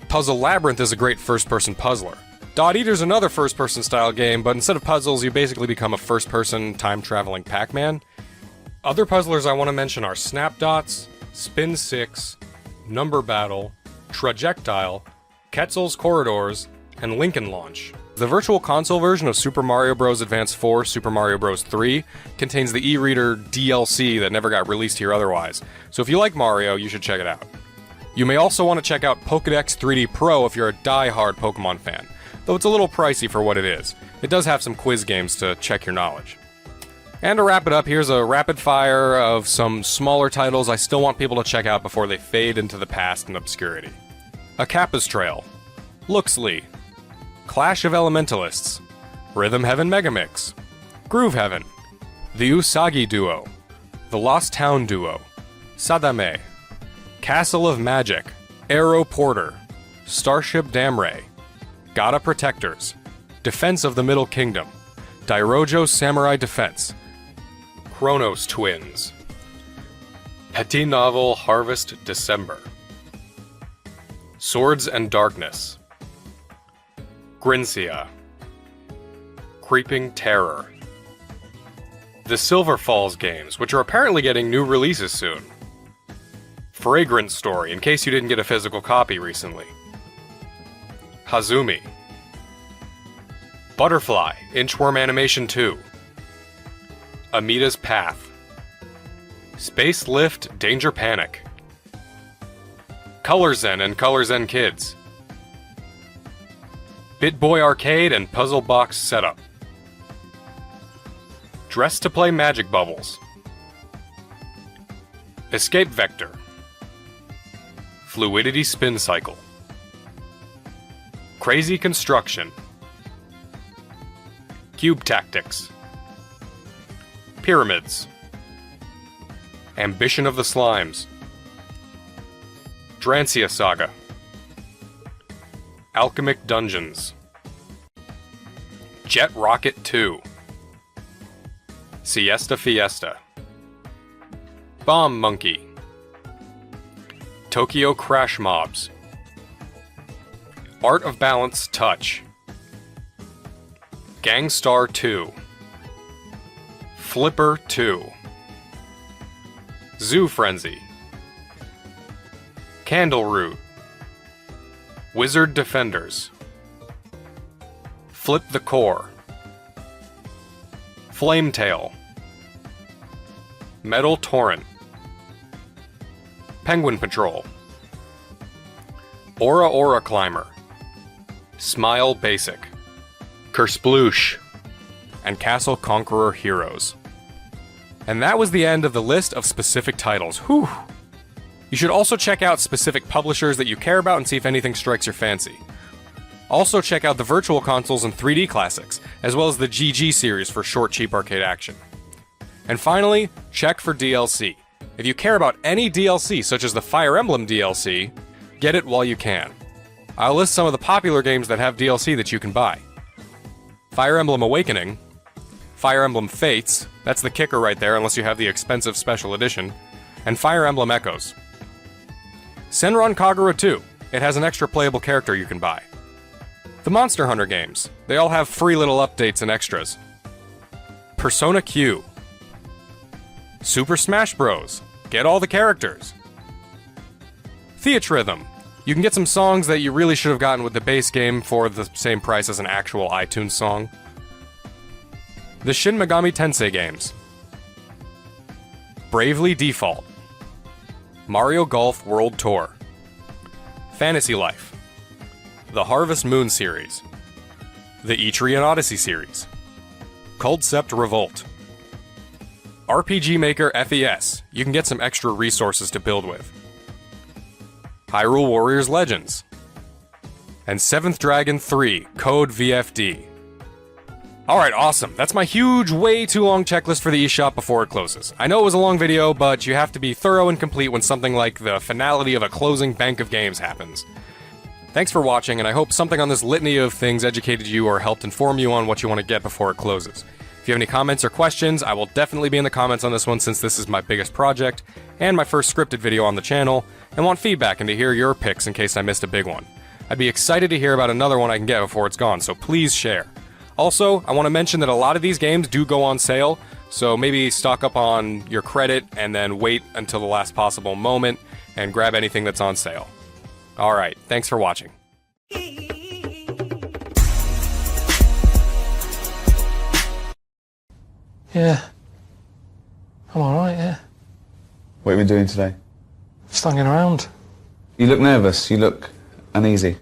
Puzzle Labyrinth is a great first-person puzzler. Dot Eater's another first-person style game, but instead of puzzles, you basically become a first-person, time-traveling Pac-Man. Other puzzlers I want to mention are Snapdots, Spin 6, Number Battle, Trajectile, Quetzal's Corridors, and Lincoln Launch. The Virtual Console version of Super Mario Bros. Advance 4 Super Mario Bros. 3 contains the e-reader DLC that never got released here otherwise, so if you like Mario, you should check it out. You may also want to check out Pokédex 3D Pro if you're a die-hard Pokemon fan, though it's a little pricey for what it is. It does have some quiz games to check your knowledge. And to wrap it up, here's a rapid fire of some smaller titles I still want people to check out before they fade into the past and obscurity. A Kappa's Trail, Luxley, Clash of Elementalists, Rhythm Heaven Megamix, Groove Heaven, The Usagi Duo, The Lost Town Duo, Sadame, Castle of Magic, Aero Porter, Starship Damray, Gata Protectors, Defense of the Middle Kingdom, Dairojo Samurai Defense, Chronos Twins, Petit Novel Harvest December, Swords and Darkness, Grinsia, Creeping Terror, the Silver Falls games, which are apparently getting new releases soon, Fragrance Story, in case you didn't get a physical copy recently, Hazumi, Butterfly, Inchworm Animation 2, Amita's Path, Space Lift Danger Panic, Color Zen and Color Zen Kids, BitBoy Arcade and Puzzle Box Setup, Dress to Play Magic Bubbles, Escape Vector, Fluidity Spin Cycle, Crazy Construction, Cube Tactics, Pyramids, Ambition of the Slimes, Drancia Saga, Alchemic Dungeons, Jet Rocket 2, Siesta Fiesta, Bomb Monkey, Tokyo Crash Mobs, Art of Balance Touch, Gangstar 2, Flipper 2, Zoo Frenzy, Candle Root, Wizard Defenders, Flip the Core, Flametail, Metal Torrent, Penguin Patrol, Aura Climber, Smile Basic, Kersploosh, and Castle Conqueror Heroes. And that was the end of the list of specific titles. Whew! You should also check out specific publishers that you care about and see if anything strikes your fancy. Also check out the Virtual Consoles and 3D Classics, as well as the GG series for short, cheap arcade action. And finally, check for DLC. If you care about any DLC, such as the Fire Emblem DLC, get it while you can. I'll list some of the popular games that have DLC that you can buy. Fire Emblem Awakening, Fire Emblem Fates, that's the kicker right there unless you have the expensive special edition, and Fire Emblem Echoes. Senran Kagura 2, it has an extra playable character you can buy. The Monster Hunter games, they all have free little updates and extras. Persona Q, Super Smash Bros, get all the characters. Theatrhythm, you can get some songs that you really should have gotten with the base game for the same price as an actual iTunes song. The Shin Megami Tensei games, Bravely Default, Mario Golf World Tour, Fantasy Life, the Harvest Moon series, the Etrian Odyssey series, Culdcept Revolt, RPG Maker FES, you can get some extra resources to build with, Hyrule Warriors Legends, and 7th Dragon 3 Code VFD. Alright, awesome. That's my huge, way too long checklist for the eShop before it closes. I know it was a long video, but you have to be thorough and complete when something like the finality of a closing bank of games happens. Thanks for watching, and I hope something on this litany of things educated you or helped inform you on what you want to get before it closes. If you have any comments or questions, I will definitely be in the comments on this one since this is my biggest project, and my first scripted video on the channel, and want feedback and to hear your picks in case I missed a big one. I'd be excited to hear about another one I can get before it's gone, so please share. Also, I want to mention that a lot of these games do go on sale, so maybe stock up on your credit and then wait until the last possible moment and grab anything that's on sale. Alright, thanks for watching. Yeah. I'm alright, yeah. What have you been doing today? Just hanging around. You look nervous. You look uneasy.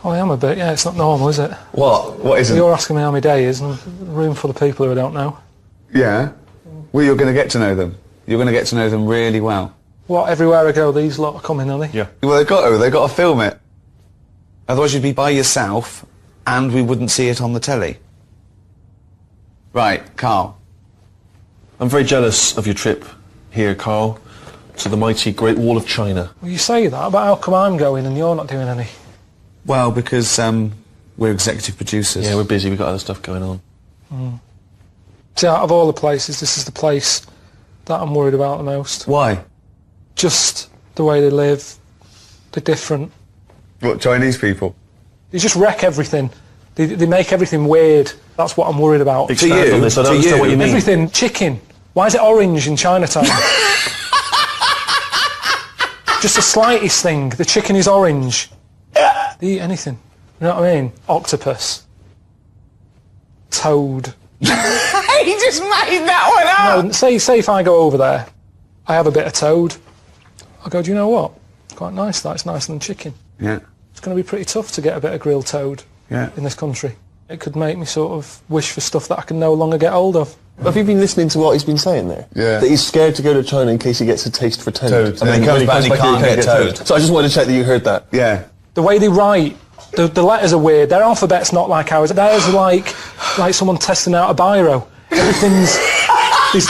Oh, I am a bit, yeah. It's not normal, is it? What? What isn't? You're asking me how my day is, and a room full of people who I don't know. Yeah? Well, you're going to get to know them. You're going to get to know them really well. What, everywhere I go, these lot are coming, are they? Yeah. Well, they've got to film it. Otherwise you'd be by yourself, and we wouldn't see it on the telly. Right, Carl. I'm very jealous of your trip here, Carl. to the mighty Great Wall of China. Well, you say that, but how come I'm going and you're not doing any? Well, because we're executive producers. Yeah, we're busy. We've got other stuff going on. Mm. See, out of all the places, this is the place that I'm worried about the most. Why? Just the way they live. They're different. What, Chinese people? They just wreck everything. They make everything weird. That's what I'm worried about. Expand on this. I don't understand what you mean. Everything. Chicken. Why is it orange in Chinatown? Just the slightest thing. The chicken is orange. They eat anything. You know what I mean? Octopus. Toad. He just made that one up! No, say if I go over there, I have a bit of toad. I go, do you know what? It's quite nice, that. It's nicer than chicken. Yeah. It's going to be pretty tough to get a bit of grilled toad in this country. It could make me sort of wish for stuff that I can no longer get hold of. Have you been listening to what he's been saying there? Yeah. That he's scared to go to China in case he gets a taste for toad. And then comes back and he can't get toad. So I just wanted to check that you heard that. Yeah. The way they write, the letters are weird. Their alphabet's not like ours. Theirs are like someone testing out a biro. Everything's...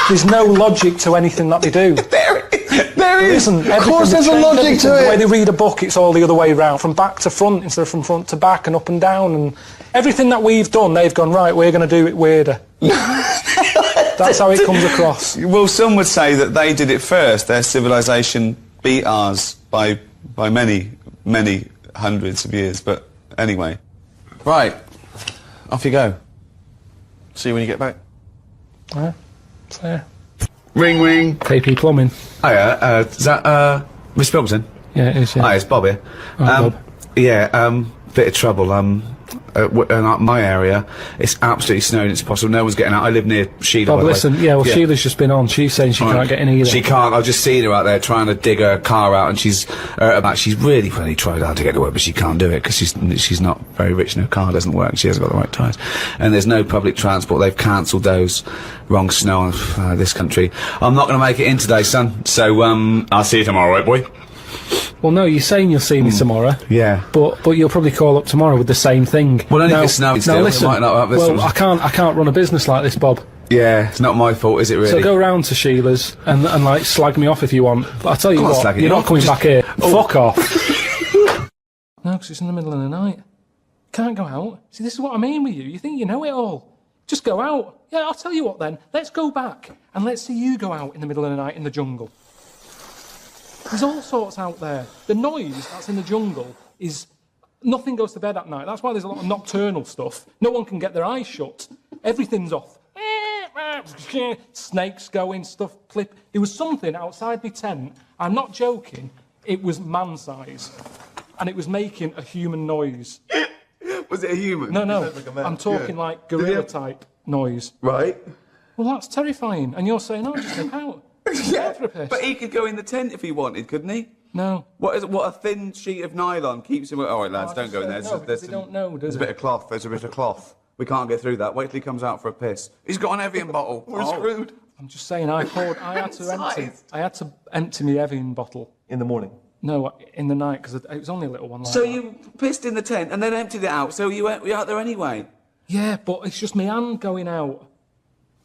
there's no logic to anything that they do. There isn't. Of course there's a logic to it. The way they read a book, it's all the other way around. From back to front instead of from front to back and up and down. And everything that we've done, they've gone, right, we're going to do it weirder. That's how it comes across. Well, some would say that they did it first. Their civilization beat ours by many, many hundreds of years. But anyway. Right. Off you go. See you when you get back. Yeah. So, yeah. Ring, ring. KP Plumbing. Hiya, is that, Miss Pilkington? Yeah, it is, yeah. Hi, it's Bob here. Bob. Yeah, bit of trouble. In my area, it's absolutely snowing. It's possible. No one's getting out. I live near Sheila. Bob, listen, Sheila's just been on. She's saying she can't get in either. She can't. I've just seen her out there trying to dig her car out, and she's really tried hard to get to work, but she can't do it because she's not very rich and her car doesn't work. And she hasn't got the right tyres, and there's no public transport. They've cancelled those. Wrong snow on this country. I'm not going to make it in today, son. So I'll see you tomorrow, right, boy? Well, no, you're saying you'll see me tomorrow. Yeah. But you'll probably call up tomorrow with the same thing. Well, only if it's snowing still. Now listen, it might not have this well, one. I can't run a business like this, Bob. Yeah, it's not my fault, is it really? So go round to Sheila's and like slag me off if you want. But I tell you what, you're not coming back here. Fuck off. No, because it's in the middle of the night. Can't go out. See, this is what I mean with you. You think you know it all. Just go out. Yeah, I'll tell you what then. Let's go back and let's see you go out in the middle of the night in the jungle. There's all sorts out there. The noise that's in the jungle is... Nothing goes to bed at night. That's why there's a lot of nocturnal stuff. No one can get their eyes shut. Everything's off. Snakes going, stuff, clip. There was something outside my tent. I'm not joking. It was man-size. And it was making a human noise. Was it a human? No. I'm talking like gorilla-type noise. Right. Well, that's terrifying. And you're saying, oh, just nip out. Yeah, but he could go in the tent if he wanted, couldn't he? No. What a thin sheet of nylon keeps him... All right, lads, don't go in there. They don't know, There's a bit of cloth. There's a bit of cloth. We can't get through that. Wait till he comes out for a piss. He's got an Evian bottle. We're screwed. I'm just saying, I had to empty my Evian bottle. In the morning? No, in the night, because it was only a little one like So that. you pissed in the tent and then emptied it out, so you were out there anyway? Yeah, but it's just my hand going out.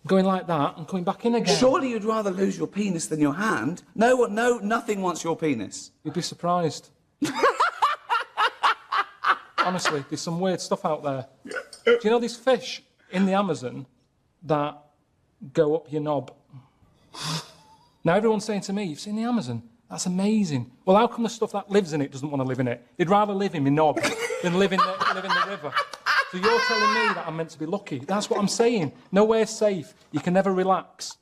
Going like that and coming back in again. Surely you'd rather lose your penis than your hand? No, nothing wants your penis. You'd be surprised. Honestly, there's some weird stuff out there. Do you know these fish in the Amazon that go up your knob? Now everyone's saying to me, you've seen the Amazon? That's amazing. Well, how come the stuff that lives in it doesn't want to live in it? They'd rather live in my knob than live in the river. So you're telling me that I'm meant to be lucky? That's what I'm saying. Nowhere's safe. You can never relax.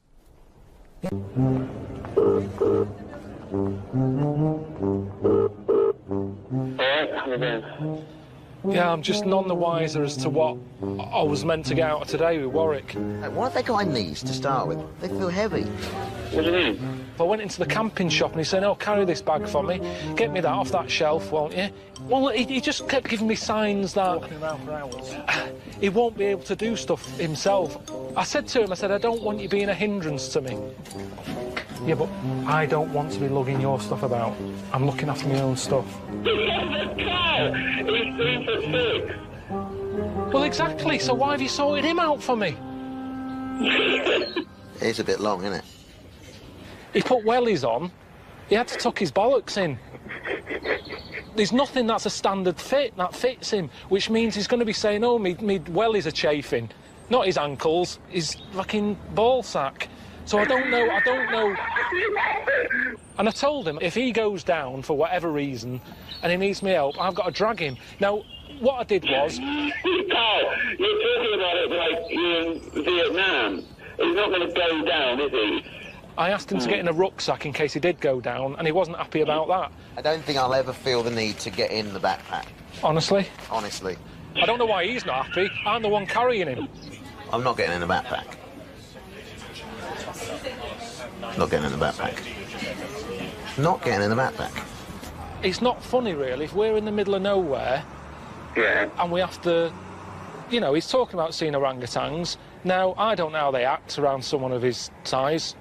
Yeah, I'm just none the wiser as to what I was meant to get out of today with Warwick. Why have they got in these to start with? They feel heavy. What do you mean? I went into the camping shop and he said, oh, carry this bag for me. Get me that off that shelf, won't you? Well, he just kept giving me signs that... Walking around for hours. He won't be able to do stuff himself. I said to him, I don't want you being a hindrance to me. Yeah, but I don't want to be lugging your stuff about. I'm looking after my own stuff. Well, exactly. So why have you sorted him out for me? It's a bit long, isn't it? He put wellies on He had to tuck his bollocks in. There's nothing that's a standard fit that fits him, which means he's going to be saying, oh, me wellies are chafing. Not his ankles, his fucking ball sack. So I don't know. And I told him, if he goes down for whatever reason and he needs me help, I've got to drag him. Now, what I did was... Carl, you're talking about it like you're in Vietnam. He's not going to go down, is he? I asked him to get in a rucksack in case he did go down, and he wasn't happy about that. I don't think I'll ever feel the need to get in the backpack. Honestly? Honestly. I don't know why he's not happy. I'm the one carrying him. I'm not getting in the backpack. Not getting in the backpack. Not getting in the backpack. It's not funny, really, if we're in the middle of nowhere... Yeah. And we have to... You know, he's talking about seeing orangutans. Now, I don't know how they act around someone of his size.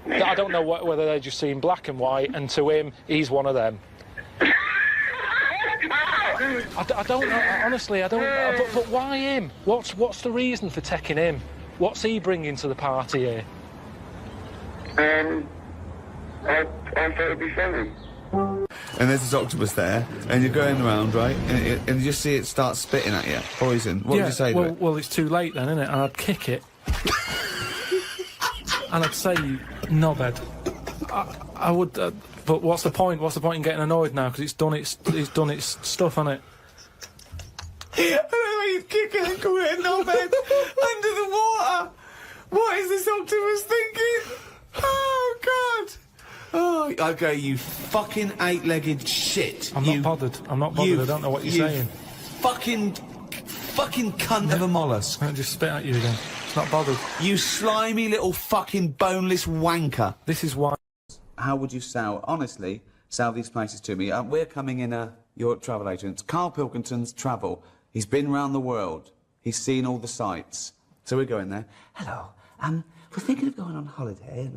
I don't know whether they're just seeing black and white, and to him, he's one of them. I don't know, honestly, I don't know. But why him? What's the reason for taking him? What's he bringing to the party here? I thought it'd be funny. And there's this octopus there, and you're going around, right? And you just see it start spitting at you, poison. What would you say to it? Well, it's too late then, isn't it? And I'd kick it. And I'd say, knobhead. I would, but what's the point? What's the point in getting annoyed now? Because it's done its stuff, hasn't it? I don't know why you'd kick it and call it a knobhead under the water. What is this octopus thinking? Oh, God. Oh, okay, you fucking eight-legged shit. I'm not bothered. I don't know what you're saying. Fucking cunt of a mollusk. I'll just spit at you again. It's not bothered. You slimy little fucking boneless wanker. This is why... How would you sell these places to me? We're coming in your travel agent, Karl Pilkington's Travel. He's been round the world. He's seen all the sights. So we're going there. Hello, we're thinking of going on holiday,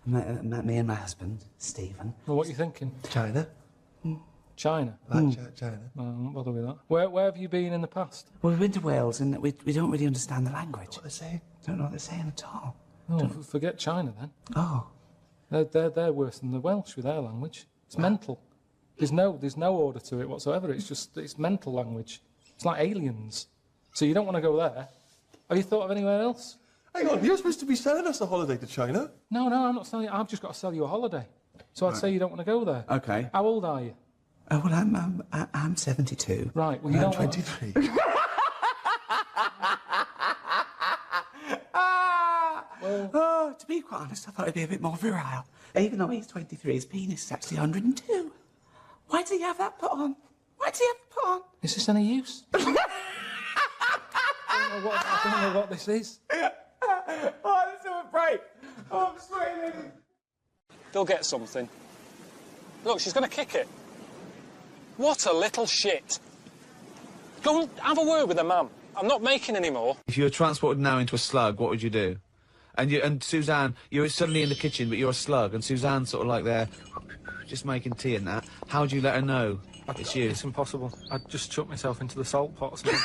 me and my husband, Stephen. Well, what are you thinking? China. China? China. Well, I won't bother with that. Where have you been in the past? Well, we've been to Wales and we don't really understand the language. What are they saying? Don't know what they're saying at all. Oh, forget China then. Oh. They're worse than the Welsh with their language. It's mental. There's no order to it whatsoever. It's mental language. It's like aliens. So you don't want to go there. Have you thought of anywhere else? Hang on, you're supposed to be selling us a holiday to China. No, I'm not selling you. I've just got to sell you a holiday. So I'd say you don't want to go there. Okay. How old are you? Oh, well, I'm 72. Right, well, you don't... 23. Well, to be quite honest, I thought he'd be a bit more virile. Even though he's 23, his penis is actually 102. Why did he have that put on? Is this any use? I don't know what this is. Oh, let's have a break. Oh, I'm sweating. They'll get something. Look, she's going to kick it. What a little shit. Go and have a word with her mum. I'm not making any more. If you were transported now into a slug, what would you do? And Suzanne, you're suddenly in the kitchen, but you're a slug, and Suzanne's sort of like there, just making tea and that. How do you let her know it's you? It's impossible. I'd just chuck myself into the salt pot or something.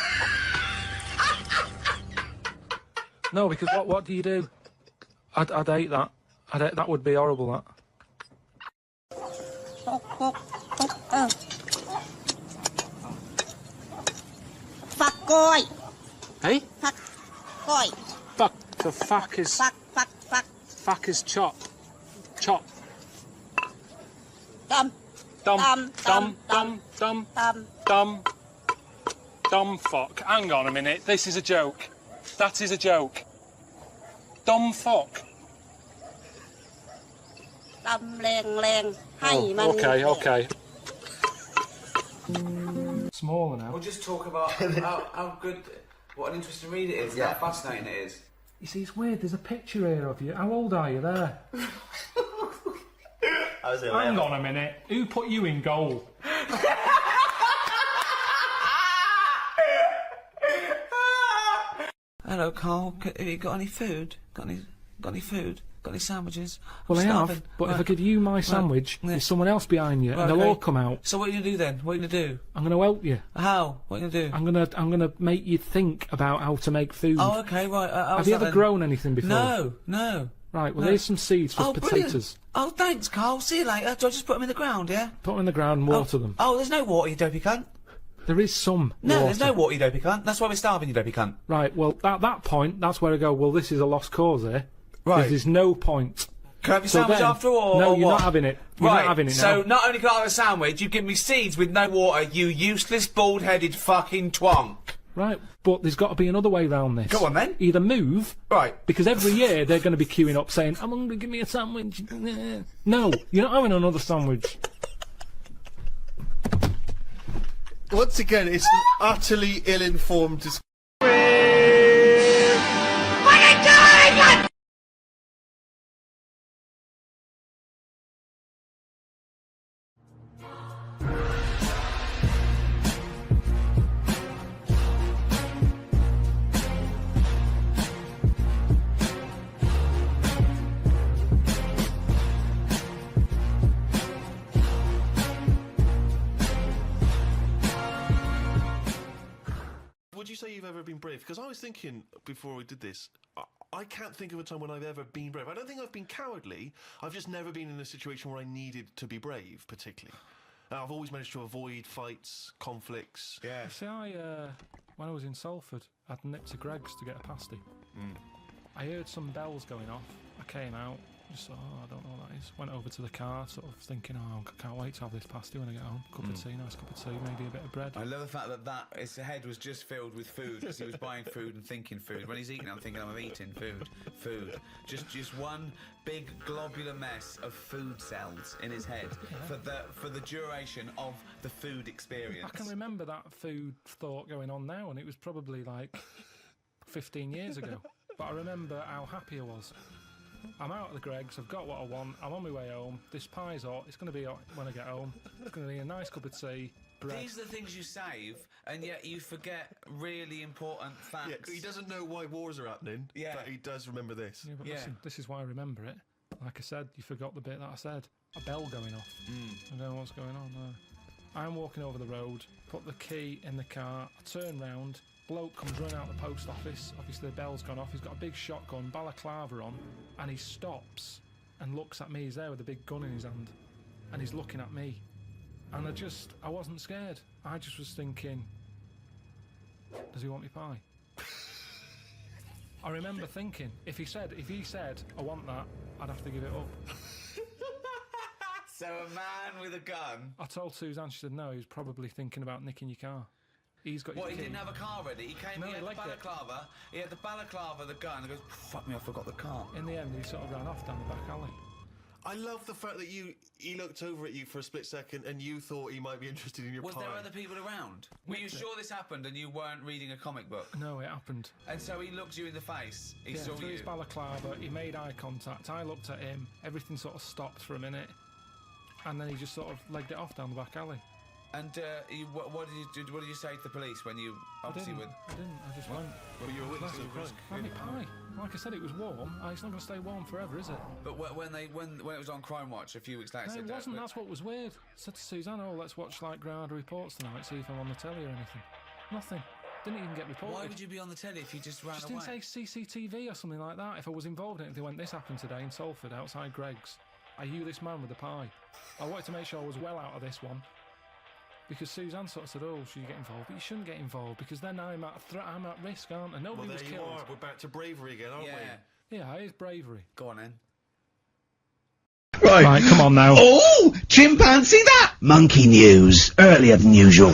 No, because what do you do? I'd hate that. That would be horrible, that. Fuck boy. Hey? Fuck boy. Fuck. The fuck is... Fuck. Fuck is chop. Chop. Dumb. Dumb fuck. Hang on a minute. This is a joke. That is a joke. Dumb fuck. Okay. Smaller now. We'll just talk about how good, what an interesting read it is, how fascinating it is. You see, it's weird. There's a picture here of you. How old are you there? I was 11. Hang on a minute. Who put you in goal? Hello, Carl. Have you got any food? Got any food? Got any sandwiches? Well, I have, but if I give you my sandwich, there's someone else behind you, and they'll all come out. So what are you going to do then? What are you going to do? I'm going to help you. How? What are you going to do? I'm going to make you think about how to make food. Oh, okay, right. Have you ever grown anything before? No. Right, well, here's some seeds for potatoes. Oh, thanks, Carl. See you later. Do I just put them in the ground, yeah? Put them in the ground and water them. Oh, there's no water, you dopey cunt. There is some No, water. there's no water, you dopey cunt. That's why we're starving, you dopey cunt. Right, well, at that point, that's where I go, well, this is a lost cause here. Right. There's no point. Can I have your sandwich after all? No, or you're what? not having it. You're right, not having it so now. not only can I have a sandwich, you give me seeds with no water, you useless, bald-headed fucking twonk. Right, but there's got to be another way round this. Go on, then. Either move. Right. Because every year they're going to be queuing up saying, I'm hungry, give me a sandwich. No, you're not having another sandwich. Once again, it's an utterly ill-informed discussion. Would you say you've ever been brave? Because I was thinking before we did this, I can't think of a time when I've ever been brave. I don't think I've been cowardly. I've just never been in a situation where I needed to be brave, particularly. I've always managed to avoid fights, conflicts. Yeah. See, when I was in Salford, I'd nipped to Greggs to get a pasty. I heard some bells going off. I came out, just thought, I don't know what that is. Went over to the car, sort of thinking, I can't wait to have this pasty when I get home. Cup of tea, nice cup of tea, maybe a bit of bread. I love the fact that his head was just filled with food, because he was buying food and thinking food. When he's eating, I'm thinking, I'm eating food. Just one big globular mess of food cells in his head for the duration of the food experience. I can remember that food thought going on now, and it was probably like 15 years ago. But I remember how happy I was. I'm out at the Greggs, I've got what I want, I'm on my way home, this pie's hot, it's going to be hot when I get home, it's going to be a nice cup of tea, bread. These are the things you save, and yet you forget really important facts. Yeah, he doesn't know why wars are happening, but he does remember this. Yeah, but listen, this is why I remember it. Like I said, you forgot the bit that I said. A bell going off. I don't know what's going on there. I'm walking over the road, put the key in the car, I turn round, bloke comes running out the post office, obviously the bell's gone off, he's got a big shotgun, balaclava on, and he stops and looks at me. He's there with a big gun in his hand, and he's looking at me, and I wasn't scared. I just was thinking, does he want me pie? I remember thinking, if he said I want that, I'd have to give it up. So a man with a gun. I told Suzanne, she said no, he was probably thinking about nicking your car. He's got. What, his he key. didn't have a car ready? He came, No, he had he the legged it. balaclava, the gun, and he goes, fuck me, I forgot the car. In the end, he sort of ran off down the back alley. I love the fact that he looked over at you for a split second and you thought he might be interested in your Was pie. there other people around? Were you sure this happened and you weren't reading a comic book? No, it happened. And so he looked you in the face. He saw through you. his balaclava, he made eye contact, I looked at him, everything sort of stopped for a minute, and then he just sort of legged it off down the back alley. And what did you say to the police when you obviously went? I didn't. I just went. Well, you were a witness to the crime. Have me pie. Like I said, it was warm. It's not going to stay warm forever, is it? But when it was on Crime Watch a few weeks later, No, it wasn't. That's what was weird. I said to Suzanne, let's watch like Granada Reports tonight, see if I'm on the telly or anything. Nothing. Didn't even get reported. Why would you be on the telly if you just ran away? Just didn't say CCTV or something like that. If I was involved in it, they went, this happened today in Salford, outside Greggs. Are you this man with the pie? I wanted to make sure I was well out of this one. Because Suzanne sort of said, should you get involved? But you shouldn't get involved, because then I'm at risk, aren't I? Nobody was killed. Well, there you are. We're back to bravery again, aren't we? Yeah, it is bravery. Go on, then. Right, come on now. Oh, chimpanzee that! Monkey news, earlier than usual.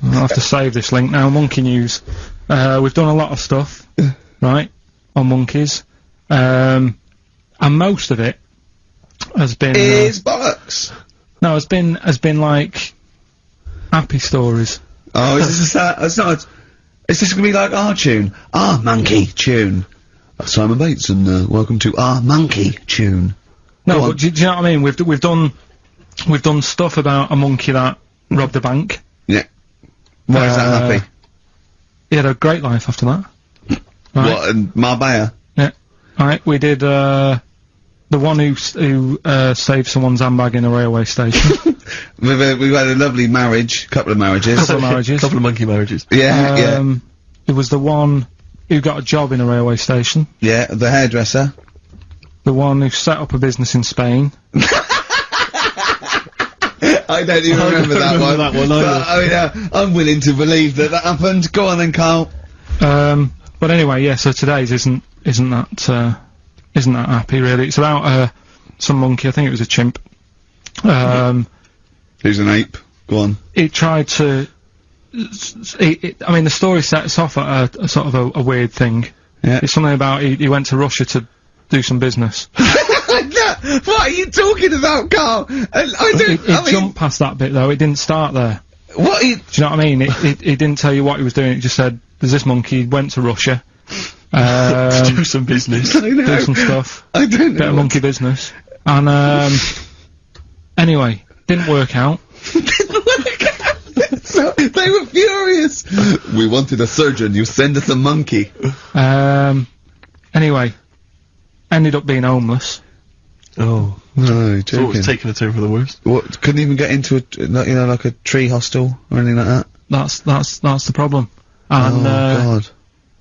I'll have to save this link now. Monkey news. We've done a lot of stuff, right, on monkeys. And most of it has been... Is bollocks. No, has been like happy stories. Oh, is this is this gonna be like our tune? Our monkey tune. Simon Bates, and welcome to our monkey tune. No, but do you know what I mean? We've done stuff about a monkey that robbed a bank. Yeah. Why is that happy? He had a great life after that. Right. What, in Marbella? Yeah. Right, we did, the one who saved someone's handbag in a railway station. We've had a lovely marriage, couple of marriages. Couple of marriages. Couple of monkey marriages. Yeah, yeah. It was the one who got a job in a railway station. Yeah, the hairdresser. The one who set up a business in Spain. I don't even remember that one. But, I mean, I'm willing to believe that happened. Go on then, Carl. But anyway, yeah. So today's isn't that happy really. It's about some monkey. I think it was a chimp. Who's an ape? Go on. It tried to. I mean, the story sets off at a sort of a weird thing. Yeah. It's something about he went to Russia to do some business. What are you talking about, Carl? It jumped past that bit though. It didn't start there. What? Do you know what I mean? It didn't tell you what he was doing. It just said, "There's this monkey went to Russia to do some business, do some stuff. I don't know. Bit of monkey business." And anyway, didn't work out. So they were furious. We wanted a surgeon. You send us a monkey. Anyway, ended up being homeless. Oh no, you're joking. It's taking a turn for the worst. What? Couldn't even get into like a tree hostel or anything like that. That's the problem. And God.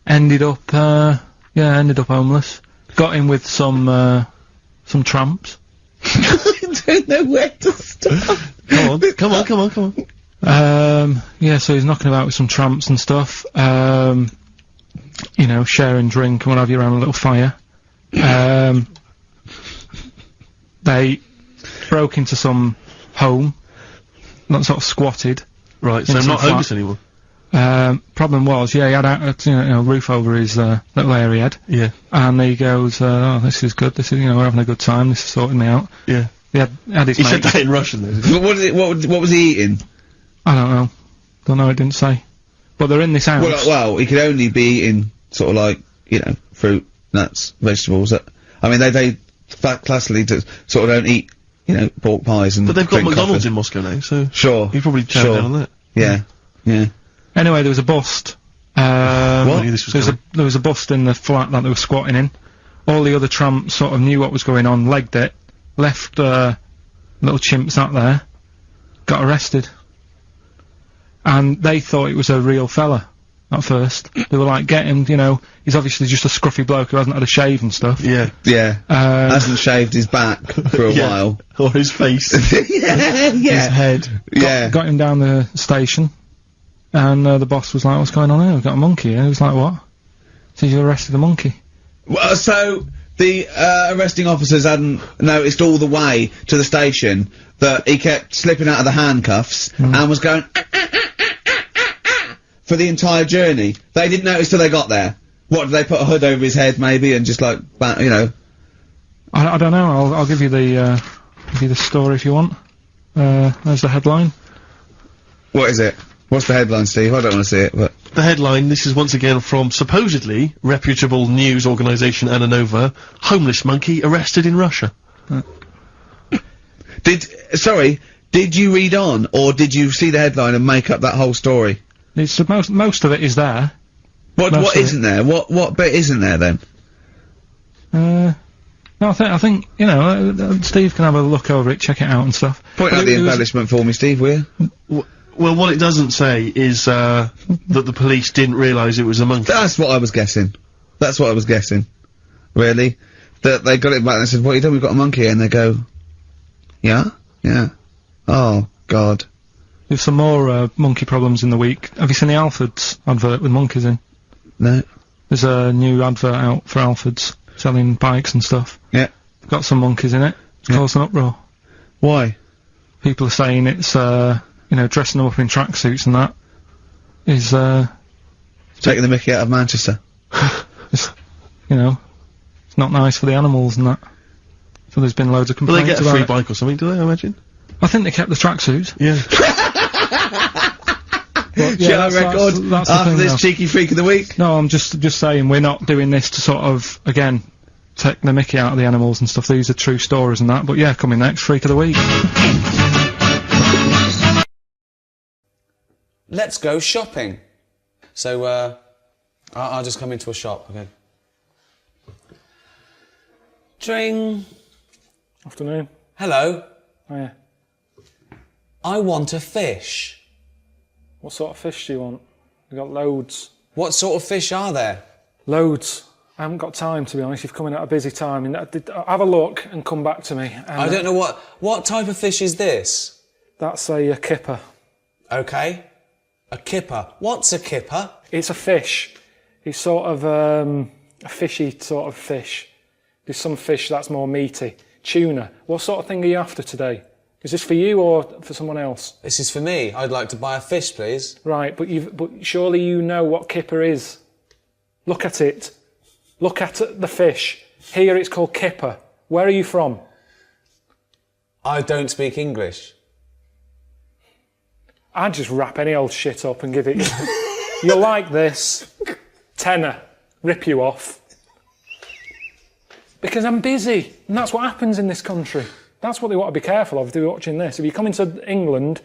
Ended up homeless. Got in with some tramps. I don't know where to start. Come on. Yeah, so he's knocking about with some tramps and stuff. You know, sharing drink and what have you around a little fire. They broke into some home, not sort of squatted. Right, so not homeless anymore. Problem was, yeah, he had a roof over his little area head. Yeah. And he goes, "Oh, this is good. This is, we're having a good time. This is sorting me out." Yeah. He had his He mates. said that in Russian, though. What was he eating? I don't know. Don't know. It didn't say. But they're in this house. Well, he could only be eating sort of like fruit, nuts, vegetables. I mean, they classically sort of don't eat pork pies and. But they've got drink McDonald's coffee. in Moscow now, so sure. You probably chow down on that. Yeah. Anyway, there was a bust. What? There was a bust in the flat that they were squatting in. All the other tramps sort of knew what was going on, legged it, left little chimps out there, got arrested. And they thought it was a real fella at first. They were like, get him, he's obviously just a scruffy bloke who hasn't had a shave and stuff. Yeah. Hasn't shaved his back for a while. Or his face. Yeah. His head. Got him down the station. And the boss was like, "What's going on here? We've got a monkey here." He was like, "What?" So you arrested the monkey. Well, so the arresting officers hadn't noticed all the way to the station that he kept slipping out of the handcuffs and was going for the entire journey. They didn't notice till they got there. What, did they put a hood over his head maybe and just like, I don't know. I'll give you the story if you want. There's the headline. What is it? What's the headline, Steve? I don't want to see it, but... The headline, this is once again from supposedly reputable news organisation Ananova, homeless monkey arrested in Russia. Did you read on, or did you see the headline and make up that whole story? It's most of it is there. What isn't there? What bit isn't there then? No, I think Steve can have a look over it, check it out and stuff. Point out the embellishment for me, Steve, will you? Well, what it doesn't say is, that the police didn't realise it was a monkey. That's what I was guessing. Really? That they got it back and they said, "What are you doing? We've got a monkey here," and they go, Yeah? Oh, God. There's some more, monkey problems in the week. Have you seen the Alfords advert with monkeys in? No. There's a new advert out for Alfords, selling bikes and stuff. Yeah. Got some monkeys in it. It's caused an uproar. Why? People are saying it's, dressing them up in tracksuits and that is, taking the mickey out of Manchester. It's not nice for the animals and that. So there's been loads of complaints Will they get a about free it. bike or something, do they, I imagine? I think they kept the tracksuits. Yeah. But, Shall I record that's the after thing, this though. cheeky freak of the week? No, I'm just saying we're not doing this to sort of, again, take the mickey out of the animals and stuff. These are true stories and that. But yeah, coming next, Freak of the Week. Let's go shopping. So, I'll just come into a shop, okay? Dring. Afternoon. Hello. Oh, yeah. I want a fish. What sort of fish do you want? We've got loads. What sort of fish are there? Loads. I haven't got time, to be honest. You've come in at a busy time. Have a look and come back to me. And, I don't know what type of fish is this? That's a kipper. Okay. A kipper. What's a kipper? It's a fish. It's sort of a fishy sort of fish. There's some fish that's more meaty. Tuna. What sort of thing are you after today? Is this for you or for someone else? This is for me. I'd like to buy a fish, please. Right, but surely you know what kipper is. Look at it. Look at the fish. Here it's called kipper. Where are you from? I don't speak English. I'd just wrap any old shit up and give it you. You'll like this. Tenner. Rip you off. Because I'm busy. And that's what happens in this country. That's what they want to be careful of if they're watching this. If you come into England,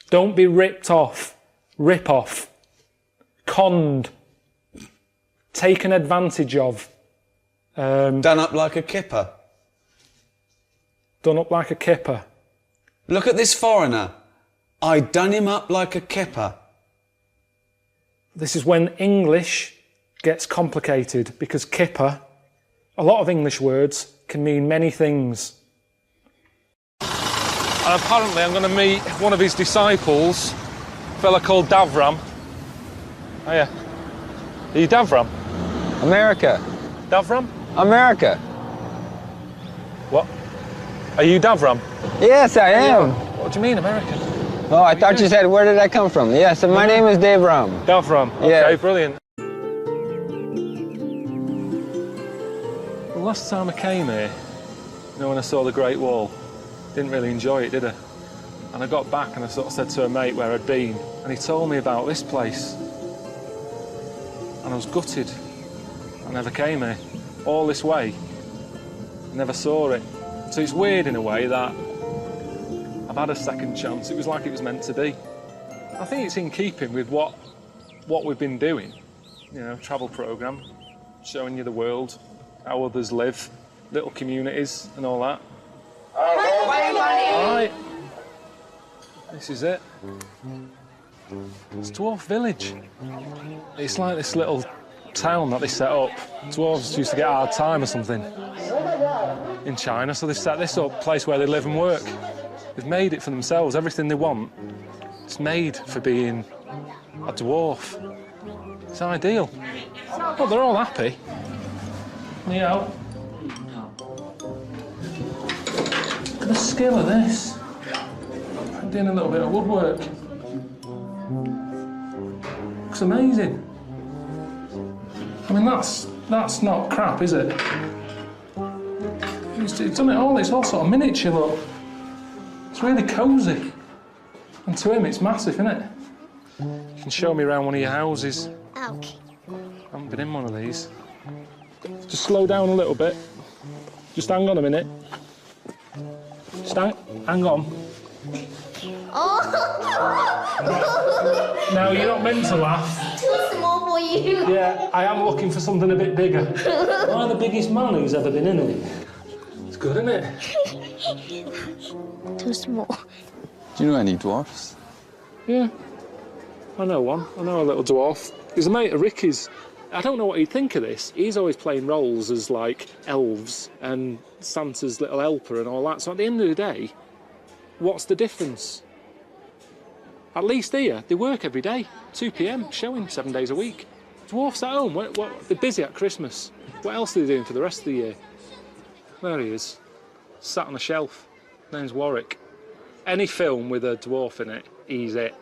don't be ripped off. Rip off. Conned. Taken advantage of. Done up like a kipper. Done up like a kipper. Look at this foreigner. I done him up like a kipper. This is when English gets complicated because kipper, a lot of English words, can mean many things. And apparently I'm going to meet one of his disciples, a fella called Davram. Oh yeah. Are you Davram? America. Davram? America. What? Are you Davram? Yes, I am. What do you mean, American? Oh, I thought you said, where did I come from? Yes, my name is Dave Ram. Davram. Okay, yeah. Brilliant. The last time I came here, when I saw the Great Wall, didn't really enjoy it, did I? And I got back and I sort of said to a mate where I'd been, and he told me about this place. And I was gutted. I never came here. All this way. Never saw it. So it's weird in a way that I've had a second chance. It was like it was meant to be. I think it's in keeping with what we've been doing. Travel programme, showing you the world, how others live, little communities and all that. All right. This is it. It's Dwarf Village. It's like this little town that they set up. Dwarves used to get a hard time or something in China, so they set this up, a place where they live and work. They've made it for themselves, everything they want. It's made for being a dwarf. It's ideal. Well, they're all happy. Yeah. Look at the skill of this. I'm doing a little bit of woodwork. Looks amazing. I mean, that's not crap, is it? He's done it all. It's all sort of miniature, look. It's really cosy. And to him, it's massive, isn't it? You can show me around one of your houses. Okay. I haven't been in one of these. Just slow down a little bit. Just hang on a minute. Just hang on. Oh! No, you're not meant to laugh. Too small for you. Yeah, I am looking for something a bit bigger. Am I the biggest man who's ever been in it? It's good, isn't it? Too small. Do you know any dwarfs? Yeah. I know one. I know a little dwarf. He's a mate of Ricky's. I don't know what he'd think of this. He's always playing roles as, like, elves and Santa's little helper and all that. So at the end of the day, what's the difference? At least here, they work every day. 2 p.m, showing 7 days a week. Dwarfs at home. They're busy at Christmas. What else are they doing for the rest of the year? There he is. Sat on a shelf. His name's Warwick. Any film with a dwarf in it, he's it.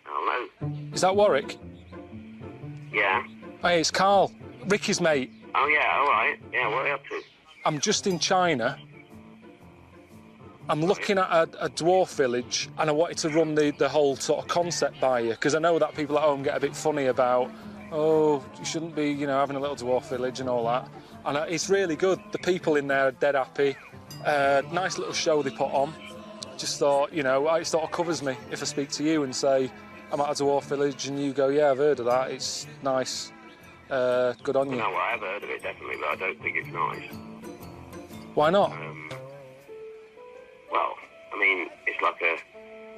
Hello? Is that Warwick? Yeah. Hey, it's Karl, Ricky's mate. Oh, yeah, all right. Yeah, what are you up to? I'm just in China. I'm looking at a dwarf village, and I wanted to run the whole sort of concept by you, because I know that people at home get a bit funny about, oh, you shouldn't be, having a little dwarf village and all that. And it's really good. The people in there are dead happy. Nice little show they put on. Just thought, it sort of covers me if I speak to you and say, I'm at a dwarf village, and you go, yeah, I've heard of that. It's nice. Good on you. No, I have heard of it, definitely, but I don't think it's nice. Why not? Well, I mean, it's like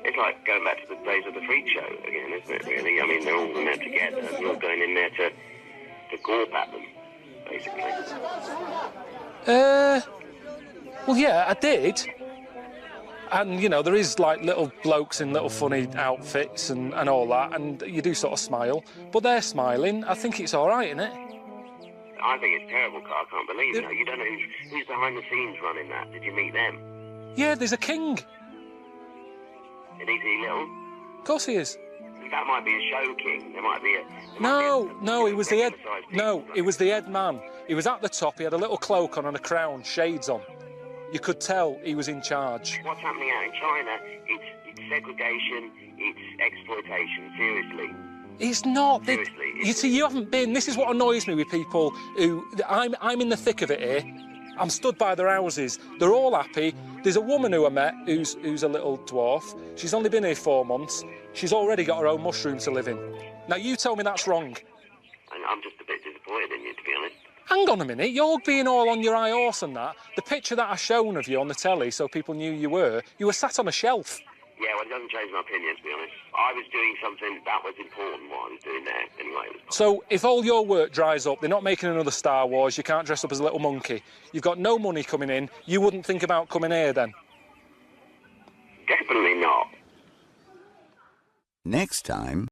It's like going back to the days of the freak show again, isn't it, really? I mean, they're all in there together, and you're going in there to gorp at them, basically. Well, yeah, I did. And, you know, there is, like, little blokes in little funny outfits and all that, and you do sort of smile. But they're smiling. I think it's all right, isn't it? I think it's terrible, Carl. I can't believe it. You don't know who's behind the scenes running that. Did you meet them? Yeah, there's a king. And is he little? Of course he is. That might be a show king. There might be a... No, he was the head... No, he was the head man. He was at the top, he had a little cloak on and a crown, shades on. You could tell he was in charge. What's happening out in China, it's segregation, it's exploitation, seriously. It's not. Seriously. You see, you haven't been... This is what annoys me with people who... I'm in the thick of it here. I'm stood by their houses. They're all happy. There's a woman who I met who's a little dwarf. She's only been here 4 months. She's already got her own mushroom to live in. Now, you tell me that's wrong. I'm just a bit disappointed in you, to be honest. Hang on a minute. You're being all on your high horse and that. The picture that I shown of you on the telly so people knew you were sat on a shelf. Yeah, well, it doesn't change my opinion, to be honest. I was doing something that was important, what I was doing there, anyway. So, if all your work dries up, they're not making another Star Wars, you can't dress up as a little monkey, you've got no money coming in, you wouldn't think about coming here then? Definitely not. Next time...